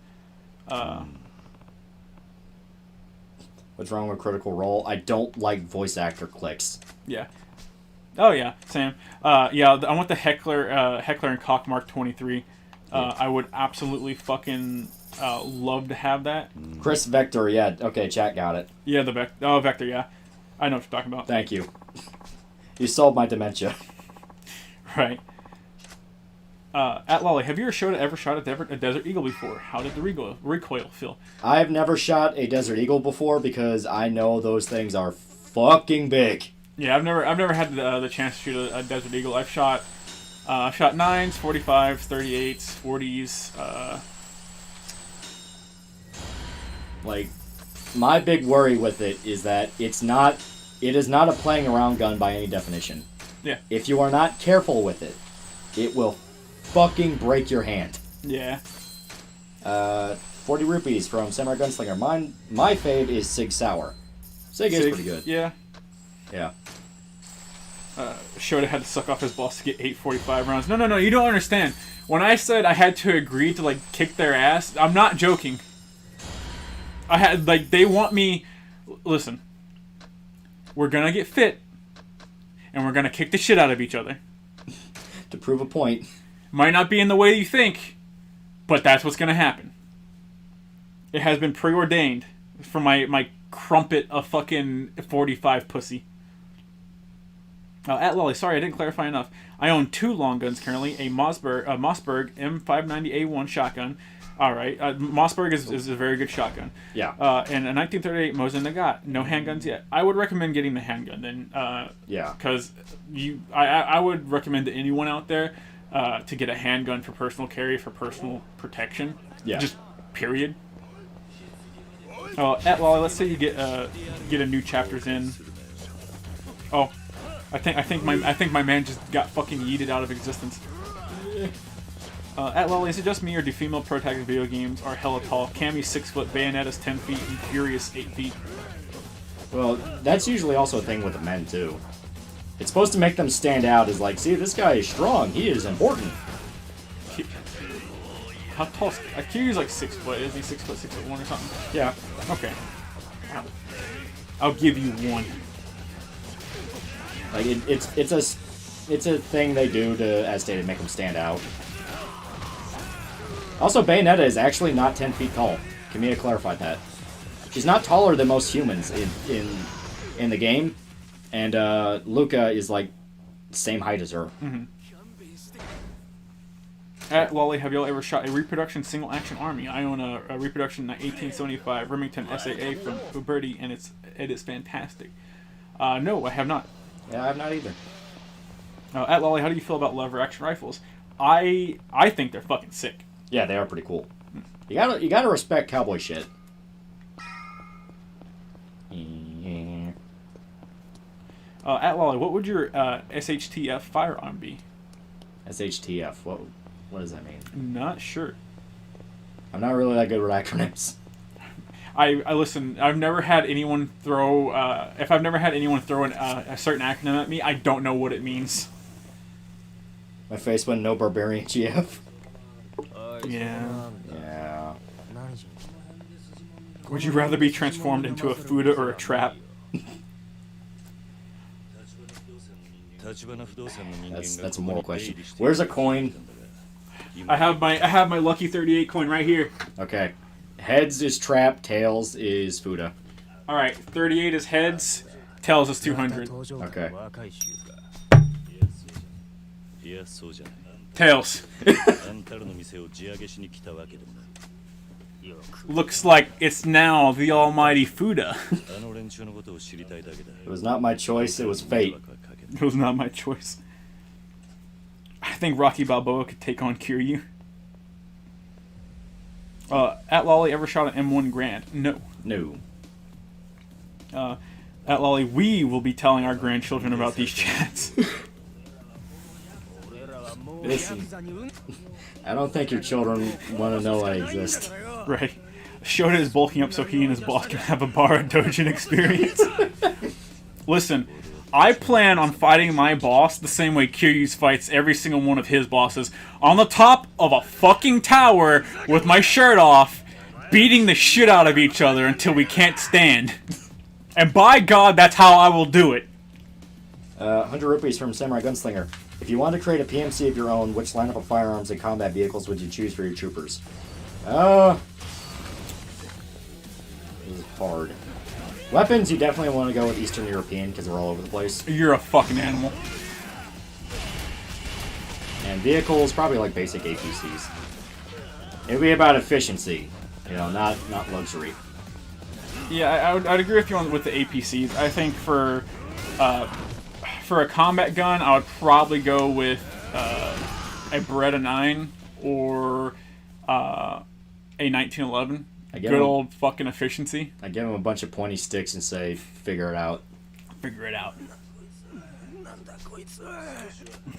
What's wrong with Critical Role? I don't like voice actor clicks. Yeah. Oh yeah, Sam. Yeah, I want the Heckler and Koch Mark 23. I would absolutely fucking love to have that. Chris Vector, yeah. Okay, chat got it. Yeah, Vector, yeah. I know what you're talking about. Thank you. You solved my dementia. Right. At Lolly, have you ever shot a Desert Eagle before? How did the recoil feel? I've never shot a Desert Eagle before because I know those things are fucking big. Yeah, I've never had the chance to shoot a Desert Eagle. I've shot 9s, 45s, 38s, 40s. Like, my big worry with it is that it is not a playing around gun by any definition. Yeah. If you are not careful with it, it will fucking break your hand. Yeah. 40 rupees from Samurai Gunslinger. My fave is Sig Sauer. Sig is pretty good. Yeah. Yeah. Shota had to suck off his boss to get 845 rounds. No, you don't understand. When I said I had to agree to, like, kick their ass, I'm not joking. I had, like, they want me... Listen. We're gonna get fit. And we're gonna kick the shit out of each other. To prove a point. Might not be in the way you think, but that's what's gonna happen. It has been preordained for my crumpet of fucking 45 pussy. At Lolly, sorry, I didn't clarify enough. I own 2 long guns currently, a Mossberg M590A1 shotgun. Alright, Mossberg is a very good shotgun. Yeah. And a 1938 Mosin Nagant. No handguns yet. I would recommend getting the handgun then. Yeah. Because I would recommend to anyone out there to get a handgun for personal carry, for personal protection. Yeah. Just period. At Lolly, let's say you get a new chapters in. Oh, I think my man just got fucking yeeted out of existence. At Lolly, is it just me or do female protagonists video games are hella tall? Cammy's 6 foot, Bayonetta's 10 feet, and Furious 8 feet. Well, that's usually also a thing with the men too. It's supposed to make them stand out as like, see, this guy is strong. He is important. How tall? Kiryu's like 6 foot. Is he 6 foot, 6'1" or something? Yeah. Okay. I'll give you 1. Like it's a thing they do to, as stated, make them stand out. Also, Bayonetta is actually not 10 feet tall. Kamiya clarified that. She's not taller than most humans in the game, and Luca is like same height as her. Mm-hmm. At Lolly, have y'all ever shot a reproduction single-action army? I own a reproduction 1875 Remington SAA from Uberti, and it is fantastic. No, I have not. Yeah, I have not either. At Lolly, how do you feel about lever-action rifles? I think they're fucking sick. Yeah, they are pretty cool. You gotta respect cowboy shit. At Lolly, what would your SHTF firearm be? SHTF. What does that mean? Not sure. I'm not really that good with acronyms. I listen. I've never had anyone throw. If I've never had anyone throw a certain acronym at me, I don't know what it means. My face went no barbarian GF. Yeah. Yeah. Would you rather be transformed into a Fuda or a trap? That's a moral question. Where's a coin? I have my lucky 38 coin right here. Okay. Heads is trap, tails is Fuda. Alright, 38 is heads, tails is 200. Okay. Tails. Looks like it's now the almighty Fuda. It was not my choice, it was fate. It was not my choice. I think Rocky Balboa could take on Kiryu. At Lolly, ever shot an M1 Grand? No. No. At Lolly, we will be telling our grandchildren about these chats. Listen, I don't think your children want to know I exist. Right. Shota is bulking up so he and his boss can have a Bara Dojin experience. Listen, I plan on fighting my boss the same way Kiryu's fights every single one of his bosses, on the top of a fucking tower with my shirt off, beating the shit out of each other until we can't stand. And by God, that's how I will do it. 100 rupees from Samurai Gunslinger. If you want to create a PMC of your own, which lineup of firearms and combat vehicles would you choose for your troopers? This is hard. Weapons, you definitely want to go with Eastern European because they're all over the place. You're a fucking animal. And vehicles, probably like basic APCs. It'd be about efficiency, you know, not luxury. Yeah, I'd agree with you with the APCs. I think for a combat gun, I would probably go with a Beretta 9 or a 1911. Good old fucking efficiency. I give him a bunch of pointy sticks and say, figure it out. Figure it out.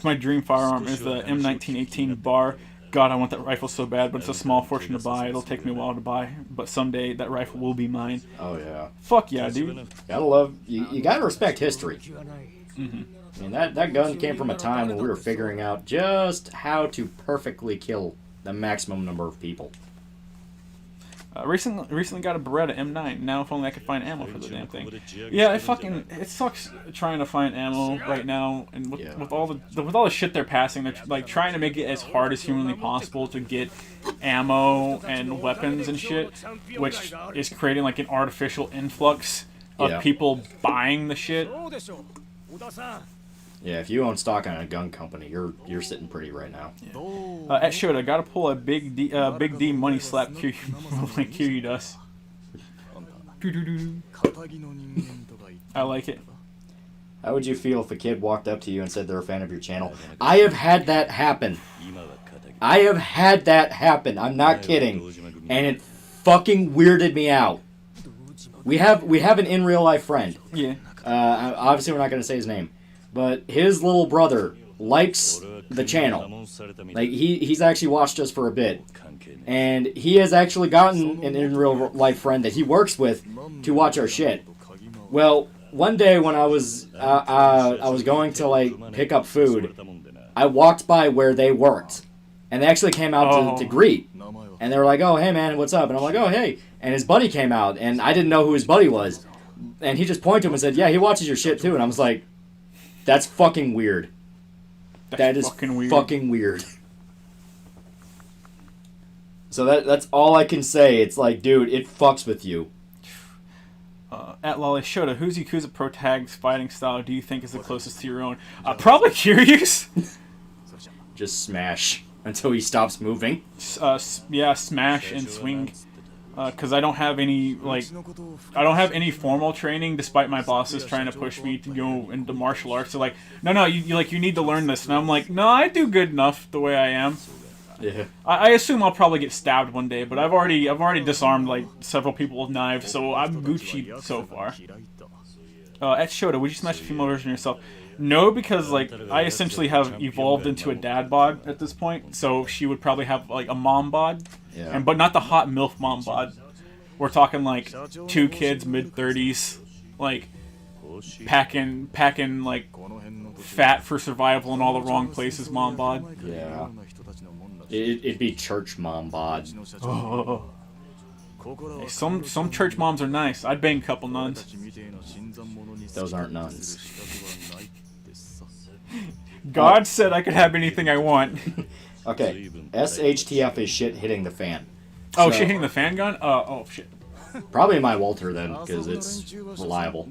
My dream firearm is the M1918 bar. God, I want that rifle so bad, but it's a small fortune to buy. It'll take me a while to buy, but someday that rifle will be mine. Oh, yeah. Fuck yeah, dude. Gotta love... You gotta respect history. Mm-hmm. I mean, that gun came from a time when we were figuring out just how to perfectly kill the maximum number of people. Recently got a Beretta M9. Now if only I could find ammo for the damn thing. Yeah, it sucks trying to find ammo right now, and with all the shit they're passing, they're like trying to make it as hard as humanly possible to get ammo and weapons and shit, which is creating like an artificial influx of people buying the shit. Yeah, if you own stock on a gun company, you're sitting pretty right now. Yeah. At Shota, gotta pull a big D money slap Kiryu like Kiryu does. I like it. How would you feel if a kid walked up to you and said they're a fan of your channel? I have had that happen. I'm not kidding. And it fucking weirded me out. We have an in real life friend. Yeah. Obviously, we're not going to say his name. But his little brother likes the channel. Like, he's actually watched us for a bit. And he has actually gotten an in real life friend that he works with to watch our shit. Well, one day when I was going to like pick up food, I walked by where they worked. And they actually came out to greet. And they were like, "Oh, hey man, what's up?" And I'm like, "Oh, hey." And his buddy came out, and I didn't know who his buddy was. And he just pointed to him and said, "Yeah, he watches your shit too." And I was like, That's fucking weird. That is fucking weird. So that's all I can say. It's like, dude, it fucks with you. At Lolly Shota, whose Yakuza Pro Tag's fighting style do you think is the closest to your own? Probably Curious. Just smash until he stops moving. Yeah, smash and swing. Because I don't have any formal training, despite my bosses trying to push me to go into martial arts. They're like, no, you need to learn this, and I'm like, no, I do good enough the way I am. Yeah. I assume I'll probably get stabbed one day, but I've already disarmed like several people with knives, so I'm Gucci so far. At Shota, would you smash a female version of yourself? No, because like I essentially have evolved into a dad bod at this point, so she would probably have like a mom bod. Yeah. But not the hot MILF mom bod. We're talking like 2 kids, mid-30s, like packing like fat for survival in all the wrong places mom bod. Yeah. It'd be church mom bod. Oh. Hey, some church moms are nice. I'd bang a couple nuns. Those aren't nuns. God said I could have anything I want. Okay, SHTF is shit hitting the fan. Oh, shit hitting the fan gun? Oh, shit. Probably my Walter then, because it's reliable.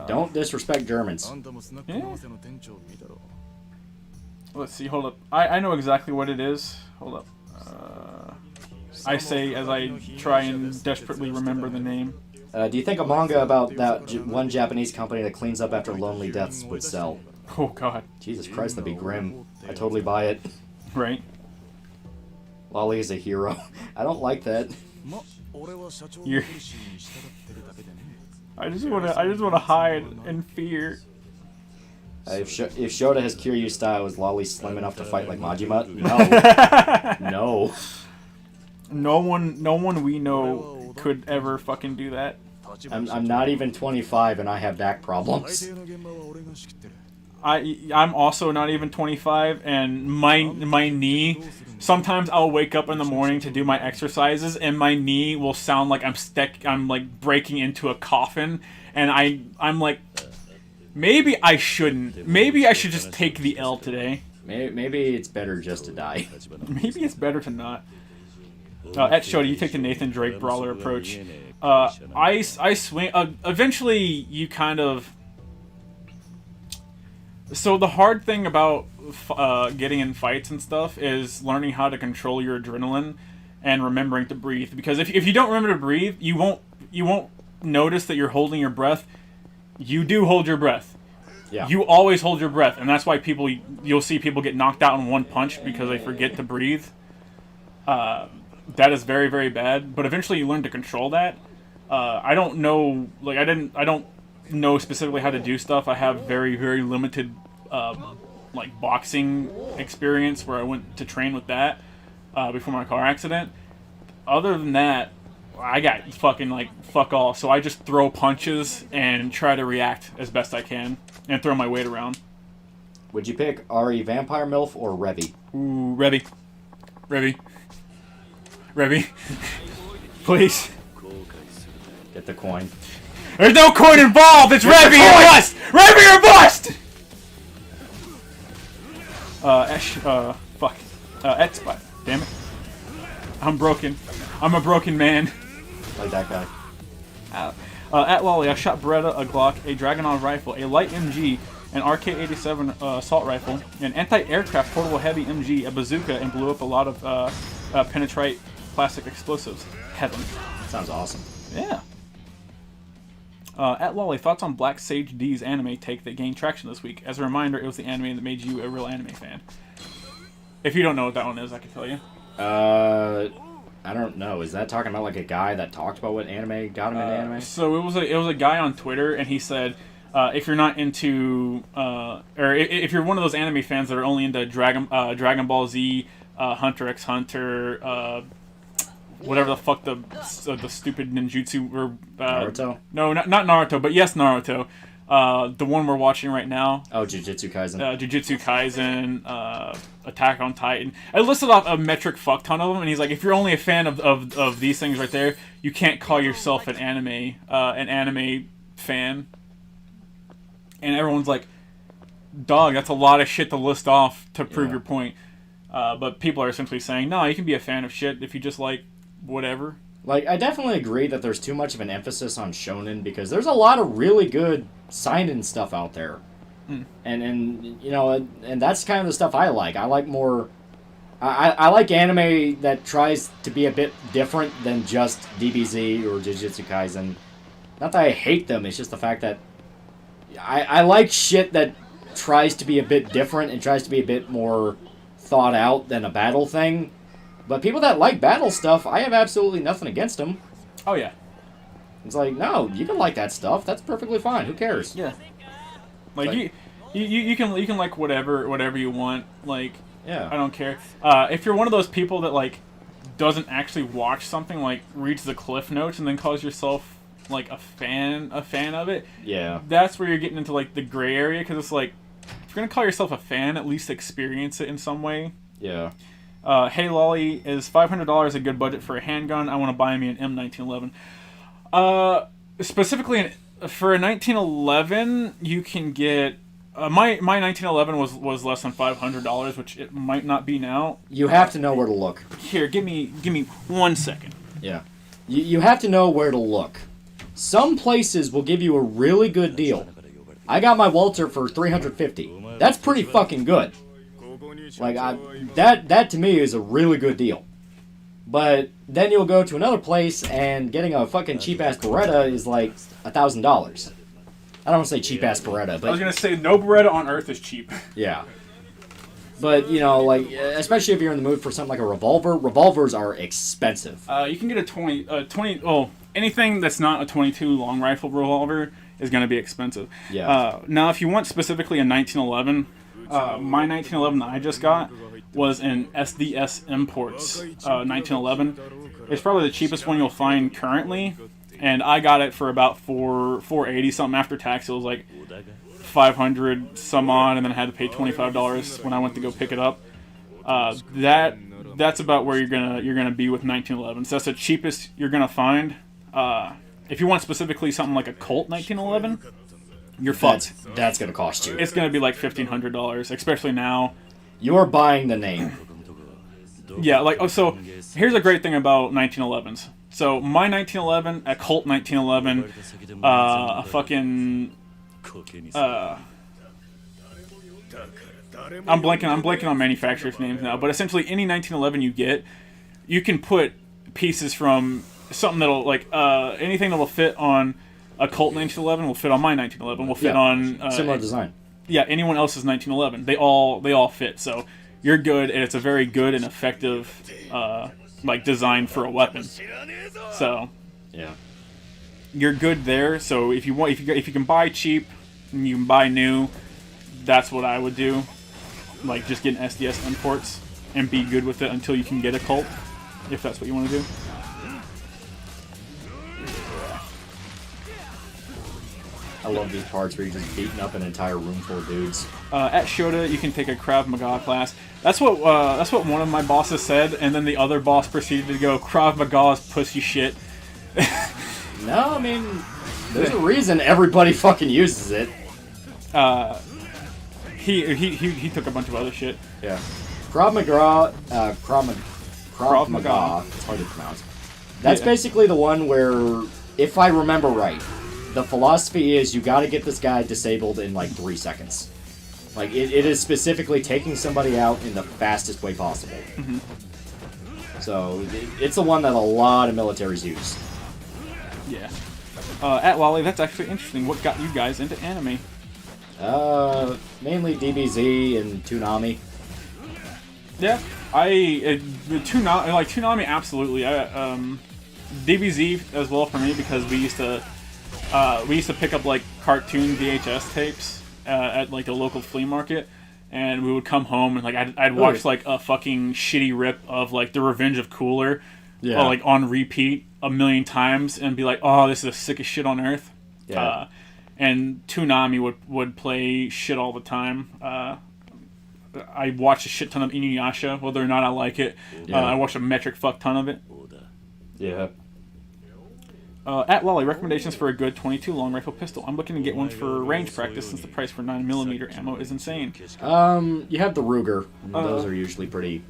Don't disrespect Germans. Yeah. Let's see, hold up. I know exactly what it is. Hold up. I say as I try and desperately remember the name. Do you think a manga about that one Japanese company that cleans up after lonely deaths would sell? Oh, God. Jesus Christ, that'd be grim. I totally buy it. Right. Lolly is a hero. I don't like that. You're... I just want to hide in fear. If Shota has Kiryu style, is Lolly slim enough to fight like Majima? No. No one we know could ever fucking do that. I'm not even 25 and I have back problems. I'm also not even 25, and my knee. Sometimes I'll wake up in the morning to do my exercises, and my knee will sound like I'm like breaking into a coffin, and I'm like, maybe I shouldn't. Maybe I should just take the L today. Maybe it's better just to die. Maybe it's better to not. At Shota, you take the Nathan Drake brawler approach. I swing. Eventually, you kind of. So the hard thing about getting in fights and stuff is learning how to control your adrenaline and remembering to breathe. Because if you don't remember to breathe, you won't notice that you're holding your breath. You do hold your breath. Yeah. You always hold your breath, and that's why you'll see people get knocked out in one punch because they forget to breathe. That is very, very bad. But eventually, you learn to control that. I don't know, like I don't know specifically how to do stuff. I have very, very limited like boxing experience where I went to train with that before my car accident. Other than that, I got fucking like fuck all. So I just throw punches and try to react as best I can and throw my weight around. Would you pick Ari Vampire MILF or Revy? Ooh, Revy. Please. Get the coin. There's no coin involved! It's Revy or bust! Revy or bust! Fuck. X-Spot. Damn it. I'm broken. I'm a broken man. Like that guy. At Lolly, I shot Beretta, a Glock, a Dragunov rifle, a light MG, an RK-87 assault rifle, an anti-aircraft portable heavy MG, a bazooka, and blew up a lot of penetrite plastic explosives. Heaven. Sounds awesome. Yeah. At Lolly, thoughts on Black Sage D's anime take that gained traction this week? As a reminder, it was the anime that made you a real anime fan. If you don't know what that one is, I can tell you. I don't know. Is that talking about like a guy that talked about what anime got him into anime? So it was a guy on Twitter, and he said, if you're not into, or if you're one of those anime fans that are only into Dragon Ball Z, Hunter x Hunter, whatever the fuck the stupid ninjutsu or Naruto? No, not Naruto, but yes, Naruto. The one we're watching right now. Oh, Jujutsu Kaisen. Jujutsu Kaisen, Attack on Titan. I listed off a metric fuck ton of them, and he's like, if you're only a fan of these things right there, you can't call yourself an anime fan. And everyone's like, dog, that's a lot of shit to list off to prove your point. But people are essentially saying, no, you can be a fan of shit if you just like whatever. Like, I definitely agree that there's too much of an emphasis on shonen because there's a lot of really good seinen stuff out there. And you know, and that's kind of the stuff I like. I like more... I like anime that tries to be a bit different than just DBZ or Jujutsu Kaisen. Not that I hate them, it's just the fact that I like shit that tries to be a bit different and tries to be a bit more thought out than a battle thing. But people that like battle stuff, I have absolutely nothing against them. Oh, yeah. It's like, no, you can like that stuff. That's perfectly fine. Who cares? Yeah. Like, you can like whatever you want. Like, yeah. I don't care. If you're one of those people that, like, doesn't actually watch something, like, reads the cliff notes and then calls yourself, like, a fan of it, yeah, that's where you're getting into, like, the gray area, because it's like, if you're gonna call yourself a fan, at least experience it in some way. Yeah. Hey Lolly, is $500 a good budget for a handgun? I want to buy me an M1911. Specifically, for a 1911, you can get... my 1911 was less than $500, which it might not be now. You have to know where to look. Here, give me 1 second. Yeah. You have to know where to look. Some places will give you a really good deal. I got my Walter for $350. That's pretty fucking good. Like, that to me is a really good deal. But then you'll go to another place and getting a fucking cheap-ass Beretta is like $1,000. I don't want to say cheap-ass Beretta, but... I was going to say, no Beretta on Earth is cheap. Yeah. But, you know, like, especially if you're in the mood for something like a revolver, revolvers are expensive. You can get a 20... anything that's not a 22 long rifle revolver is going to be expensive. Yeah. Now, if you want specifically a 1911... my 1911 that I just got was an SDS Imports 1911. It's probably the cheapest one you'll find currently, and I got it for about $480 something after tax. It was like $500 some odd, and then I had to pay $25 when I went to go pick it up. That's about where you're gonna be with 1911. So that's the cheapest you're gonna find. If you want specifically something like a Colt 1911. You're fucked. That's going to cost you. It's going to be like $1,500, especially now. You're buying the name. Yeah, like, so here's a great thing about 1911s. So my 1911, a Colt 1911, a fucking, I'm blanking on manufacturers' names now, but essentially any 1911 you get, you can put pieces from something that'll, like, anything that'll fit on a Colt 1911 will fit on my 1911. Will fit on similar design. Yeah, anyone else's 1911. They all fit. So you're good, and it's a very good and effective like design for a weapon. So yeah, you're good there. So if you can buy cheap and you can buy new, that's what I would do. Like just get an SDS imports and be good with it until you can get a Colt, if that's what you want to do. I love these parts where you're just beating up an entire room full of dudes. At Shota, you can take a Krav Maga class. That's what one of my bosses said, and then the other boss proceeded to go, Krav Maga is pussy shit. No, I mean, there's a reason everybody fucking uses it. He took a bunch of other shit. Yeah. Krav Maga, Krav Maga, it's hard to pronounce. That's basically the one where, if I remember right, the philosophy is you gotta get this guy disabled in like 3 seconds. Like, it is specifically taking somebody out in the fastest way possible. Mm-hmm. So, it's the one that a lot of militaries use. Yeah. At Wally, that's actually interesting. What got you guys into anime? Mainly DBZ and Toonami. Yeah, Toonami, absolutely. DBZ as well for me, because we used to pick up like cartoon VHS tapes at like a local flea market, and we would come home and like I'd watch like a fucking shitty rip of like The Revenge of Cooler, like on repeat a million times, and be like, oh, this is the sickest shit on earth. Yeah. And Toonami would play shit all the time. I watched a shit ton of Inuyasha, whether or not I like it. I watched a metric fuck ton of it. Yeah. At Lolly, recommendations for a good 22 long rifle pistol. I'm looking to get one for range practice since the price for 9mm ammo is insane. You have the Ruger. Those are usually pretty...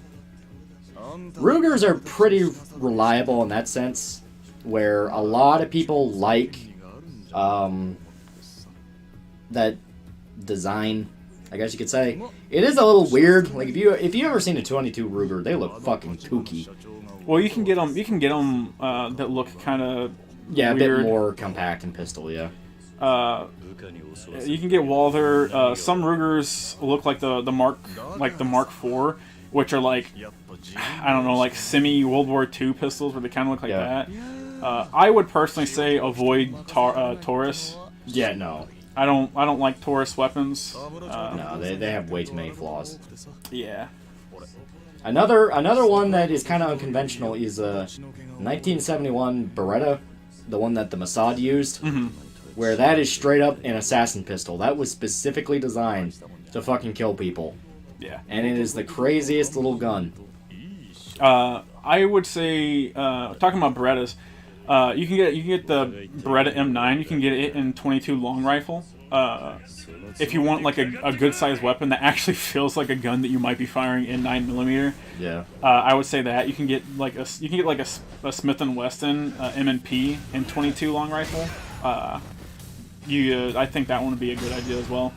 Rugers are pretty reliable in that sense, where a lot of people like that design, I guess you could say. It is a little weird. Like if you ever seen a 22 Ruger, they look fucking kooky. Well, you can get them. That look kind of a weird. bit more compact and pistol. Yeah. You can get Walther. Some Rugers look like the Mark IV, which are like, I don't know, like semi World War II pistols where they kind of look like that. I would personally say avoid Taurus. Yeah, no. I don't like Taurus weapons. No, they have way too many flaws. Yeah. Another one that is kind of unconventional is a 1971 Beretta, the one that the Mossad used, where that is straight up an assassin pistol. That was specifically designed to fucking kill people. Yeah. And it is the craziest little gun. I would say, talking about Berettas, you can get the Beretta M9. You can get it in 22 long rifle. If you want like a good sized weapon that actually feels like a gun that you might be firing in 9mm. Yeah. I would say that you can get like a Smith and Wesson M&P in 22 long rifle. I think that one would be a good idea as well.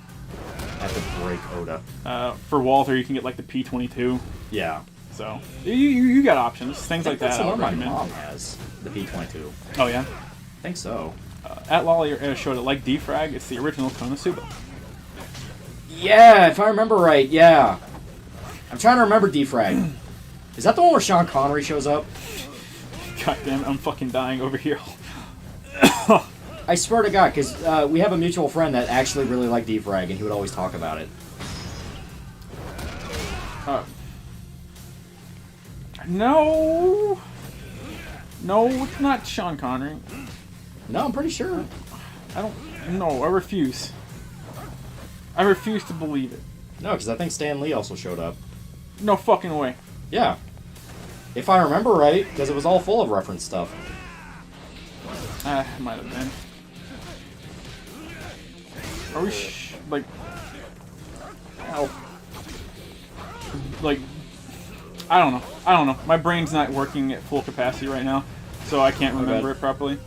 I have to break Oda. For Walther, you can get like the P22. Yeah. So you got options, things like that. That's the I would one my recommend. mom has, the P22. Oh yeah. I think so. At Lolly showed it like Defrag. It's the original Konosuba. Yeah, if I remember right, yeah. I'm trying to remember Defrag. Is that the one where Sean Connery shows up? God damn, I'm fucking dying over here. I swear to God, because we have a mutual friend that actually really liked Defrag, and he would always talk about it. No, it's not Sean Connery. No, I'm pretty sure. I refuse. I refuse to believe it. No, because I think Stan Lee also showed up. No fucking way. Yeah. If I remember right, because it was all full of reference stuff. It might have been. Are we like... Ow. Like... I don't know. My brain's not working at full capacity right now, so I can't remember it properly.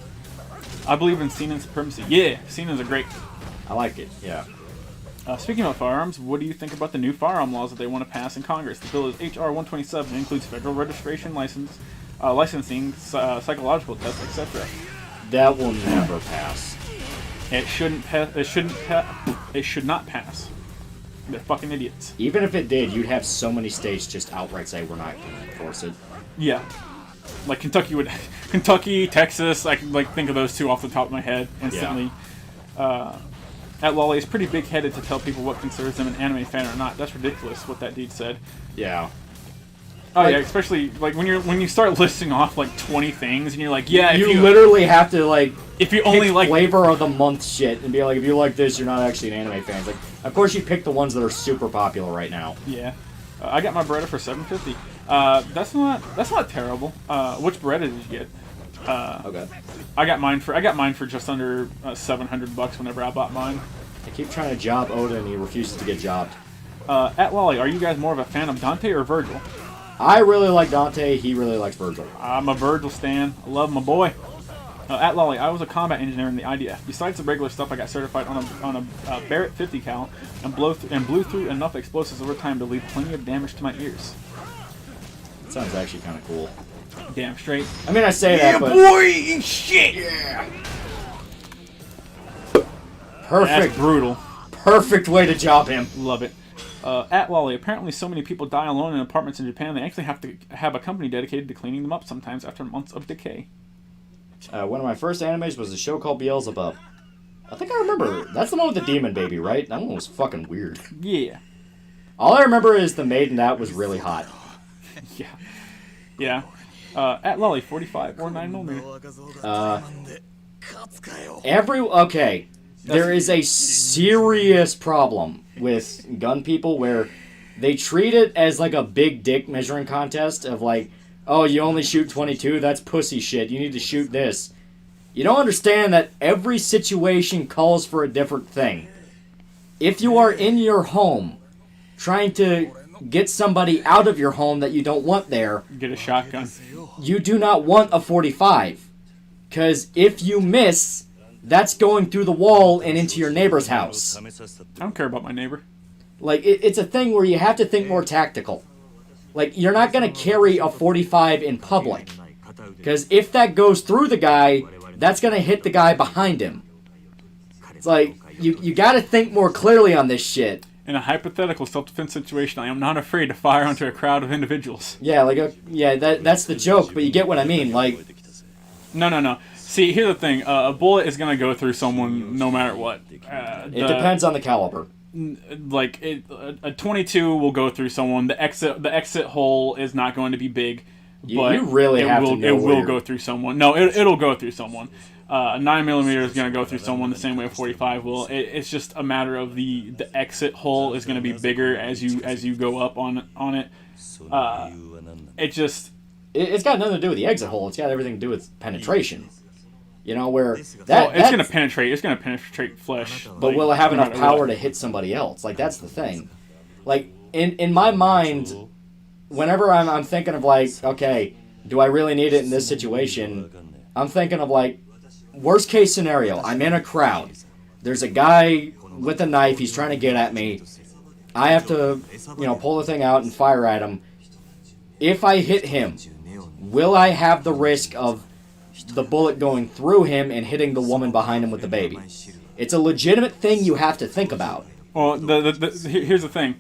I believe in Senan supremacy. Yeah, Senan's a great... I like it, yeah. Speaking of firearms, what do you think about the new firearm laws that they want to pass in Congress? The bill is H.R. 127 and includes federal registration, licensing, psychological tests, etc. That will never pass. It should not pass. They're fucking idiots. Even if it did, you'd have so many states just outright say we're not going to enforce it. Yeah. Like Kentucky, Texas, I can like think of those two off the top of my head instantly. Yeah. At Lolly is pretty big-headed to tell people what considers them an anime fan or not. That's ridiculous, what that dude said. Yeah. Oh yeah, especially like when you start listing off like 20 things and you're like, yeah, you literally have to like if you only like flavor of the month shit and be like, if you like this, you're not actually an anime fan. It's like, of course you pick the ones that are super popular right now. Yeah. I got my Beretta for $750. That's not terrible. Which Beretta did you get? Okay. I got mine for just under $700 whenever I bought mine. I keep trying to job Oda and he refuses to get jobbed. At Lolly, are you guys more of a fan of Dante or Virgil? I really like Dante. He really likes Virgil. I'm a Virgil stan. I love my boy. At Lolly, I was a combat engineer in the IDF. Besides the regular stuff, I got certified on a Barrett 50 cal and blew through enough explosives over time to leave plenty of damage to my ears. That sounds actually kind of cool. Damn straight. I mean, I say that, but... Yeah, boy! Shit! Yeah! Perfect. That's brutal. Perfect way to job him. Love it. At Lolly, apparently so many people die alone in apartments in Japan, they actually have to have a company dedicated to cleaning them up sometimes after months of decay. One of my first animes was a show called Beelzebub. I think I remember. That's the one with the demon baby, right? That one was fucking weird. Yeah. All I remember is the maid in that was really hot. Yeah. Yeah. At Lolly, 45 or 9mm. Okay. There is a serious problem with gun people where they treat it as like a big dick measuring contest of like, oh, you only shoot 22? That's pussy shit. You need to shoot this. You don't understand that every situation calls for a different thing. If you are in your home trying to get somebody out of your home that you don't want there, Get a shotgun. you do not want a 45. Because if you miss, that's going through the wall and into your neighbor's house. I don't care about my neighbor. Like, it's a thing where you have to think more tactical. Like, you're not going to carry a 45 in public. Because if that goes through the guy, that's going to hit the guy behind him. It's like, you got to think more clearly on this shit. In a hypothetical self-defense situation, I am not afraid to fire onto a crowd of individuals. Yeah, that's the joke, but you get what I mean. Like, No. See, here's the thing. A bullet is going to go through someone no matter what. It depends on the caliber. Like, a 22 will go through someone. The exit hole is not going to be big. But you really have to know it will go through someone. No, it'll go through someone. A 9mm is going to go through someone the same way a 45 will. It's just a matter of the exit hole is going to be bigger as you go up on it. It's got nothing to do with the exit hole. It's got everything to do with penetration. You know, where it's going to penetrate. It's going to penetrate flesh. But will it have enough power to hit somebody else? Like, that's the thing. Like, in my mind, whenever I'm thinking of, like, okay, do I really need it in this situation? I'm thinking of, like, worst case scenario. I'm in a crowd. There's a guy with a knife. He's trying to get at me. I have to, pull the thing out and fire at him. If I hit him, will I have the risk of the bullet going through him and hitting the woman behind him with the baby? It's a legitimate thing you have to think about. Well, here's the thing.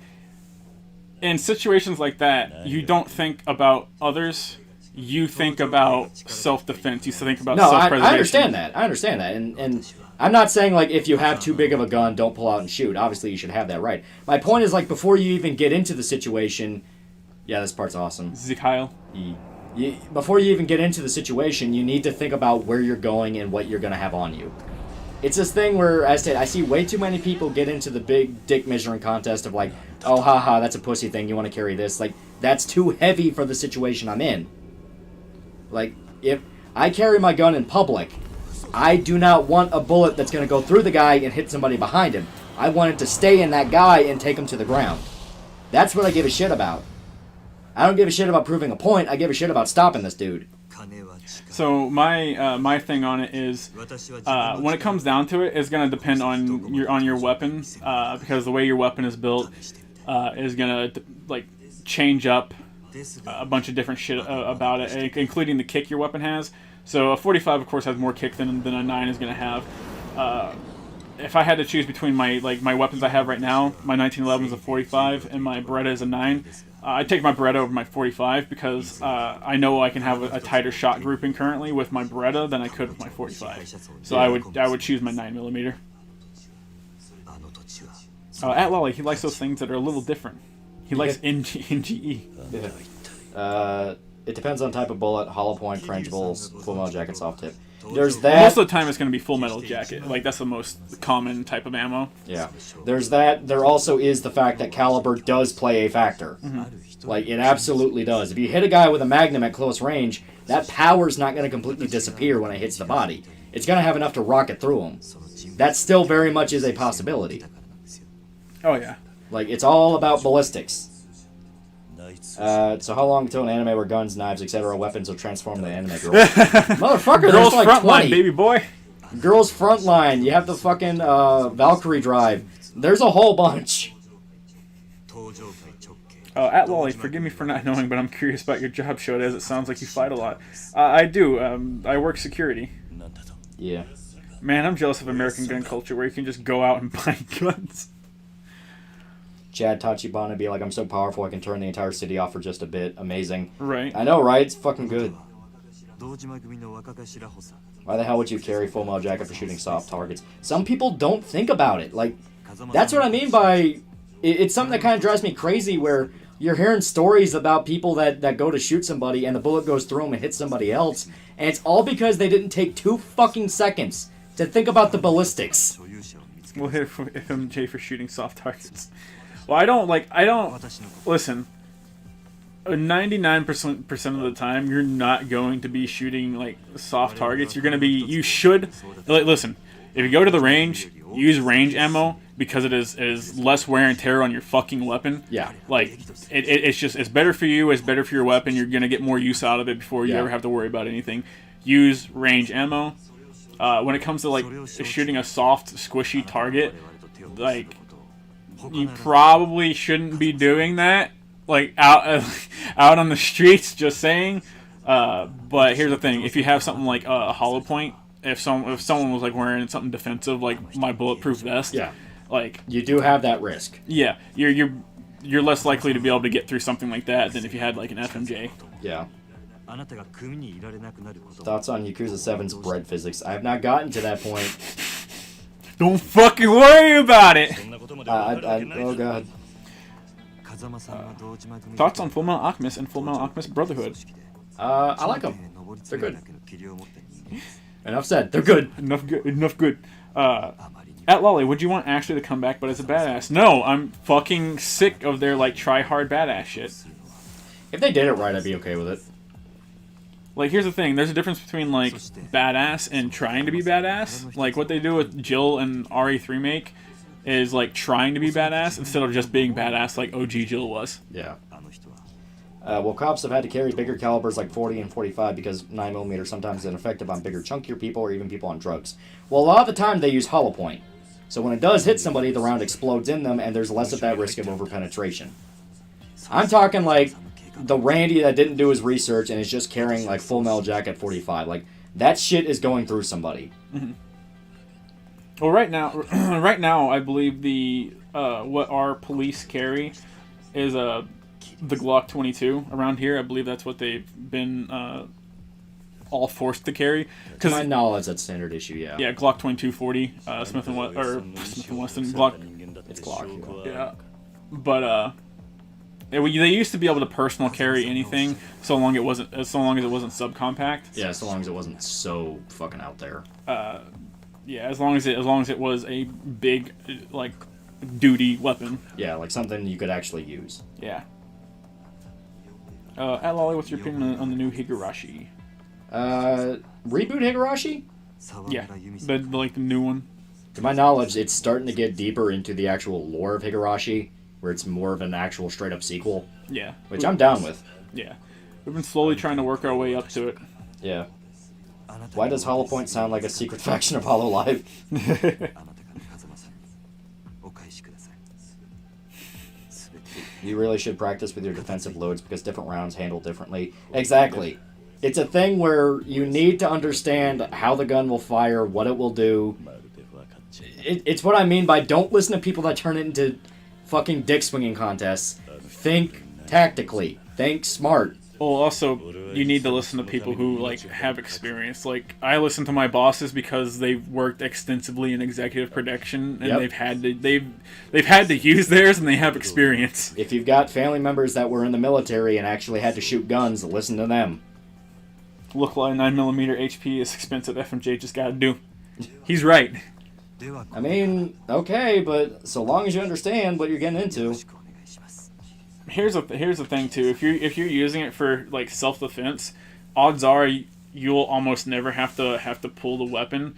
In situations like that, you don't think about others. You think about self-defense. You think about self-preservation. I understand that. And I'm not saying, like, if you have too big of a gun, don't pull out and shoot. Obviously, you should have that right. My point is, like, before you even get into the situation... Yeah, this part's awesome. Zekyle. Before you even get into the situation, you need to think about where you're going and what you're going to have on you. It's this thing where, as I see way too many people get into the big dick measuring contest of, like, oh, haha, that's a pussy thing, you want to carry this. Like, that's too heavy for the situation I'm in. Like, if I carry my gun in public, I do not want a bullet that's going to go through the guy and hit somebody behind him. I want it to stay in that guy and take him to the ground. That's what I give a shit about. I don't give a shit about proving a point. I give a shit about stopping this dude. So my thing on it is, when it comes down to it, it's gonna depend on your weapon, because the way your weapon is built is gonna change up a bunch of different shit about it, including the kick your weapon has. So a 45, of course, has more kick than a 9 is gonna have. If I had to choose between my weapons I have right now, my 1911 is a 45 and my Beretta is a 9. I'd take my Beretta over my 45 because I know I can have a tighter shot grouping currently with my Beretta than I could with my 45. So I would choose my 9mm. At Lolly, he likes those things that are a little different. He likes NGE. Yeah. It depends on type of bullet, hollow point, frangibles, full metal jacket, soft tip. There's that. Most of the time it's going to be full metal jacket. Like, that's the most common type of ammo. Yeah. There's that. There also is the fact that caliber does play a factor. Mm-hmm. Like, it absolutely does. If you hit a guy with a Magnum at close range, that power's not going to completely disappear when it hits the body. It's going to have enough to rocket through him. That still very much is a possibility. Oh, yeah. Like, it's all about ballistics. So how long until an anime where guns, knives, etc. weapons will transform the anime girl? Motherfucker, Girls like front 20. line, baby boy. Girls front line. You have the fucking Valkyrie drive. There's a whole bunch. At Lolly, forgive me for not knowing, but I'm curious about your job, show, as it sounds like you fight a lot. I do. I work security. Yeah. Man, I'm jealous of American gun culture where you can just go out and buy guns. Chad Tachibana be like, I'm so powerful I can turn the entire city off for just a bit. Amazing. Right. I know, right? It's fucking good. Why the hell would you carry full metal jacket for shooting soft targets? Some people don't think about it. Like, that's what I mean by... It's something that kind of drives me crazy where you're hearing stories about people that go to shoot somebody and the bullet goes through them and hits somebody else. And it's all because they didn't take 2 fucking seconds to think about the ballistics. We'll hit FMJ for shooting soft targets. Well, I don't... Listen. 99% of the time, you're not going to be shooting like soft targets. You're going to be. You should listen. If you go to the range, use range ammo because it is less wear and tear on your fucking weapon. Yeah. Like it's better for you. It's better for your weapon. You're going to get more use out of it before you ever have to worry about anything. Use range ammo. When it comes to like shooting a soft, squishy target, like you probably shouldn't be doing that. Like out on the streets, just saying. But here's the thing: if you have something like a hollow point, if someone was like wearing something defensive, like my bulletproof vest, like you do have that risk. Yeah, you're less likely to be able to get through something like that than if you had like an FMJ. Yeah. Thoughts on Yakuza 7's bread physics? I have not gotten to that point. Don't fucking worry about it. Oh god. Thoughts on Fullmetal Alchemist and Fullmetal Alchemist Brotherhood? I like them. They're good. Enough said. They're good. Enough good. At Lolly, would you want Ashley to come back but as a badass? No, I'm fucking sick of their like try hard badass shit. If they did it right, I'd be okay with it. Like, here's the thing. There's a difference between, like, badass and trying to be badass. Like, what they do with Jill and RE3 Make is, like, trying to be badass instead of just being badass like OG Jill was. Yeah. Well, cops have had to carry bigger calibers like 40 and 45 because 9mm sometimes is ineffective on bigger, chunkier people or even people on drugs. Well, a lot of the time they use hollow point. So when it does hit somebody, the round explodes in them and there's less of that risk of overpenetration. I'm talking, like, the Randy that didn't do his research and is just carrying like full metal jacket 45, like that shit is going through somebody. Mm-hmm. Well, right now, I believe the what our police carry is the Glock 22 around here. I believe that's what they've been all forced to carry. To my knowledge, that's standard issue. Yeah. Yeah, Glock 2240, Smith and Wesson Glock. It's Glock. Yeah, but they used to be able to personal carry anything so long as it wasn't subcompact. Yeah, so long as it wasn't so fucking out there. Yeah, as long as it was a big like duty weapon. Yeah, like something you could actually use. Yeah. At Lolly, what's your opinion on the new Higurashi? Reboot Higurashi? Yeah, the new one. To my knowledge, it's starting to get deeper into the actual lore of Higurashi, where it's more of an actual straight-up sequel. Yeah. Which I'm down with. Yeah. We've been slowly trying to work our way up to it. Yeah. Why does Hollow Point sound like a secret faction of Hololive? You really should practice with your defensive loads because different rounds handle differently. Exactly. It's a thing where you need to understand how the gun will fire, what it will do. It's what I mean by don't listen to people that turn it into fucking dick swinging contests. Think tactically. Think smart. Well, also, you need to listen to people who like have experience. Like, I listen to my bosses because they've worked extensively in executive production, and they've had to use theirs, and they have experience. If you've got family members that were in the military and actually had to shoot guns, listen to them. Look like 9mm HP is expensive. FMJ just gotta do. He's right. I mean, okay, but so long as you understand what you're getting into. Here's the thing too. If you're using it for like self-defense, odds are you'll almost never have to pull the weapon.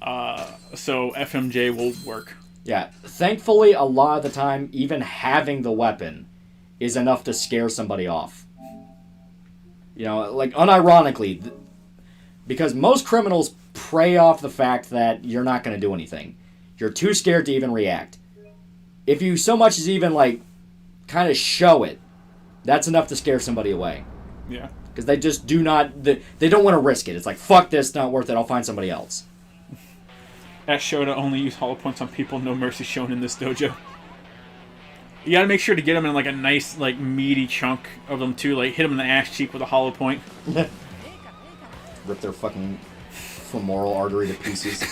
So FMJ will work. Yeah, thankfully, a lot of the time, even having the weapon is enough to scare somebody off. You know, like unironically, because most criminals prey off the fact that you're not going to do anything. You're too scared to even react. If you so much as even like kind of show it, that's enough to scare somebody away. Yeah. Because they just do not, they don't want to risk it. It's like, fuck this, not worth it, I'll find somebody else. At Shota, only use hollow points on people, no mercy shown in this dojo. You gotta make sure to get them in like a nice, like meaty chunk of them too. Like hit them in the ass cheek with a hollow point. Rip their fucking femoral artery to pieces.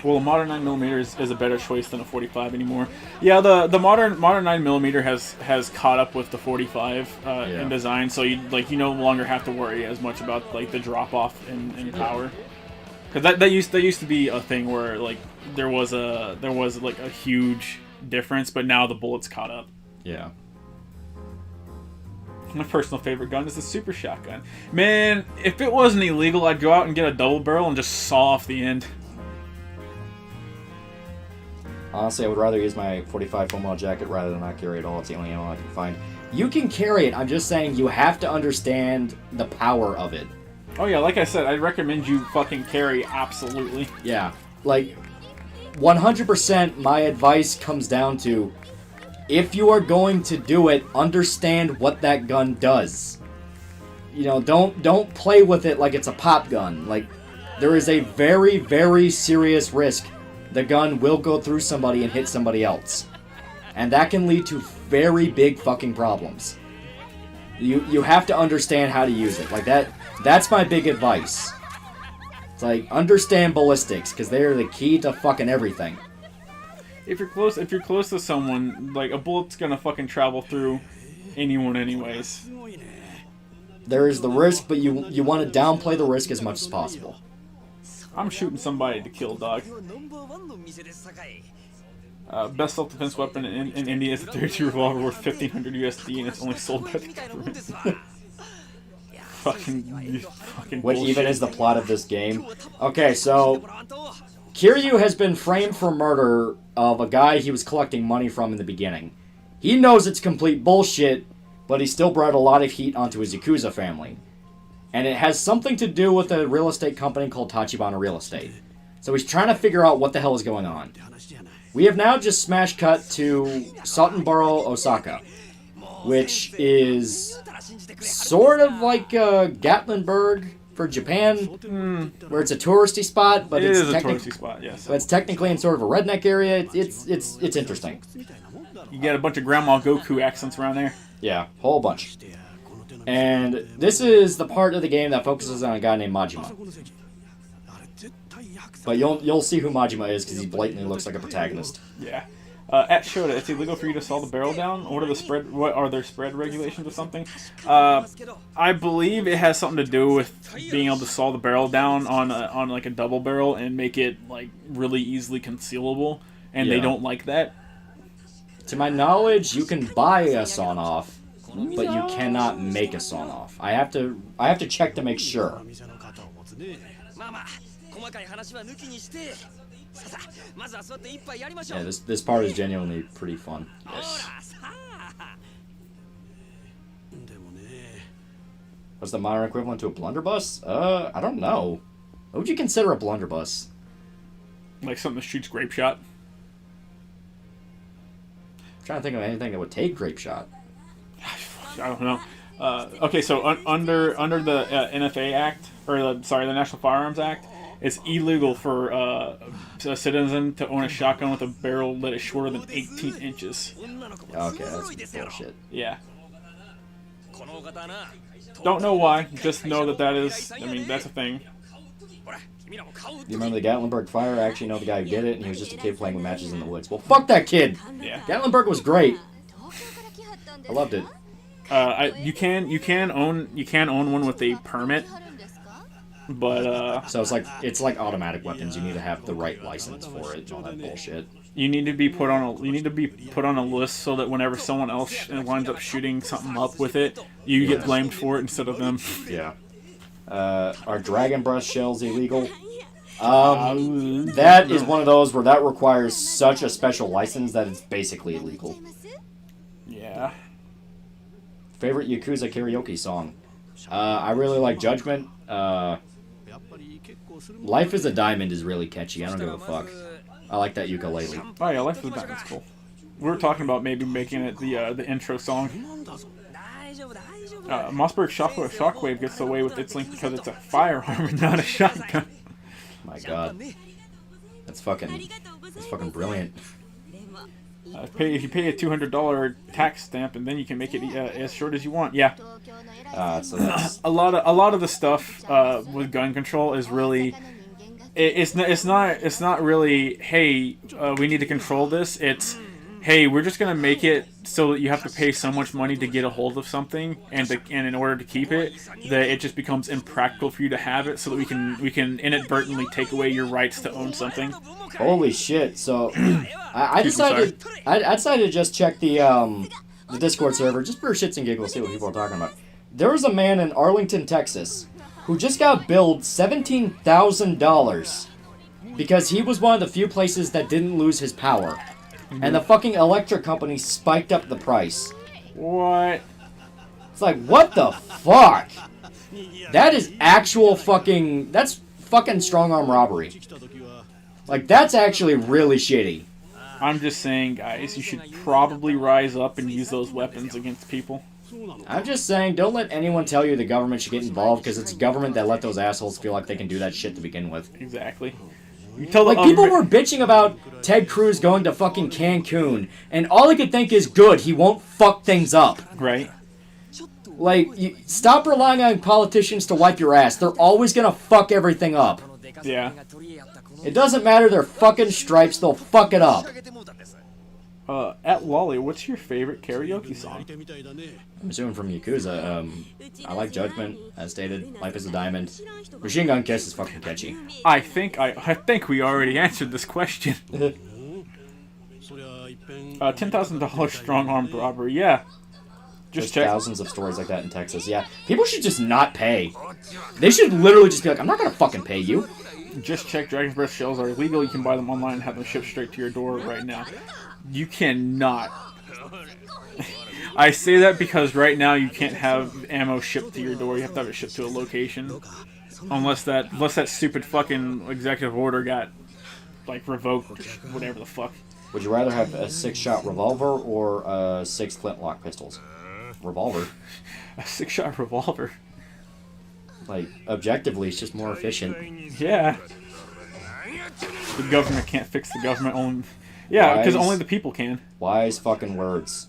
Well, a modern 9mm is a better choice than a 45 anymore. Yeah, the modern 9mm has caught up with the 45 in design, so you no longer have to worry as much about like the drop off in power. Because that used to be a thing where like there was like a huge difference, but now the bullets caught up. Yeah. My personal favorite gun is the super shotgun. Man, if it wasn't illegal, I'd go out and get a double barrel and just saw off the end. Honestly, I would rather use my 45 foam jacket rather than not carry it all. It's the only ammo I can find. You can carry it. I'm just saying you have to understand the power of it. Oh yeah, like I said, I'd recommend you fucking carry absolutely. Yeah, like 100% my advice comes down to, if you are going to do it, understand what that gun does. You know, don't play with it like it's a pop gun. Like, there is a very, very serious risk the gun will go through somebody and hit somebody else. And that can lead to very big fucking problems. You have to understand how to use it. Like, that's my big advice. It's like, understand ballistics, because they are the key to fucking everything. If you're close to someone, like, a bullet's gonna fucking travel through anyone anyways. There is the risk, but you want to downplay the risk as much as possible. I'm shooting somebody to kill, dog. Best self-defense weapon in India is a 32 revolver worth 1,500 USD, and it's only sold by the government. fucking Which bullshit. even is the plot of this game. Okay, so Kiryu has been framed for murder of a guy he was collecting money from in the beginning. He knows it's complete bullshit, but he still brought a lot of heat onto his Yakuza family. And it has something to do with a real estate company called Tachibana Real Estate. So he's trying to figure out what the hell is going on. We have now just smash cut to Suttonboro, Osaka, which is sort of like Gatlinburg for Japan, where it's a touristy spot, but it is a touristy spot, yes. But it's technically in sort of a redneck area. It's interesting. You get a bunch of Grandma Goku accents around there. Yeah, whole bunch. And this is the part of the game that focuses on a guy named Majima. But you'll see who Majima is because he blatantly looks like a protagonist. Yeah. At Shota, it's illegal for you to saw the barrel down. What are their spread regulations or something? I believe it has something to do with being able to saw the barrel down on like a double barrel and make it like really easily concealable, and they don't like that. To my knowledge, you can buy a sawn off, but you cannot make a sawn off. I have to check to make sure. Yeah, this part is genuinely pretty fun. Yes. What's the modern equivalent to a blunderbuss? I don't know. What would you consider a blunderbuss? Like something that shoots grape shot. I'm trying to think of anything that would take grape shot. I don't know. Okay, so under the NFA Act, or the National Firearms Act, it's illegal for a citizen to own a shotgun with a barrel that is shorter than 18 inches. Okay, that's bullshit. Yeah. Don't know why. Just know that is. I mean, that's a thing. You remember the Gatlinburg fire? I actually know the guy who did it, and he was just a kid playing with matches in the woods. Well, fuck that kid. Yeah. Gatlinburg was great. I loved it. You can own one with a permit, but so it's like automatic weapons. You need to have the right license for it and all that bullshit. You need to be put on a list so that whenever someone else winds up shooting something up with it, you get blamed for it instead of them. Yeah. Are dragon breath shells illegal? That is one of those where that requires such a special license that it's basically illegal. Yeah. Favorite Yakuza karaoke song? I really like Judgment. Life is a Diamond is really catchy. I don't give a fuck. I like that ukulele. Oh yeah, Life is a Diamond's cool. We were talking about maybe making it the intro song. Mossberg Shockwave gets away with its link because it's a firearm and not a shotgun. My god. That's fucking brilliant. If you pay a $200 tax stamp, and then you can make it as short as you want. Yeah. So that's... a lot of the stuff with gun control is really, it's not really, hey, we need to control this. It's, hey, we're just gonna make it so that you have to pay so much money to get a hold of something, and in order to keep it, that it just becomes impractical for you to have it, so that we can inadvertently take away your rights to own something. Holy shit! So I decided to just check the the Discord server, just for shits and giggles, see what people are talking about. There was a man in Arlington, Texas, who just got billed $17,000 because he was one of the few places that didn't lose his power. And the fucking electric company spiked up the price. What? It's like, what the fuck? That is actual fucking... That's fucking strong-arm robbery. Like, that's actually really shitty. I'm just saying, guys, you should probably rise up and use those weapons against people. I'm just saying, don't let anyone tell you the government should get involved, because it's government that let those assholes feel like they can do that shit to begin with. Exactly. You tell like, people were bitching about Ted Cruz going to fucking Cancun, and all I could think is, good, he won't fuck things up. Right. Like, stop relying on politicians to wipe your ass. They're always gonna fuck everything up. Yeah. It doesn't matter their fucking stripes, they'll fuck it up. At Lolly, what's your favorite karaoke song? I'm assuming from Yakuza. I like Judgment, as stated. Life is a Diamond. Machine Gun Kiss is fucking catchy. I think we already answered this question. $10,000 strong-armed robbery, yeah. Just check. Thousands of stories like that in Texas, yeah. People should just not pay. They should literally just be like, I'm not gonna fucking pay you. Just check. Dragon's Breath shells are illegal. You can buy them online and have them shipped straight to your door right now. You cannot. I say that because right now you can't have ammo shipped to your door. You have to have it shipped to a location. Unless that stupid fucking executive order got, like, revoked or whatever the fuck. Would you rather have a 6-shot revolver or 6 flintlock pistols? Revolver. A 6-shot revolver. Like, objectively, it's just more efficient. Yeah. The government can't fix the government. Only, yeah, because only the people can. Wise fucking words.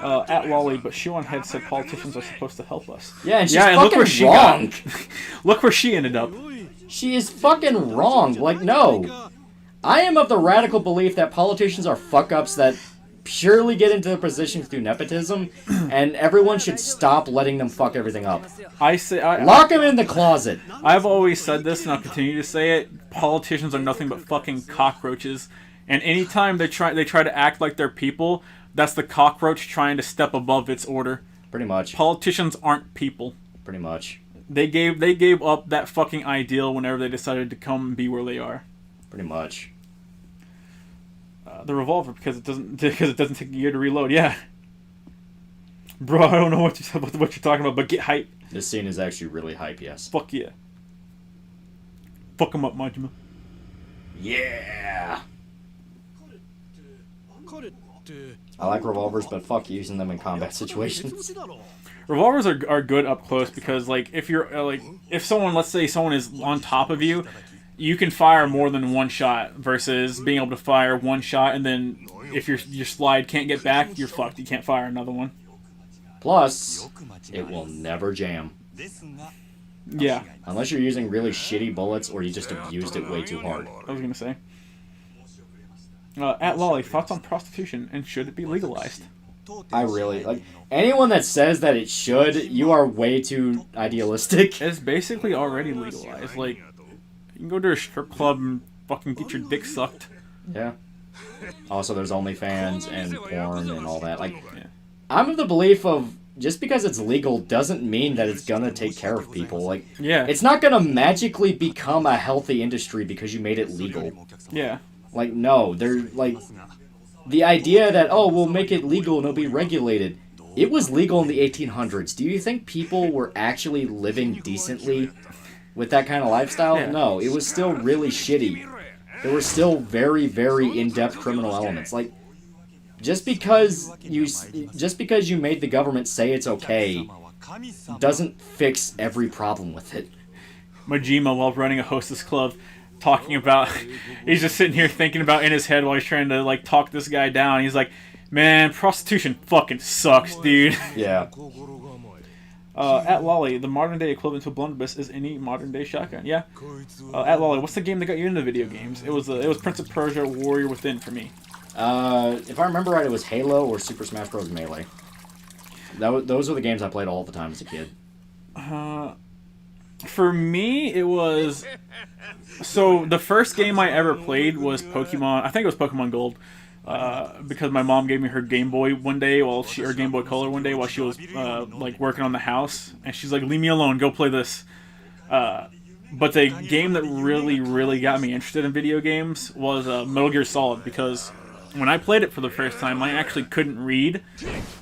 At Lolly, but Shoe on Head said politicians are supposed to help us. Yeah, and she's fucking look where she wrong. Look where she ended up. She is fucking wrong. Like, no. I am of the radical belief that politicians are fuck-ups that purely get into the positions through nepotism, and everyone should stop letting them fuck everything up. Lock them in the closet. I've always said this, and I'll continue to say it. Politicians are nothing but fucking cockroaches, and anytime they try to act like they're people, that's the cockroach trying to step above its order. Pretty much. Politicians aren't people. Pretty much. They gave up that fucking ideal whenever they decided to come and be where they are. Pretty much. The revolver because it doesn't take a year to reload. Yeah, bro, I don't know what you're talking about, but get hype. This scene is actually really hype. Yes. Fuck yeah. Fuck him up, Majima. Yeah. I like revolvers, but fuck using them in combat situations. Revolvers are good up close because, like, if you're if someone, let's say someone is on top of you, you can fire more than one shot versus being able to fire one shot and then if your slide can't get back, you're fucked. You can't fire another one. Plus, it will never jam. Yeah. Unless you're using really shitty bullets or you just abused it way too hard. I was gonna say. At Lolly, thoughts on prostitution and should it be legalized? I really like anyone that says that it should. You are way too idealistic. It's basically already legalized. Like. You can go to a strip club and fucking get your dick sucked. Yeah. Also, there's OnlyFans and porn and all that. Like, yeah. I'm of the belief of just because it's legal doesn't mean that it's gonna take care of people. Like, yeah. It's not gonna magically become a healthy industry because you made it legal. Yeah. Like, no, they're like the idea that we'll make it legal and it'll be regulated. It was legal in the 1800s. Do you think people were actually living decently with that kind of lifestyle? Yeah. No, it was still really shitty. There were still very, very in-depth criminal elements. Like, just because you made the government say it's okay doesn't fix every problem with it. Majima, while running a hostess club, talking about, he's just sitting here thinking about in his head while he's trying to like talk this guy down. He's like, man, prostitution fucking sucks, dude. Yeah. At Lolly, the modern-day equivalent to a blunderbuss is any modern-day shotgun. Yeah. At Lolly, what's the game that got you into video games? It was Prince of Persia: Warrior Within for me. If I remember right, it was Halo or Super Smash Bros. Melee. Those were the games I played all the time as a kid. For me, it was... So, the first game I ever played was Pokemon... I think it was Pokemon Gold. because my mom gave me her Game Boy one day or Game Boy Color one day while she was like working on the house, and she's like, "Leave me alone, go play this." But the game that really got me interested in video games was Metal Gear Solid, because when I played it for the first time, I actually couldn't read,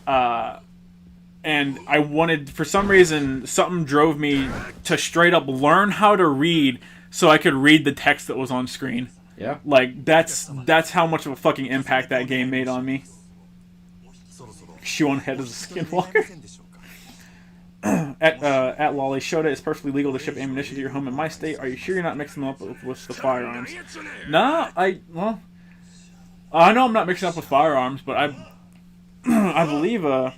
and I wanted, for some reason, something drove me to straight up learn how to read so I could read the text that was on screen. Yeah. Like, that's how much of a fucking impact that game made on me. Shoe on head as a skinwalker. At Lolly, Shota, it's perfectly legal to ship ammunition to your home in my state. Are you sure you're not mixing them up with the firearms? Nah, I know I'm not mixing up with firearms, but I believe I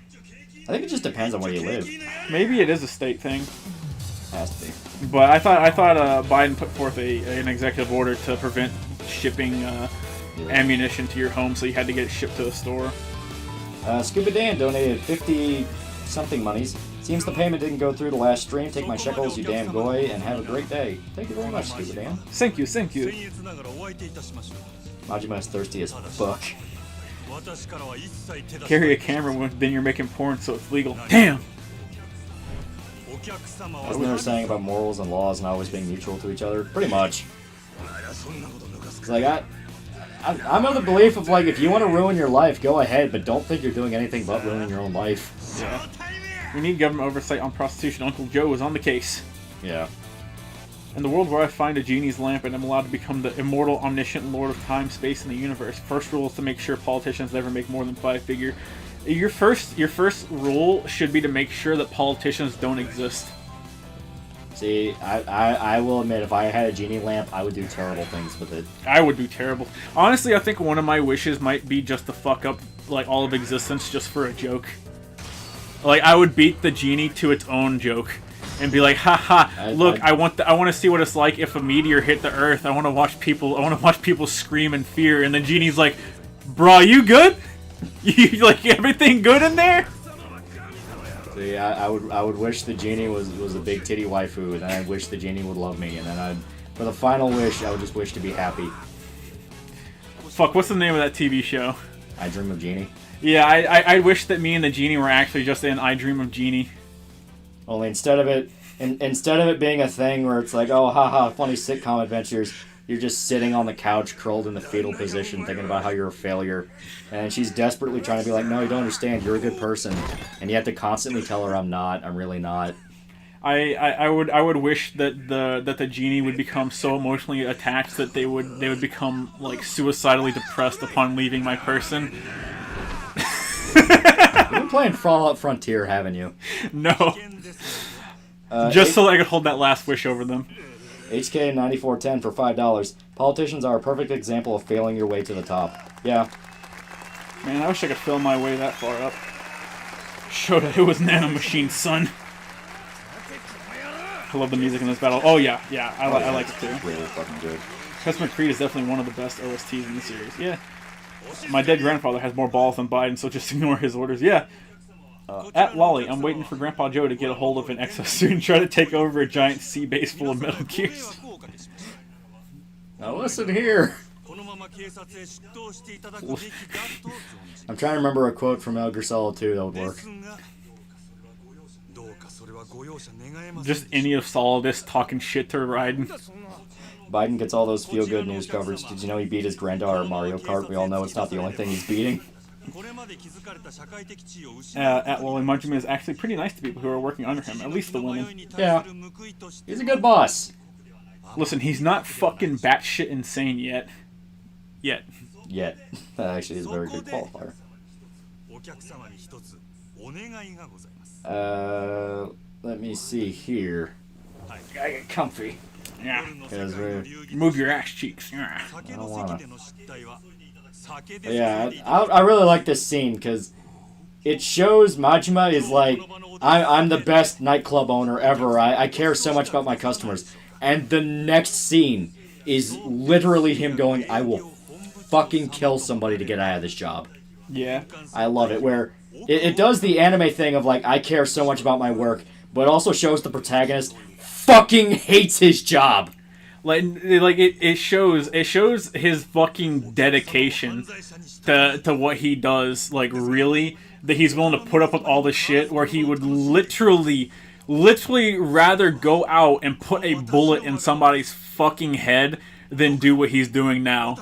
think it just depends on where you live. Maybe it is a state thing. Has to be. But I thought Biden put forth an executive order to prevent shipping ammunition to your home, so you had to get it shipped to the store. Scuba Dan donated 50-something monies. Seems the payment didn't go through the last stream. Take my shekels, you damn goy, and have a great day. Thank you very much, Scuba Dan. Thank you. Majima is thirsty as fuck. Carry a camera when then you're making porn, so it's legal. Damn! Wasn't there a saying about morals and laws not always being mutual to each other? Pretty much. It's like, I'm of the belief of, like, if you want to ruin your life, go ahead, but don't think you're doing anything but ruining your own life. Yeah. We need government oversight on prostitution. Uncle Joe is on the case. Yeah. In the world where I find a genie's lamp and am allowed to become the immortal, omniscient lord of time, space, and the universe, first rule is to make sure politicians never make more than 5-figure. Your first rule should be to make sure that politicians don't exist. See, I will admit, if I had a genie lamp, I would do terrible things with it. I would do terrible. Honestly, I think one of my wishes might be just to fuck up, like, all of existence just for a joke. Like, I would beat the genie to its own joke. And be like, haha, look, I want to see what it's like if a meteor hit the Earth. I want to watch people scream in fear. And the genie's like, bro, you good? You like everything good in there? See, I would wish the genie was a big titty waifu, and I wish the genie would love me, and then for the final wish, I would just wish to be happy. Fuck, what's the name of that TV show? I Dream of Genie. Yeah, I wish that me and the genie were actually just in I Dream of Genie. Only instead of it being a thing where it's like, oh, haha, funny sitcom adventures, you're just sitting on the couch, curled in the fetal position, thinking about how you're a failure. And she's desperately trying to be like, no, you don't understand, you're a good person. And you have to constantly tell her, I'm not, I'm really not. I would wish that the genie would become so emotionally attached that they would become, like, suicidally depressed upon leaving my person. You've been playing Fallout Frontier, haven't you? No. Just so I could hold that last wish over them. HK9410 for $5. Politicians are a perfect example of failing your way to the top. Yeah. Man, I wish I could fail my way that far up. Shota, it was Nano Machine's son. I love the music in this battle. Oh yeah, I like it too. It's really fucking good. Testament Creed is definitely one of the best OSTs in the series. Yeah. My dead grandfather has more balls than Biden, so just ignore his orders. Yeah. At Lolly, I'm waiting for Grandpa Joe to get a hold of an exosuit and try to take over a giant sea base full of Metal Gears. Now listen here. I'm trying to remember a quote from Metal Gear Solid 2 that would work. Just any of Solidus talking shit to Raiden. Biden gets all those feel-good news coverage. Did you know he beat his granddaughter at Mario Kart? We all know it's not the only thing he's beating. At Lolly, Munchman is actually pretty nice to people who are working under him, at least the women. Yeah. He's a good boss. Listen, he's not fucking batshit insane yet. Yet. That actually is a very good qualifier. Let me see here. I get comfy. Yeah. Move your ass cheeks. I don't wanna. Yeah, I really like this scene because it shows Majima is like, I'm the best nightclub owner ever. I care so much about my customers. And the next scene is literally him going, I will fucking kill somebody to get out of this job. Yeah. I love it, where it does the anime thing of like, I care so much about my work, but also shows the protagonist fucking hates his job. It shows his fucking dedication to what he does. Like, really, that he's willing to put up with all this shit, where he would literally rather go out and put a bullet in somebody's fucking head than do what he's doing now.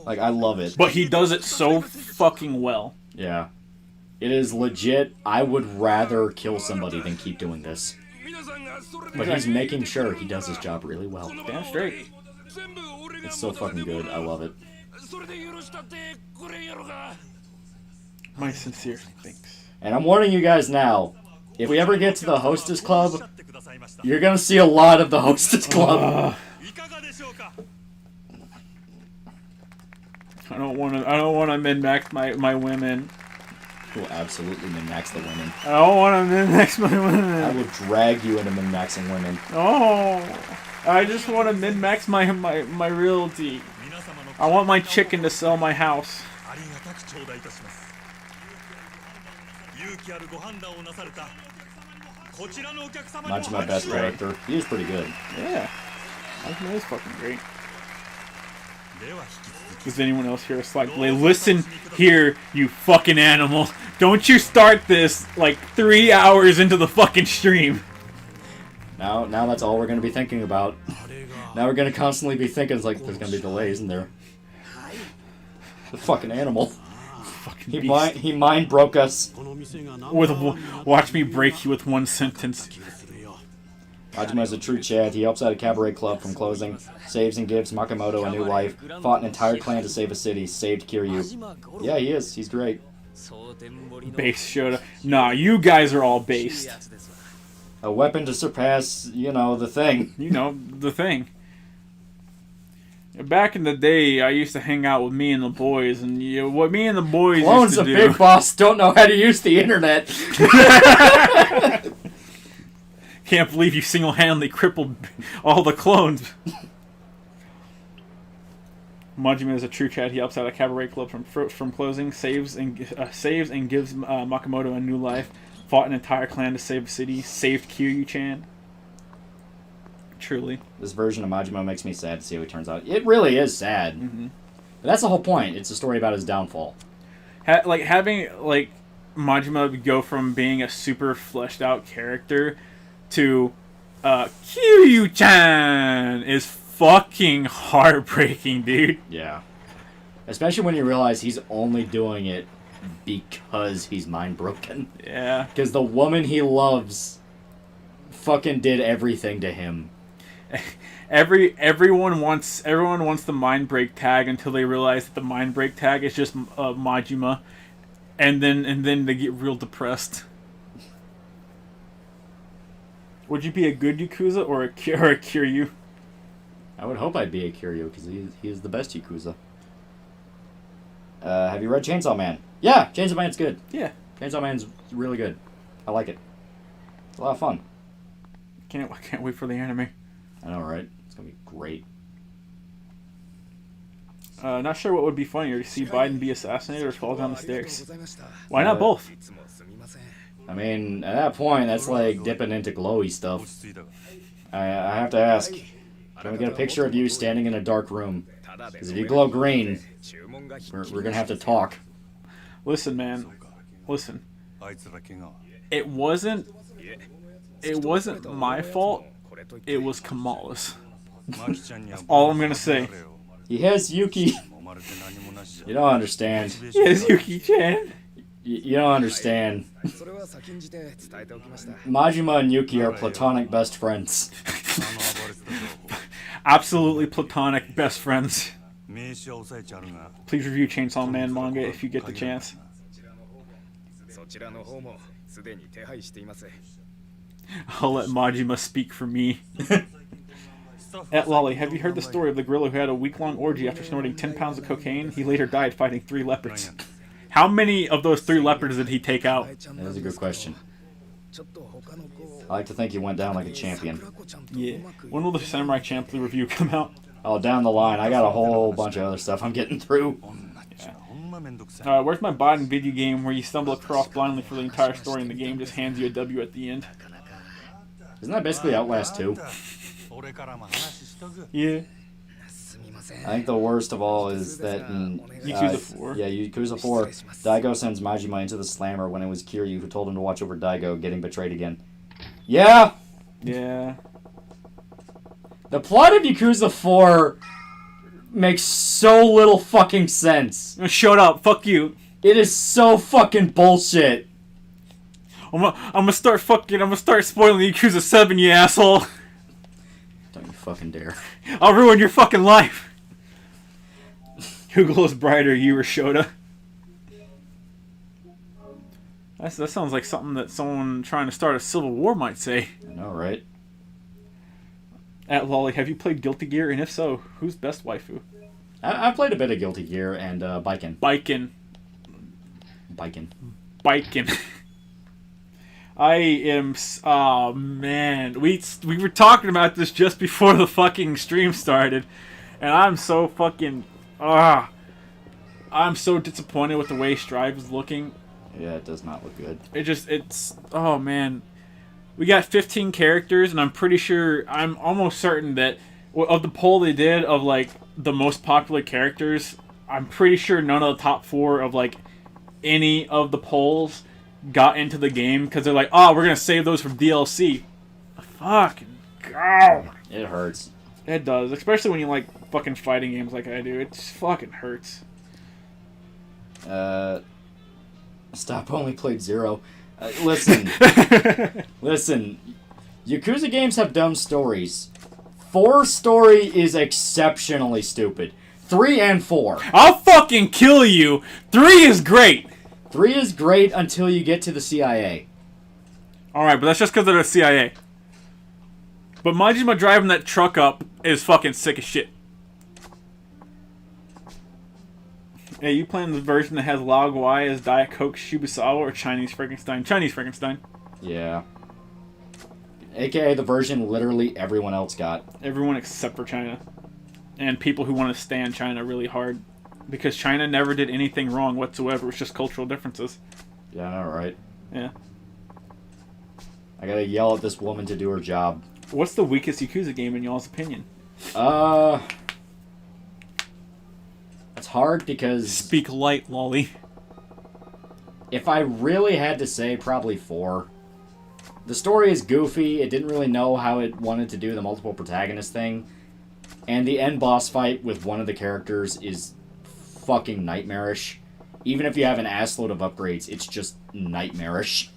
Like, I love it. But he does it so fucking well. Yeah. It is legit. I would rather kill somebody than keep doing this. But he's making sure he does his job really well. Damn straight. It's so fucking good. I love it. My sincere thanks. And I'm warning you guys now. If we ever get to the Hostess Club, you're gonna see a lot of the Hostess Club. I don't want to min-max my women. Will absolutely min-max the women. I don't want to min-max my women. I will drag you into min-maxing women. Oh, I just want to min-max my realty. I want my chicken to sell my house. Not my best character. He is pretty good. Yeah, Majima is fucking great. Does anyone else hear a slight delay? Listen here, you fucking animal. Don't you start this like 3 hours into the fucking stream. Now that's all we're going to be thinking about. Now we're going to constantly be thinking, it's like, there's going to be delays, isn't there? The fucking animal. Fucking he mind broke us. Watch me break you with one sentence. Majima is a true Chad. He helps out a cabaret club from closing, saves and gives Makamoto a new life, fought an entire clan to save a city, saved Kiryu. Yeah, he is. He's great. Base showed up. Nah, you guys are all based. A weapon to surpass, the thing. The thing. Back in the day, I used to hang out with me and the boys, and what me and the boys Clones used to do... Big Boss don't know how to use the internet. Can't believe you single-handedly crippled all the clones. Majima is a true Chad. He helps out a cabaret club from closing, saves and gives Makamoto a new life, fought an entire clan to save a city, saved Kiryu-chan. Truly. This version of Majima makes me sad to see how he turns out. It really is sad. Mm-hmm. But that's the whole point. It's a story about his downfall. Having Majima go from being a super fleshed out character to Kiryu-chan is fucking heartbreaking, dude. Yeah. Especially when you realize he's only doing it because he's mind broken. Yeah. Because the woman he loves fucking did everything to him. Everyone wants the mind break tag until they realize that the mind break tag is just Majima, and then they get real depressed. Would you be a good Yakuza or a Kiryu? I would hope I'd be a Kiryu, because he is the best Yakuza. Have you read Chainsaw Man? Yeah, Chainsaw Man's good. Yeah. Chainsaw Man's really good. I like it. It's a lot of fun. I can't wait for the anime. I know, right? It's going to be great. Not sure what would be funnier, to see Biden be assassinated or fall down the stairs. Why not both? I mean, at that point, that's like dipping into glowy stuff. I have to ask, can we get a picture of you standing in a dark room? Because if you glow green, we're going to have to talk. Listen, man. Listen. It wasn't my fault. It was Kamala's. That's all I'm going to say. He has Yuki. You don't understand. He has Yuki-chan. You don't understand. Majima and Yuki are platonic best friends. Absolutely platonic best friends. Please review Chainsaw Man manga if you get the chance. I'll let Majima speak for me. At Lolly, have you heard the story of the gorilla who had a week-long orgy after snorting 10 pounds of cocaine? He later died fighting 3 leopards. How many of those 3 leopards did he take out? That is a good question. I like to think he went down like a champion. Yeah. When will the Samurai Champloo review come out? Oh, down the line. I got a whole bunch of other stuff I'm getting through. Yeah. Where's my Biden video game where you stumble across blindly for the entire story and the game just hands you a W at the end? Isn't that basically Outlast 2? Yeah. I think the worst of all is that in Yakuza 4. Yeah, Yakuza 4, Daigo sends Majima into the slammer when it was Kiryu who told him to watch over Daigo getting betrayed again. Yeah! Yeah. The plot of Yakuza 4 makes so little fucking sense. Shut up. Fuck you. It is so fucking bullshit. I'm gonna start spoiling Yakuza 7, you asshole. Don't you fucking dare. I'll ruin your fucking life. Who glows brighter, you or Shota? That sounds like something that someone trying to start a civil war might say. I know, right? At Lolly, have you played Guilty Gear? And if so, who's best waifu? I played a bit of Guilty Gear and Biken. Biken. Biken. I am... Oh, man. We were talking about this just before the fucking stream started. And I'm so fucking... I'm so disappointed with the way Strive is looking. Yeah, it does not look good. It's... Oh, man. We got 15 characters, and I'm almost certain that of the poll they did of, like, the most popular characters, I'm pretty sure none of the top 4 of, like, any of the polls got into the game, because they're like, oh, we're going to save those for DLC. Fucking God. It hurts. It does, especially when you like fucking fighting games like I do. It just fucking hurts. Stop only played 0. Listen. Listen. Yakuza games have dumb stories. 4 story is exceptionally stupid. 3 and 4. I'll fucking kill you. 3 is great. 3 is great until you get to the CIA. Alright, but that's just because they're the CIA. But Majima driving that truck up is fucking sick as shit. Hey, you playing the version that has Lao Guai as Diet Coke Shibusawa or Chinese Frankenstein? Chinese Frankenstein. Yeah. AKA the version literally everyone else got. Everyone except for China. And people who want to stand China really hard. Because China never did anything wrong whatsoever. It's just cultural differences. Yeah, I know, right? Yeah. I gotta yell at this woman to do her job. What's the weakest Yakuza game in y'all's opinion? It's hard because... Speak light, lolly. If I really had to say, probably 4. The story is goofy. It didn't really know how it wanted to do the multiple protagonist thing. And the end boss fight with one of the characters is fucking nightmarish. Even if you have an assload of upgrades, it's just nightmarish.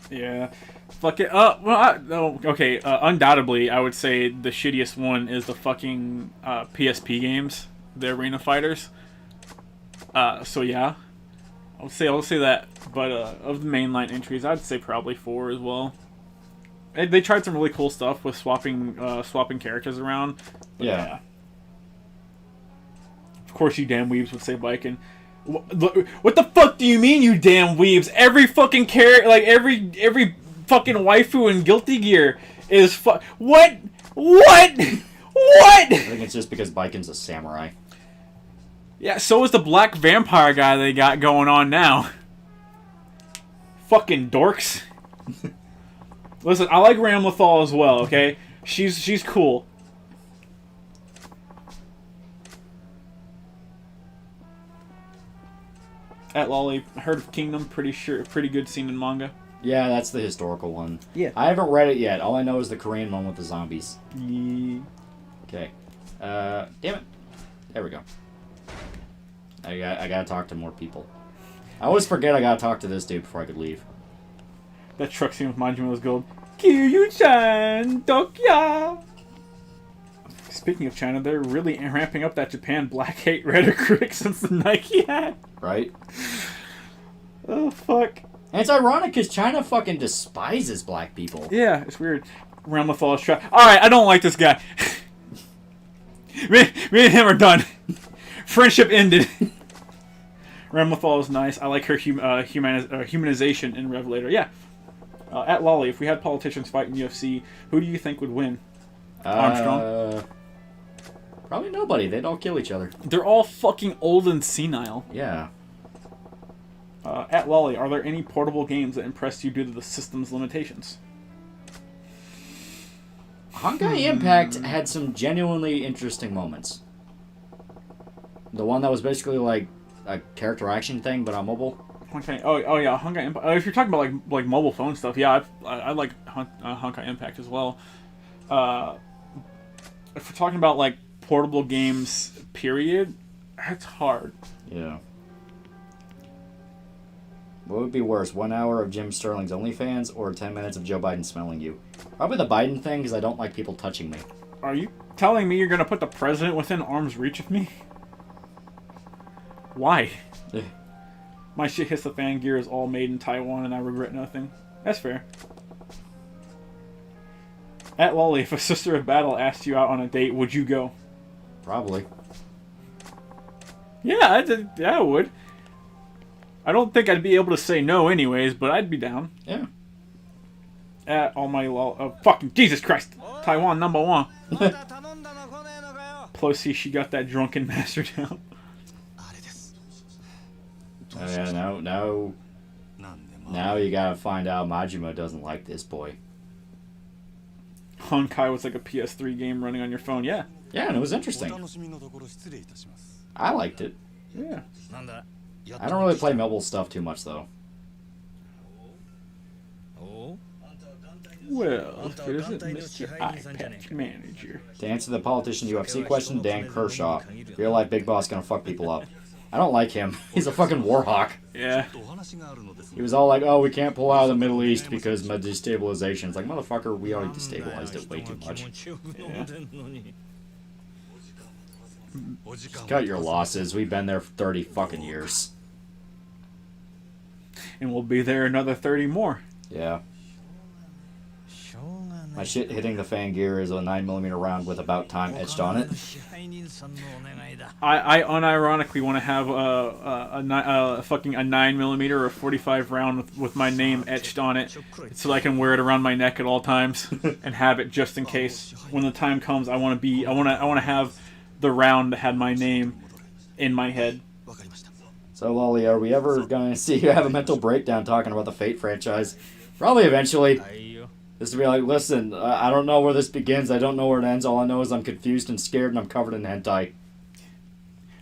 Yeah. Fuck it. Okay. Undoubtedly, I would say the shittiest one is the fucking PSP games, the arena fighters. So yeah, I'll say that. But of the mainline entries, I'd say probably 4 as well. They tried some really cool stuff with swapping characters around. Yeah. Of course, you damn weebs would say Biken. What the fuck do you mean, you damn weebs? Every fucking character, like every fucking waifu in Guilty Gear is what? What? I think it's just because Biken's a samurai. Yeah, so is the black vampire guy they got going on now. Fucking dorks. Listen, I like Ramlethal as well, okay? She's cool. At Lolly, Heart of Kingdom, pretty good scene in manga. Yeah, that's the historical one. Yeah. I haven't read it yet. All I know is the Korean one with the zombies. Yeah. Okay. Damn it. There we go. I gotta talk to more people. I always forget I gotta talk to this dude before I could leave. That truck scene with Majima was gold. Kiryu-chan, Dokya! Speaking of China, they're really ramping up that Japan black hate rhetoric since the Nike hat. Right? Oh, fuck. And it's ironic because China fucking despises black people. Yeah, it's weird. Ramlethal is trapped. Alright, I don't like this guy. me and him are done. Friendship ended. Ramlethal is nice. I like her humanization in Revelator. Yeah. At Lolly, if we had politicians fight in UFC, who do you think would win? Armstrong? Probably nobody. They'd all kill each other. They're all fucking old and senile. Yeah. At Lolly, are there any portable games that impressed you due to the system's limitations? Honkai Impact had some genuinely interesting moments. The one that was basically like a character action thing, but on mobile. Honkai. Oh yeah, Honkai Impact. If you're talking about like mobile phone stuff, yeah, I like Honkai Impact as well. If we're talking about like portable games, period, that's hard. Yeah. What would be worse, 1 hour of Jim Sterling's OnlyFans or 10 minutes of Joe Biden smelling you? Probably the Biden thing, because I don't like people touching me. Are you telling me you're going to put the president within arm's reach of me? Why? My shit hits the fan gear is all made in Taiwan and I regret nothing. That's fair. At Lolly, if a sister of battle asked you out on a date, would you go? Probably. Yeah, I would. I don't think I'd be able to say no anyways, but I'd be down. Yeah. At all my fucking Jesus Christ, Taiwan #1. Plus, she got that drunken master down. Oh yeah, now you gotta find out Majima doesn't like this boy. Honkai was like a PS3 game running on your phone, yeah. Yeah, and it was interesting. I liked it. Yeah. I don't really play mobile stuff too much, though. Well, isn't Mr. Eye Patch Manager? To answer the politician UFC question, Dan Kershaw. Real life big boss gonna fuck people up. I don't like him. He's a fucking warhawk. Yeah. He was all like, oh, we can't pull out of the Middle East because of destabilization. It's like, motherfucker, we already destabilized it way too much. Yeah. Just cut your losses. We've been there for 30 fucking years. And we'll be there another 30 more. Yeah. My shit hitting the fan gear is a 9mm round with about time etched on it. I unironically want to have a fucking 9mm or a 45 round with my name etched on it, so I can wear it around my neck at all times and have it just in case when the time comes. I want to have the round that had my name in my head. So, Lolly, are we ever going to see you have a mental breakdown talking about the Fate franchise? Probably eventually. This will be like, listen, I don't know where this begins. I don't know where it ends. All I know is I'm confused and scared and I'm covered in hentai.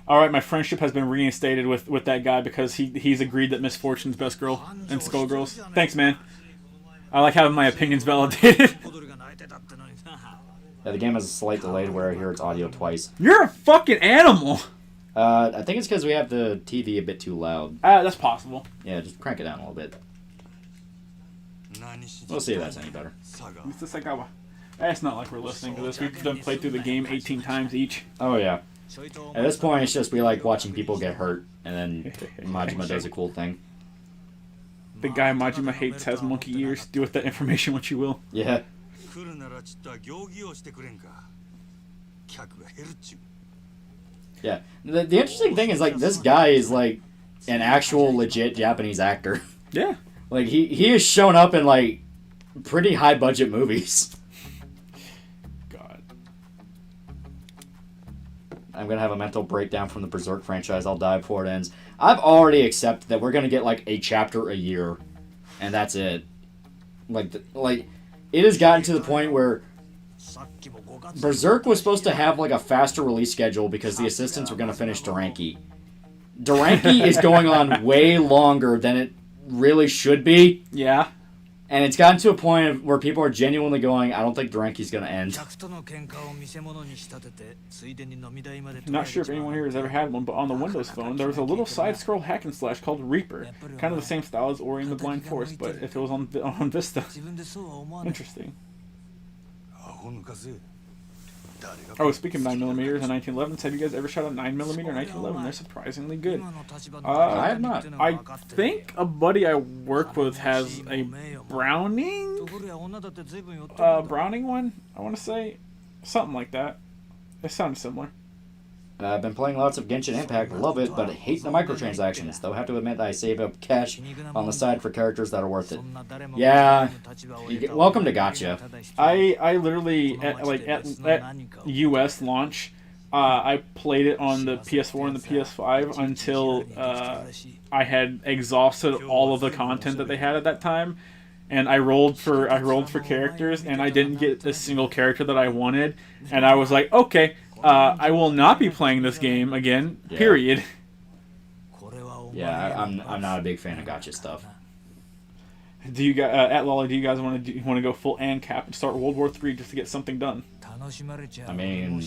Alright, my friendship has been reinstated with that guy because he's agreed that Miss Fortune's best girl and Skullgirls. Thanks, man. I like having my opinions validated. Yeah, the game has a slight delay to where I hear its audio twice. You're a fucking animal! I think it's because we have the TV a bit too loud. That's possible. Yeah, just crank it down a little bit. We'll see if that's any better. It's not like we're listening to this. We've done played through the game 18 times each. Oh, yeah. At this point, it's just we like watching people get hurt, and then Majima does a cool thing. The guy Majima hates has monkey ears. Do with that information what you will. Yeah. Yeah. The interesting thing is, like, this guy is, like, an actual legit Japanese actor. Yeah. Like, he has shown up in, like, pretty high-budget movies. God. I'm going to have a mental breakdown from the Berserk franchise. I'll die before it ends. I've already accepted that we're going to get, like, a chapter a year. And that's it. Like, it has gotten to the point where Berserk was supposed to have, like, a faster release schedule because the assistants were going to finish Duranki. Duranki is going on way longer than it really should be. Yeah. And it's gotten to a point where people are genuinely going, I don't think Duranki's going to end. Not sure if anyone here has ever had one, but on the Windows Phone, there was a little side-scroll hack and slash called Reaper. Kind of the same style as Ori and the Blind Forest, but if it was on Vista. Interesting. Oh, speaking of 9mm and 1911s, have you guys ever shot a 9mm or 1911? They're surprisingly good. I have not. I think a buddy I work with has a Browning one, I want to say. Something like that. It sounds similar. I've been playing lots of Genshin Impact, love it, but I hate the microtransactions, though I have to admit that I save up cash on the side for characters that are worth it. Yeah, welcome to Gacha. I literally, at US launch, I played it on the PS4 and the PS5 until I had exhausted all of the content that they had at that time, and I rolled for characters, and I didn't get a single character that I wanted, and I was like, okay, I will not be playing this game again. Yeah. Period. Yeah, I'm not a big fan of gacha stuff. Do you guys at Lolly? Do you guys want to go full ANCAP and start World War III just to get something done? I mean,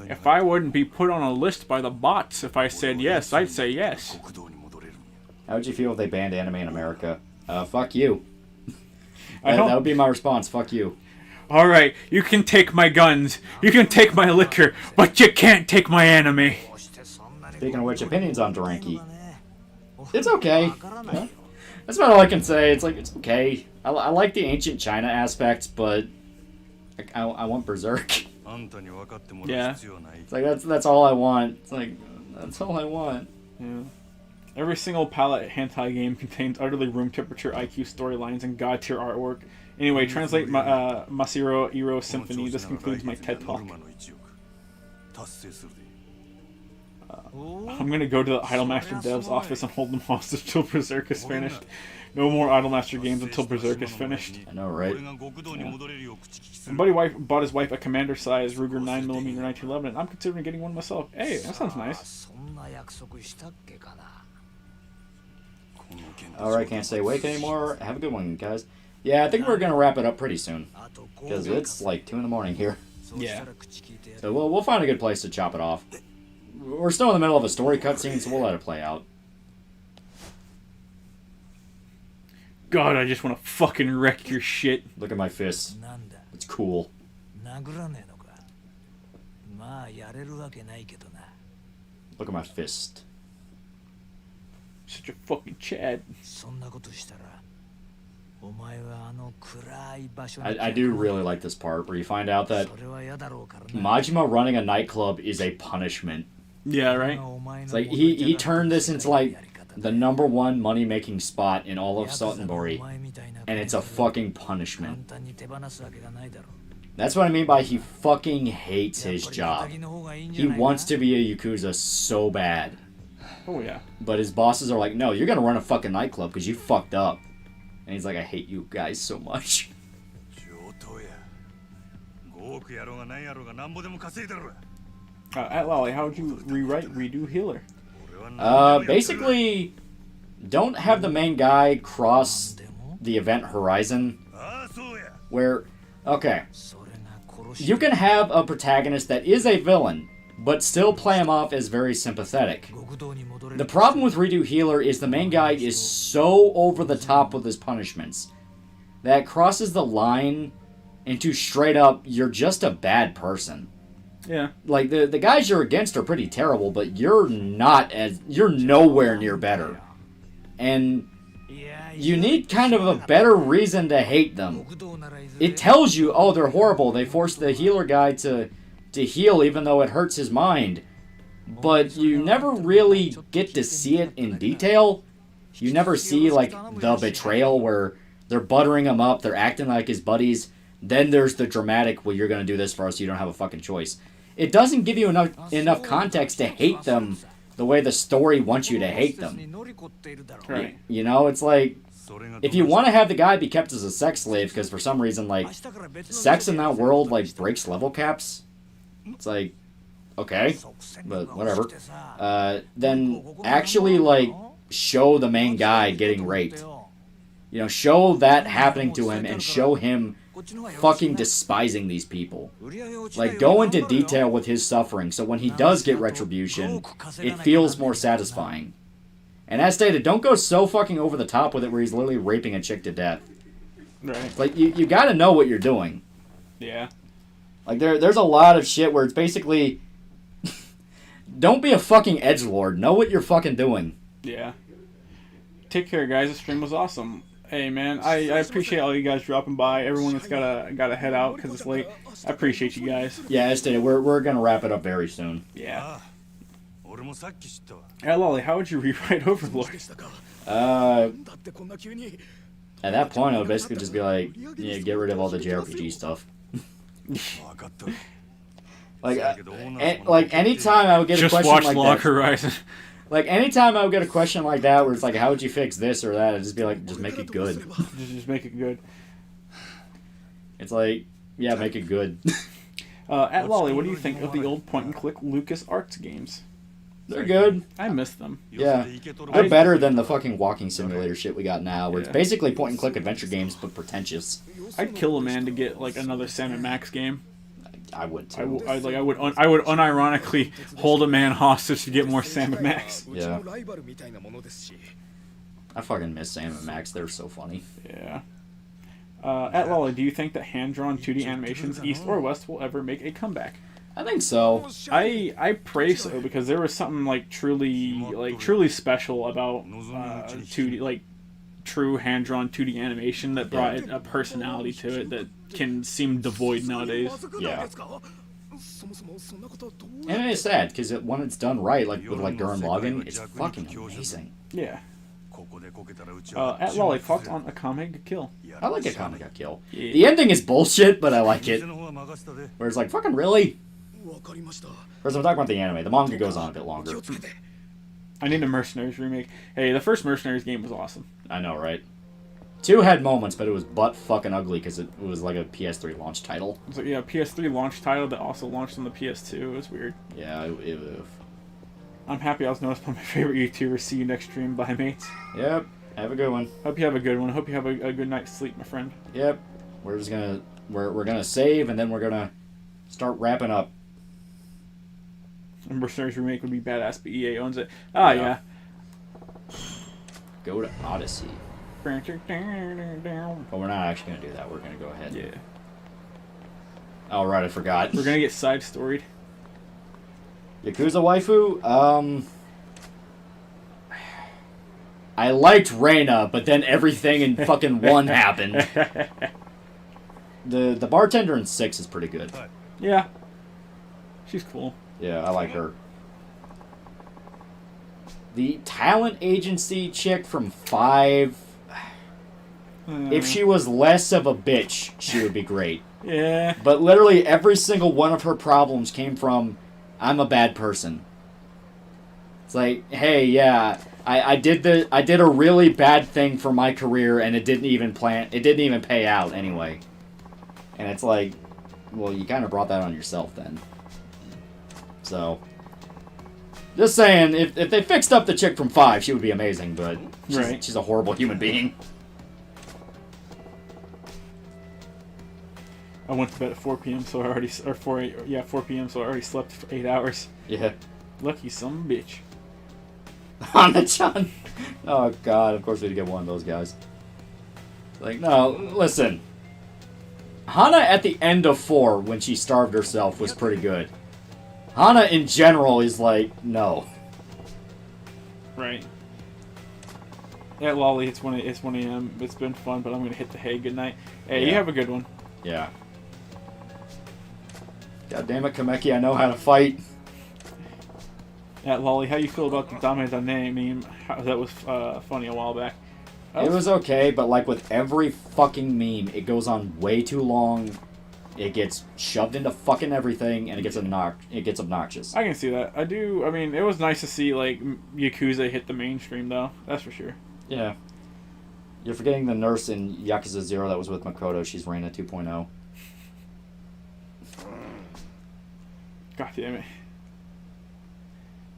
If I wouldn't be put on a list by the bots if I said yes, I'd say yes. how would you feel if they banned anime in America? Fuck you. I That would be my response. Fuck you. All right, you can take my guns, you can take my liquor, but you can't take my anime. Speaking of which, opinions on Duranki. It's okay. Yeah. That's about all I can say. It's like, it's okay. I like the ancient China aspects, but I want Berserk. Yeah. It's like, that's all I want. It's like, that's all I want. Yeah. Every single palette hentai game contains utterly room temperature IQ storylines and god tier artwork. Anyway, translate Masiro Iro Symphony. This concludes my TED Talk. I'm gonna go to the Idolmaster dev's office and hold them hostage till Berserk is finished. No more Idolmaster games until Berserk is finished. I know, right? Yeah. My buddy bought his wife a commander-size Ruger 9mm 1911, and I'm considering getting one myself. Hey, that sounds nice. Alright, can't stay awake anymore. Have a good one, guys. Yeah, I think we're gonna wrap it up pretty soon. Because it's like 2 in the morning here. Yeah. So we'll find a good place to chop it off. We're still in the middle of a story cutscene, so we'll let it play out. God, I just want to fucking wreck your shit. Look at my fist. It's cool. Look at my fist. Such a fucking Chad. I do really like this part where you find out that Majima running a nightclub is a punishment. Yeah, right? It's like he turned this into like the #1 money-making spot in all of Sotenbori, and it's a fucking punishment. That's what I mean by he fucking hates his job. He wants to be a Yakuza so bad. Oh, yeah. But his bosses are like, no, you're gonna run a fucking nightclub because you fucked up. And he's like, I hate you guys so much. At Lolly, how would you redo Healer? Basically, don't have the main guy cross the event horizon. Where, okay, you can have a protagonist that is a villain, but still play him off as very sympathetic. The problem with Redo Healer is the main guy is so over the top with his punishments that crosses the line into straight up, you're just a bad person. Yeah. Like, the guys you're against are pretty terrible, but you're nowhere near better. And you need kind of a better reason to hate them. It tells you, oh, they're horrible. They forced the healer guy to heal even though it hurts his mind. But you never really get to see it in detail. You never see, like, the betrayal where they're buttering him up, they're acting like his buddies. Then there's the dramatic, well, you're going to do this for us, you don't have a fucking choice. It doesn't give you enough context to hate them the way the story wants you to hate them. Right. You know, it's like, if you want to have the guy be kept as a sex slave, because for some reason, like, sex in that world, like, breaks level caps, it's like, okay, but whatever. Then actually, like, show the main guy getting raped. You know, show that happening to him and show him fucking despising these people. Like, go into detail with his suffering so when he does get retribution, it feels more satisfying. And as stated, don't go so fucking over the top with it where he's literally raping a chick to death. Right. Like, you gotta know what you're doing. Yeah. Like, there's a lot of shit where it's basically... don't be a fucking edgelord. Know what you're fucking doing. Yeah. Take care, guys. The stream was awesome. Hey, man, I appreciate all you guys dropping by. Everyone that's gotta head out because it's late. I appreciate you guys. Yeah, as stated, we're gonna wrap it up very soon. Yeah. Hey, Lolly, how would you rewrite Overlord? At that point, I would basically just be like, yeah, get rid of all the JRPG stuff. Like anytime I would get just a question watch like Log that. Horizon. Like, anytime I would get a question like that where it's like, how would you fix this or that, I'd just be like, just make it good. Just make it good. It's like, yeah, make it good. At Lolly, what do you think of the old point-and-click LucasArts games? They're good. I miss them. Yeah. They're better than the fucking walking simulator shit we got now, where it's basically point-and-click adventure games, but pretentious. I'd kill a man to get, like, another Sam & Max game. I would, too. I would unironically hold a man hostage to get more Sam & Max. Yeah. I fucking miss Sam & Max. They're so funny. Yeah. At Lolly, do you think that hand-drawn 2D animations, East or West, will ever make a comeback? I think so. I pray so, because there was something truly special about 2D, like true hand-drawn 2D animation that brought a personality to it that can seem devoid nowadays. Yeah. And it's sad because when it's done right, like with like Gurren Lagann, it's fucking amazing. Yeah. At Lolly, thoughts on Akame ga Kill? I like Akame ga Kill. Yeah. The ending is bullshit, but I like it. Where it's like, fucking really? Whereas I'm talking about the anime. The manga goes on a bit longer. I need a Mercenaries remake. Hey, the first Mercenaries game was awesome. I know, right? 2 had moments, but it was butt fucking ugly because it was like a PS3 launch title. So yeah, PS3 launch title that also launched on the PS2. It was weird. Yeah, I'm happy I was noticed by my favorite YouTuber. See you next stream. Bye, mates. Yep. Have a good one. Hope you have a good one. Hope you have a good night's sleep, my friend. Yep. We're just gonna we're gonna save and then we're gonna start wrapping up. A Mercenaries remake would be badass, but EA owns it. Yeah. Go to Odyssey. But we're not actually gonna do that. We're gonna go ahead. Yeah. Oh right, I forgot. We're gonna get side storied. Yakuza waifu. I liked Reina, but then everything in fucking 1 happened. The bartender in 6 is pretty good. Yeah. She's cool. Yeah, I like her. The talent agency chick from 5. If she was less of a bitch, she would be great. Yeah. But literally every single one of her problems came from, I'm a bad person. It's like, hey, yeah, I did a really bad thing for my career and it didn't even pay out anyway. And it's like, well, you kind of brought that on yourself then. So, just saying, if they fixed up the chick from 5, she would be amazing, but she's a horrible human being. I went to bed at 4 p.m. so I already 4 p.m. so I already slept for 8 hours. Yeah. Lucky some bitch. Hana-chan. Oh god, of course we had to get one of those guys. Like, no, listen. Hana at the end of 4, when she starved herself, was pretty good. Hana in general is like, no. Right. Yeah, Lolly, it's 1 a.m. It's been fun, but I'm gonna hit the hay. Good night. Hey, you have a good one. Yeah. God damn it, Kameki, I know how to fight. Yeah, Lolly, how you feel about the Dame Dane meme? That was funny a while back. It was okay, but like with every fucking meme, it goes on way too long. It gets shoved into fucking everything, and it gets obnoxious. I can see that. I mean, it was nice to see, like, Yakuza hit the mainstream, though. That's for sure. Yeah. You're forgetting the nurse in Yakuza 0 that was with Makoto. She's Reina 2.0. God damn it.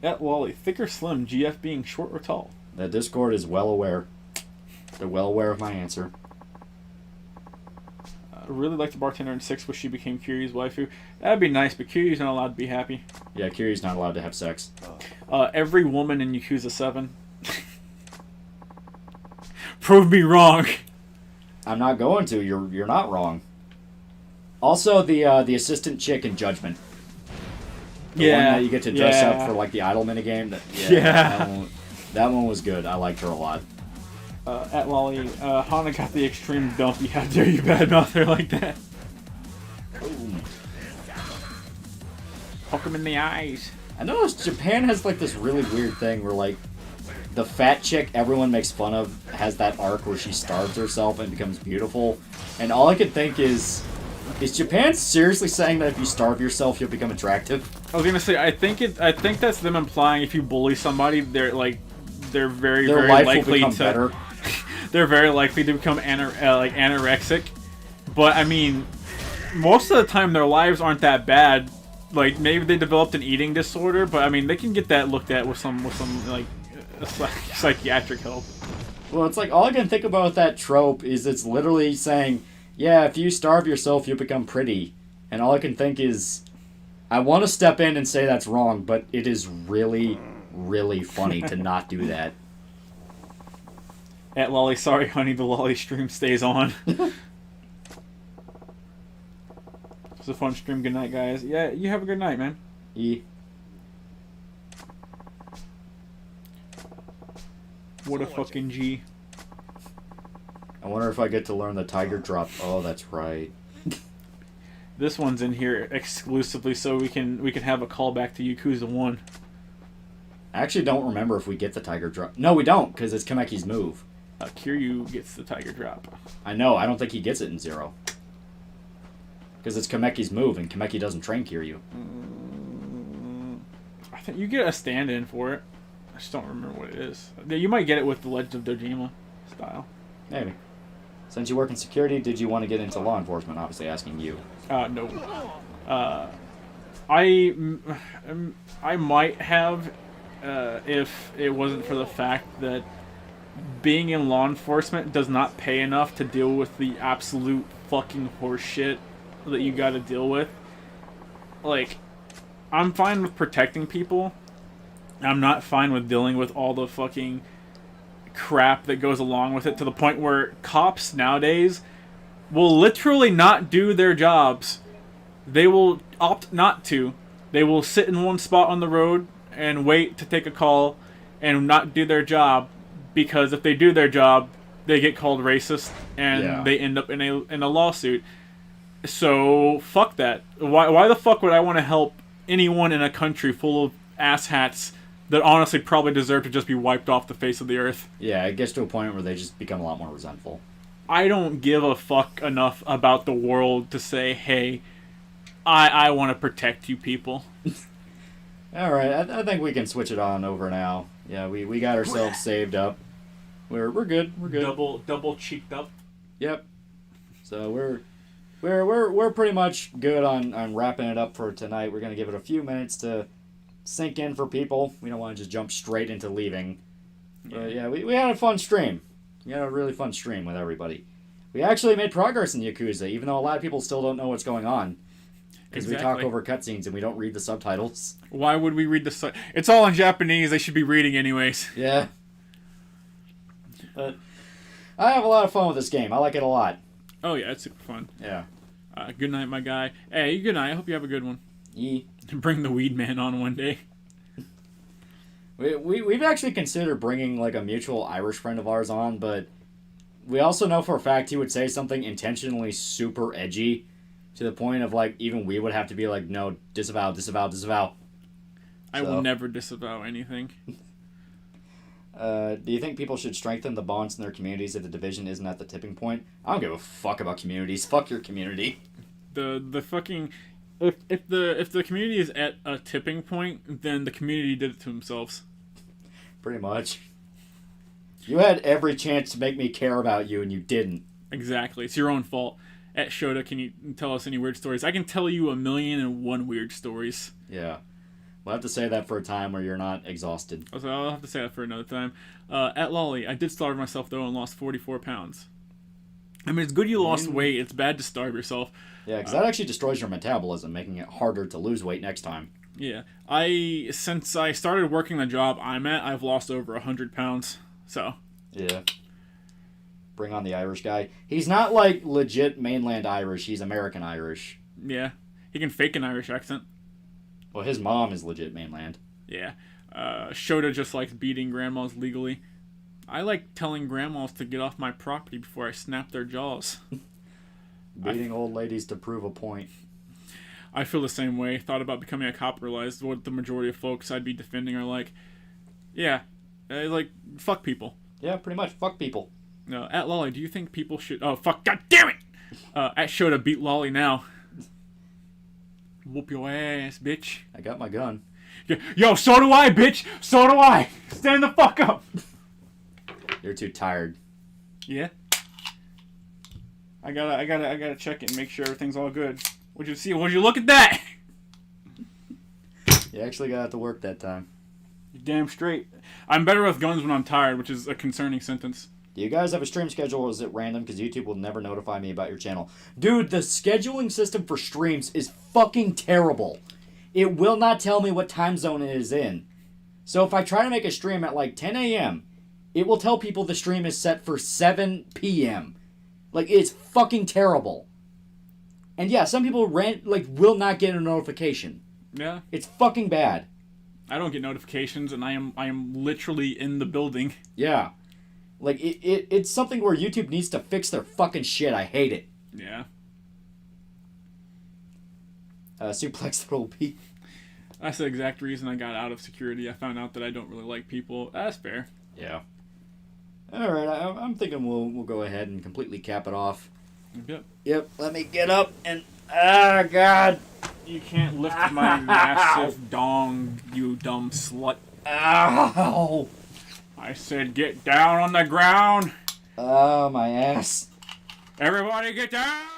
At Lolly, thick or slim, GF being short or tall? The Discord is well aware. They're well aware of my answer. I really like the bartender in 6, wish she became Kiryu's waifu. That'd be nice, but Kiryu's not allowed to be happy. Yeah, Kiryu's not allowed to have sex. Every woman in Yakuza 7. Prove me wrong. I'm not going to. You're not wrong. Also, the assistant chick in Judgment. The one that you get to dress up for like the idol minigame. That one was good. I liked her a lot. At Lolly, Hana got the extreme dumpy. How dare you badmouth her like that? Poke him in the eyes. I noticed Japan has like this really weird thing where like the fat chick everyone makes fun of has that arc where she starves herself and becomes beautiful. And all I could think is, Is Japan seriously saying that if you starve yourself, you'll become attractive? I was gonna say, I think that's them implying if you bully somebody, they're very Their very life likely will become to better. they're very likely to become anorexic. But I mean, most of the time their lives aren't that bad. Like maybe they developed an eating disorder, but I mean they can get that looked at with some like psychiatric help. Well, it's like all I can think about with that trope is it's literally saying, yeah, if you starve yourself, you'll become pretty. And all I can think is, I want to step in and say that's wrong, but it is really, really funny to not do that. At Lolly, sorry honey, the Lolly stream stays on. It's a fun stream. Good night, guys. Yeah, you have a good night, man. What a fucking G. I wonder if I get to learn the tiger drop. Oh, that's right. This one's in here exclusively so we can have a callback to Yakuza 1. I actually don't remember if we get the tiger drop. No, we don't, because it's Kameki's move. Kiryu gets the tiger drop. I know, I don't think he gets it in Zero. Because it's Kameki's move, and Kameki doesn't train Kiryu. I think you get a stand-in for it. I just don't remember what it is. You might get it with the Legend of Dojima style. Maybe. Since you work in security, did you want to get into law enforcement? Obviously asking you. No. I might have if it wasn't for the fact that being in law enforcement does not pay enough to deal with the absolute fucking horseshit that you gotta deal with. Like, I'm fine with protecting people. I'm not fine with dealing with all the fucking crap that goes along with it, to the point where cops nowadays will literally not do their jobs. They will opt not to. They will sit in one spot on the road and wait to take a call and not do their job, because if they do their job, they get called racist and they end up in a lawsuit. So fuck that. Why the fuck would I want to help anyone in a country full of asshats that honestly probably deserve to just be wiped off the face of the earth? Yeah, it gets to a point where they just become a lot more resentful. I don't give a fuck enough about the world to say, hey, I want to protect you people. Alright, I think we can switch it on over now. Yeah, we got ourselves saved up. We're good. We're good. Double cheeked up. Yep. So we're pretty much good on wrapping it up for tonight. We're gonna give it a few minutes to sink in for people. We don't want to just jump straight into leaving. But yeah, we had a fun stream. We had a really fun stream with everybody. We actually made progress in Yakuza, even though a lot of people still don't know what's going on. Because we talk over cutscenes and we don't read the subtitles. Why would we read the It's all in Japanese. They should be reading anyways. Yeah. But I have a lot of fun with this game. I like it a lot. Oh yeah, it's super fun. Yeah. Good night, my guy. Hey, good night. I hope you have a good one. Bring the weed man on one day. We've actually considered bringing like a mutual Irish friend of ours on, but we also know for a fact he would say something intentionally super edgy, to the point of like even we would have to be like, no, disavow. I will never disavow anything. Do you think people should strengthen the bonds in their communities if the division isn't at the tipping point? I don't give a fuck about communities. Fuck your community. The fucking if the community is at a tipping point, then the community did it to themselves. Pretty much. You had every chance to make me care about you, and you didn't. Exactly. It's your own fault. At Shota, can you tell us any weird stories? I can tell you 1,000,001 weird stories. Yeah. We'll have to say that for a time where you're not exhausted. So I'll have to say that for another time. At Lolly, I did starve myself, though, and lost 44 pounds. I mean, it's good you lost weight. It's bad to starve yourself. Yeah, because that actually destroys your metabolism, making it harder to lose weight next time. Yeah. Since I started working the job I'm at, I've lost over 100 pounds. So. Yeah. Bring on the Irish guy. He's not, like, legit mainland Irish. He's American Irish. Yeah. He can fake an Irish accent. Well, his mom is legit mainland. Yeah. Shota just likes beating grandmas legally. I like telling grandmas to get off my property before I snap their jaws. Beating old ladies to prove a point. I feel the same way. Thought about becoming a cop, realized what the majority of folks I'd be defending are like. Yeah. Like, fuck people. Yeah, pretty much. Fuck people. No, at Lolly, do you think people should... Oh, fuck. God damn it! At show to beat Lolly now. Whoop your ass, bitch. I got my gun. Yo, so do I, bitch. So do I. Stand the fuck up. You're too tired. Yeah. I gotta check it and make sure everything's all good. Would you see? Would you look at that? You actually got to work that time. You're damn straight. I'm better with guns when I'm tired, which is a concerning sentence. Do you guys have a stream schedule or is it random? Because YouTube will never notify me about your channel. Dude, the scheduling system for streams is fucking terrible. It will not tell me what time zone it is in. So if I try to make a stream at like 10 a.m., it will tell people the stream is set for 7 p.m. Like, it's fucking terrible. And yeah, some people will not get a notification. Yeah. It's fucking bad. I don't get notifications, and I am literally in the building. Yeah. Like, it's something where YouTube needs to fix their fucking shit. I hate it. Yeah. Suplex Little P. That's the exact reason I got out of security. I found out that I don't really like people. That's fair. Yeah. All right, I'm thinking we'll go ahead and completely cap it off. Yep. Let me get up and God. You can't lift my massive dong, you dumb slut. Ow! I said get down on the ground. Oh, my ass. Everybody get down.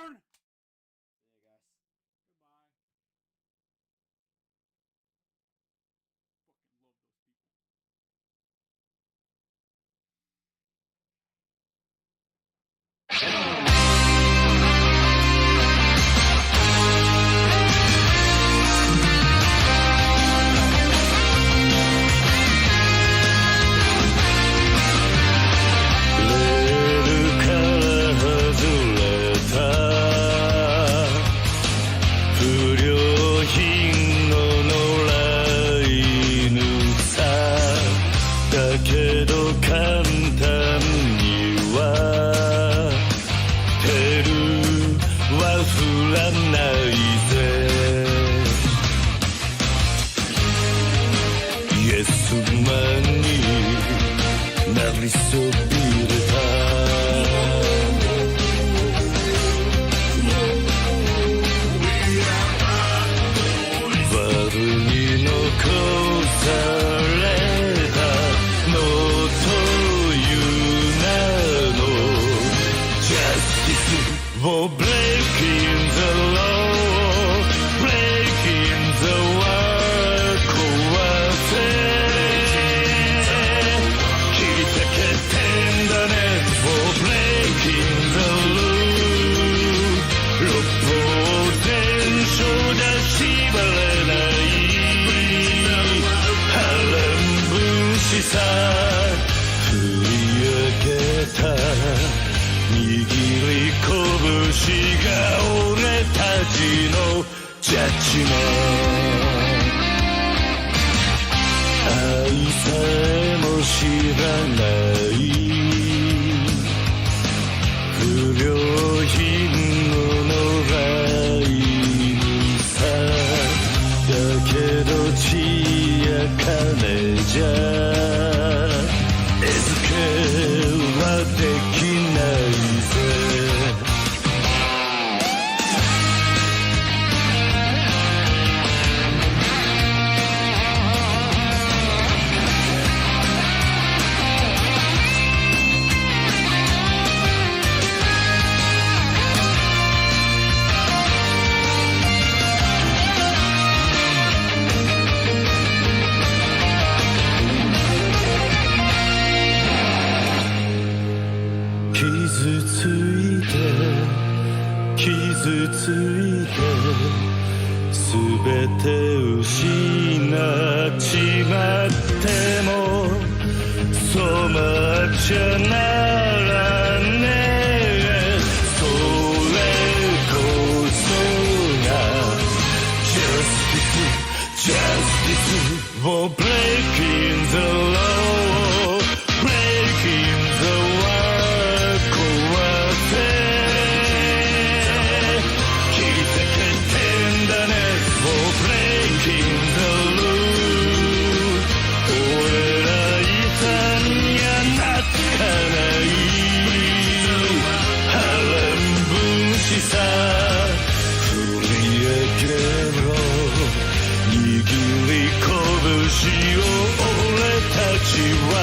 よ俺たちは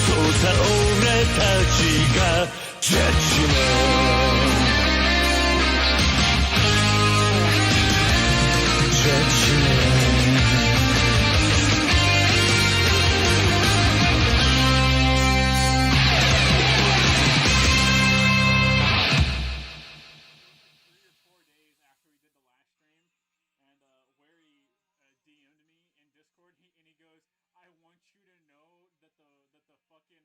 そうさ俺たちがジャッジメントDM'd me in Discord, and he goes, "I want you to know that the fucking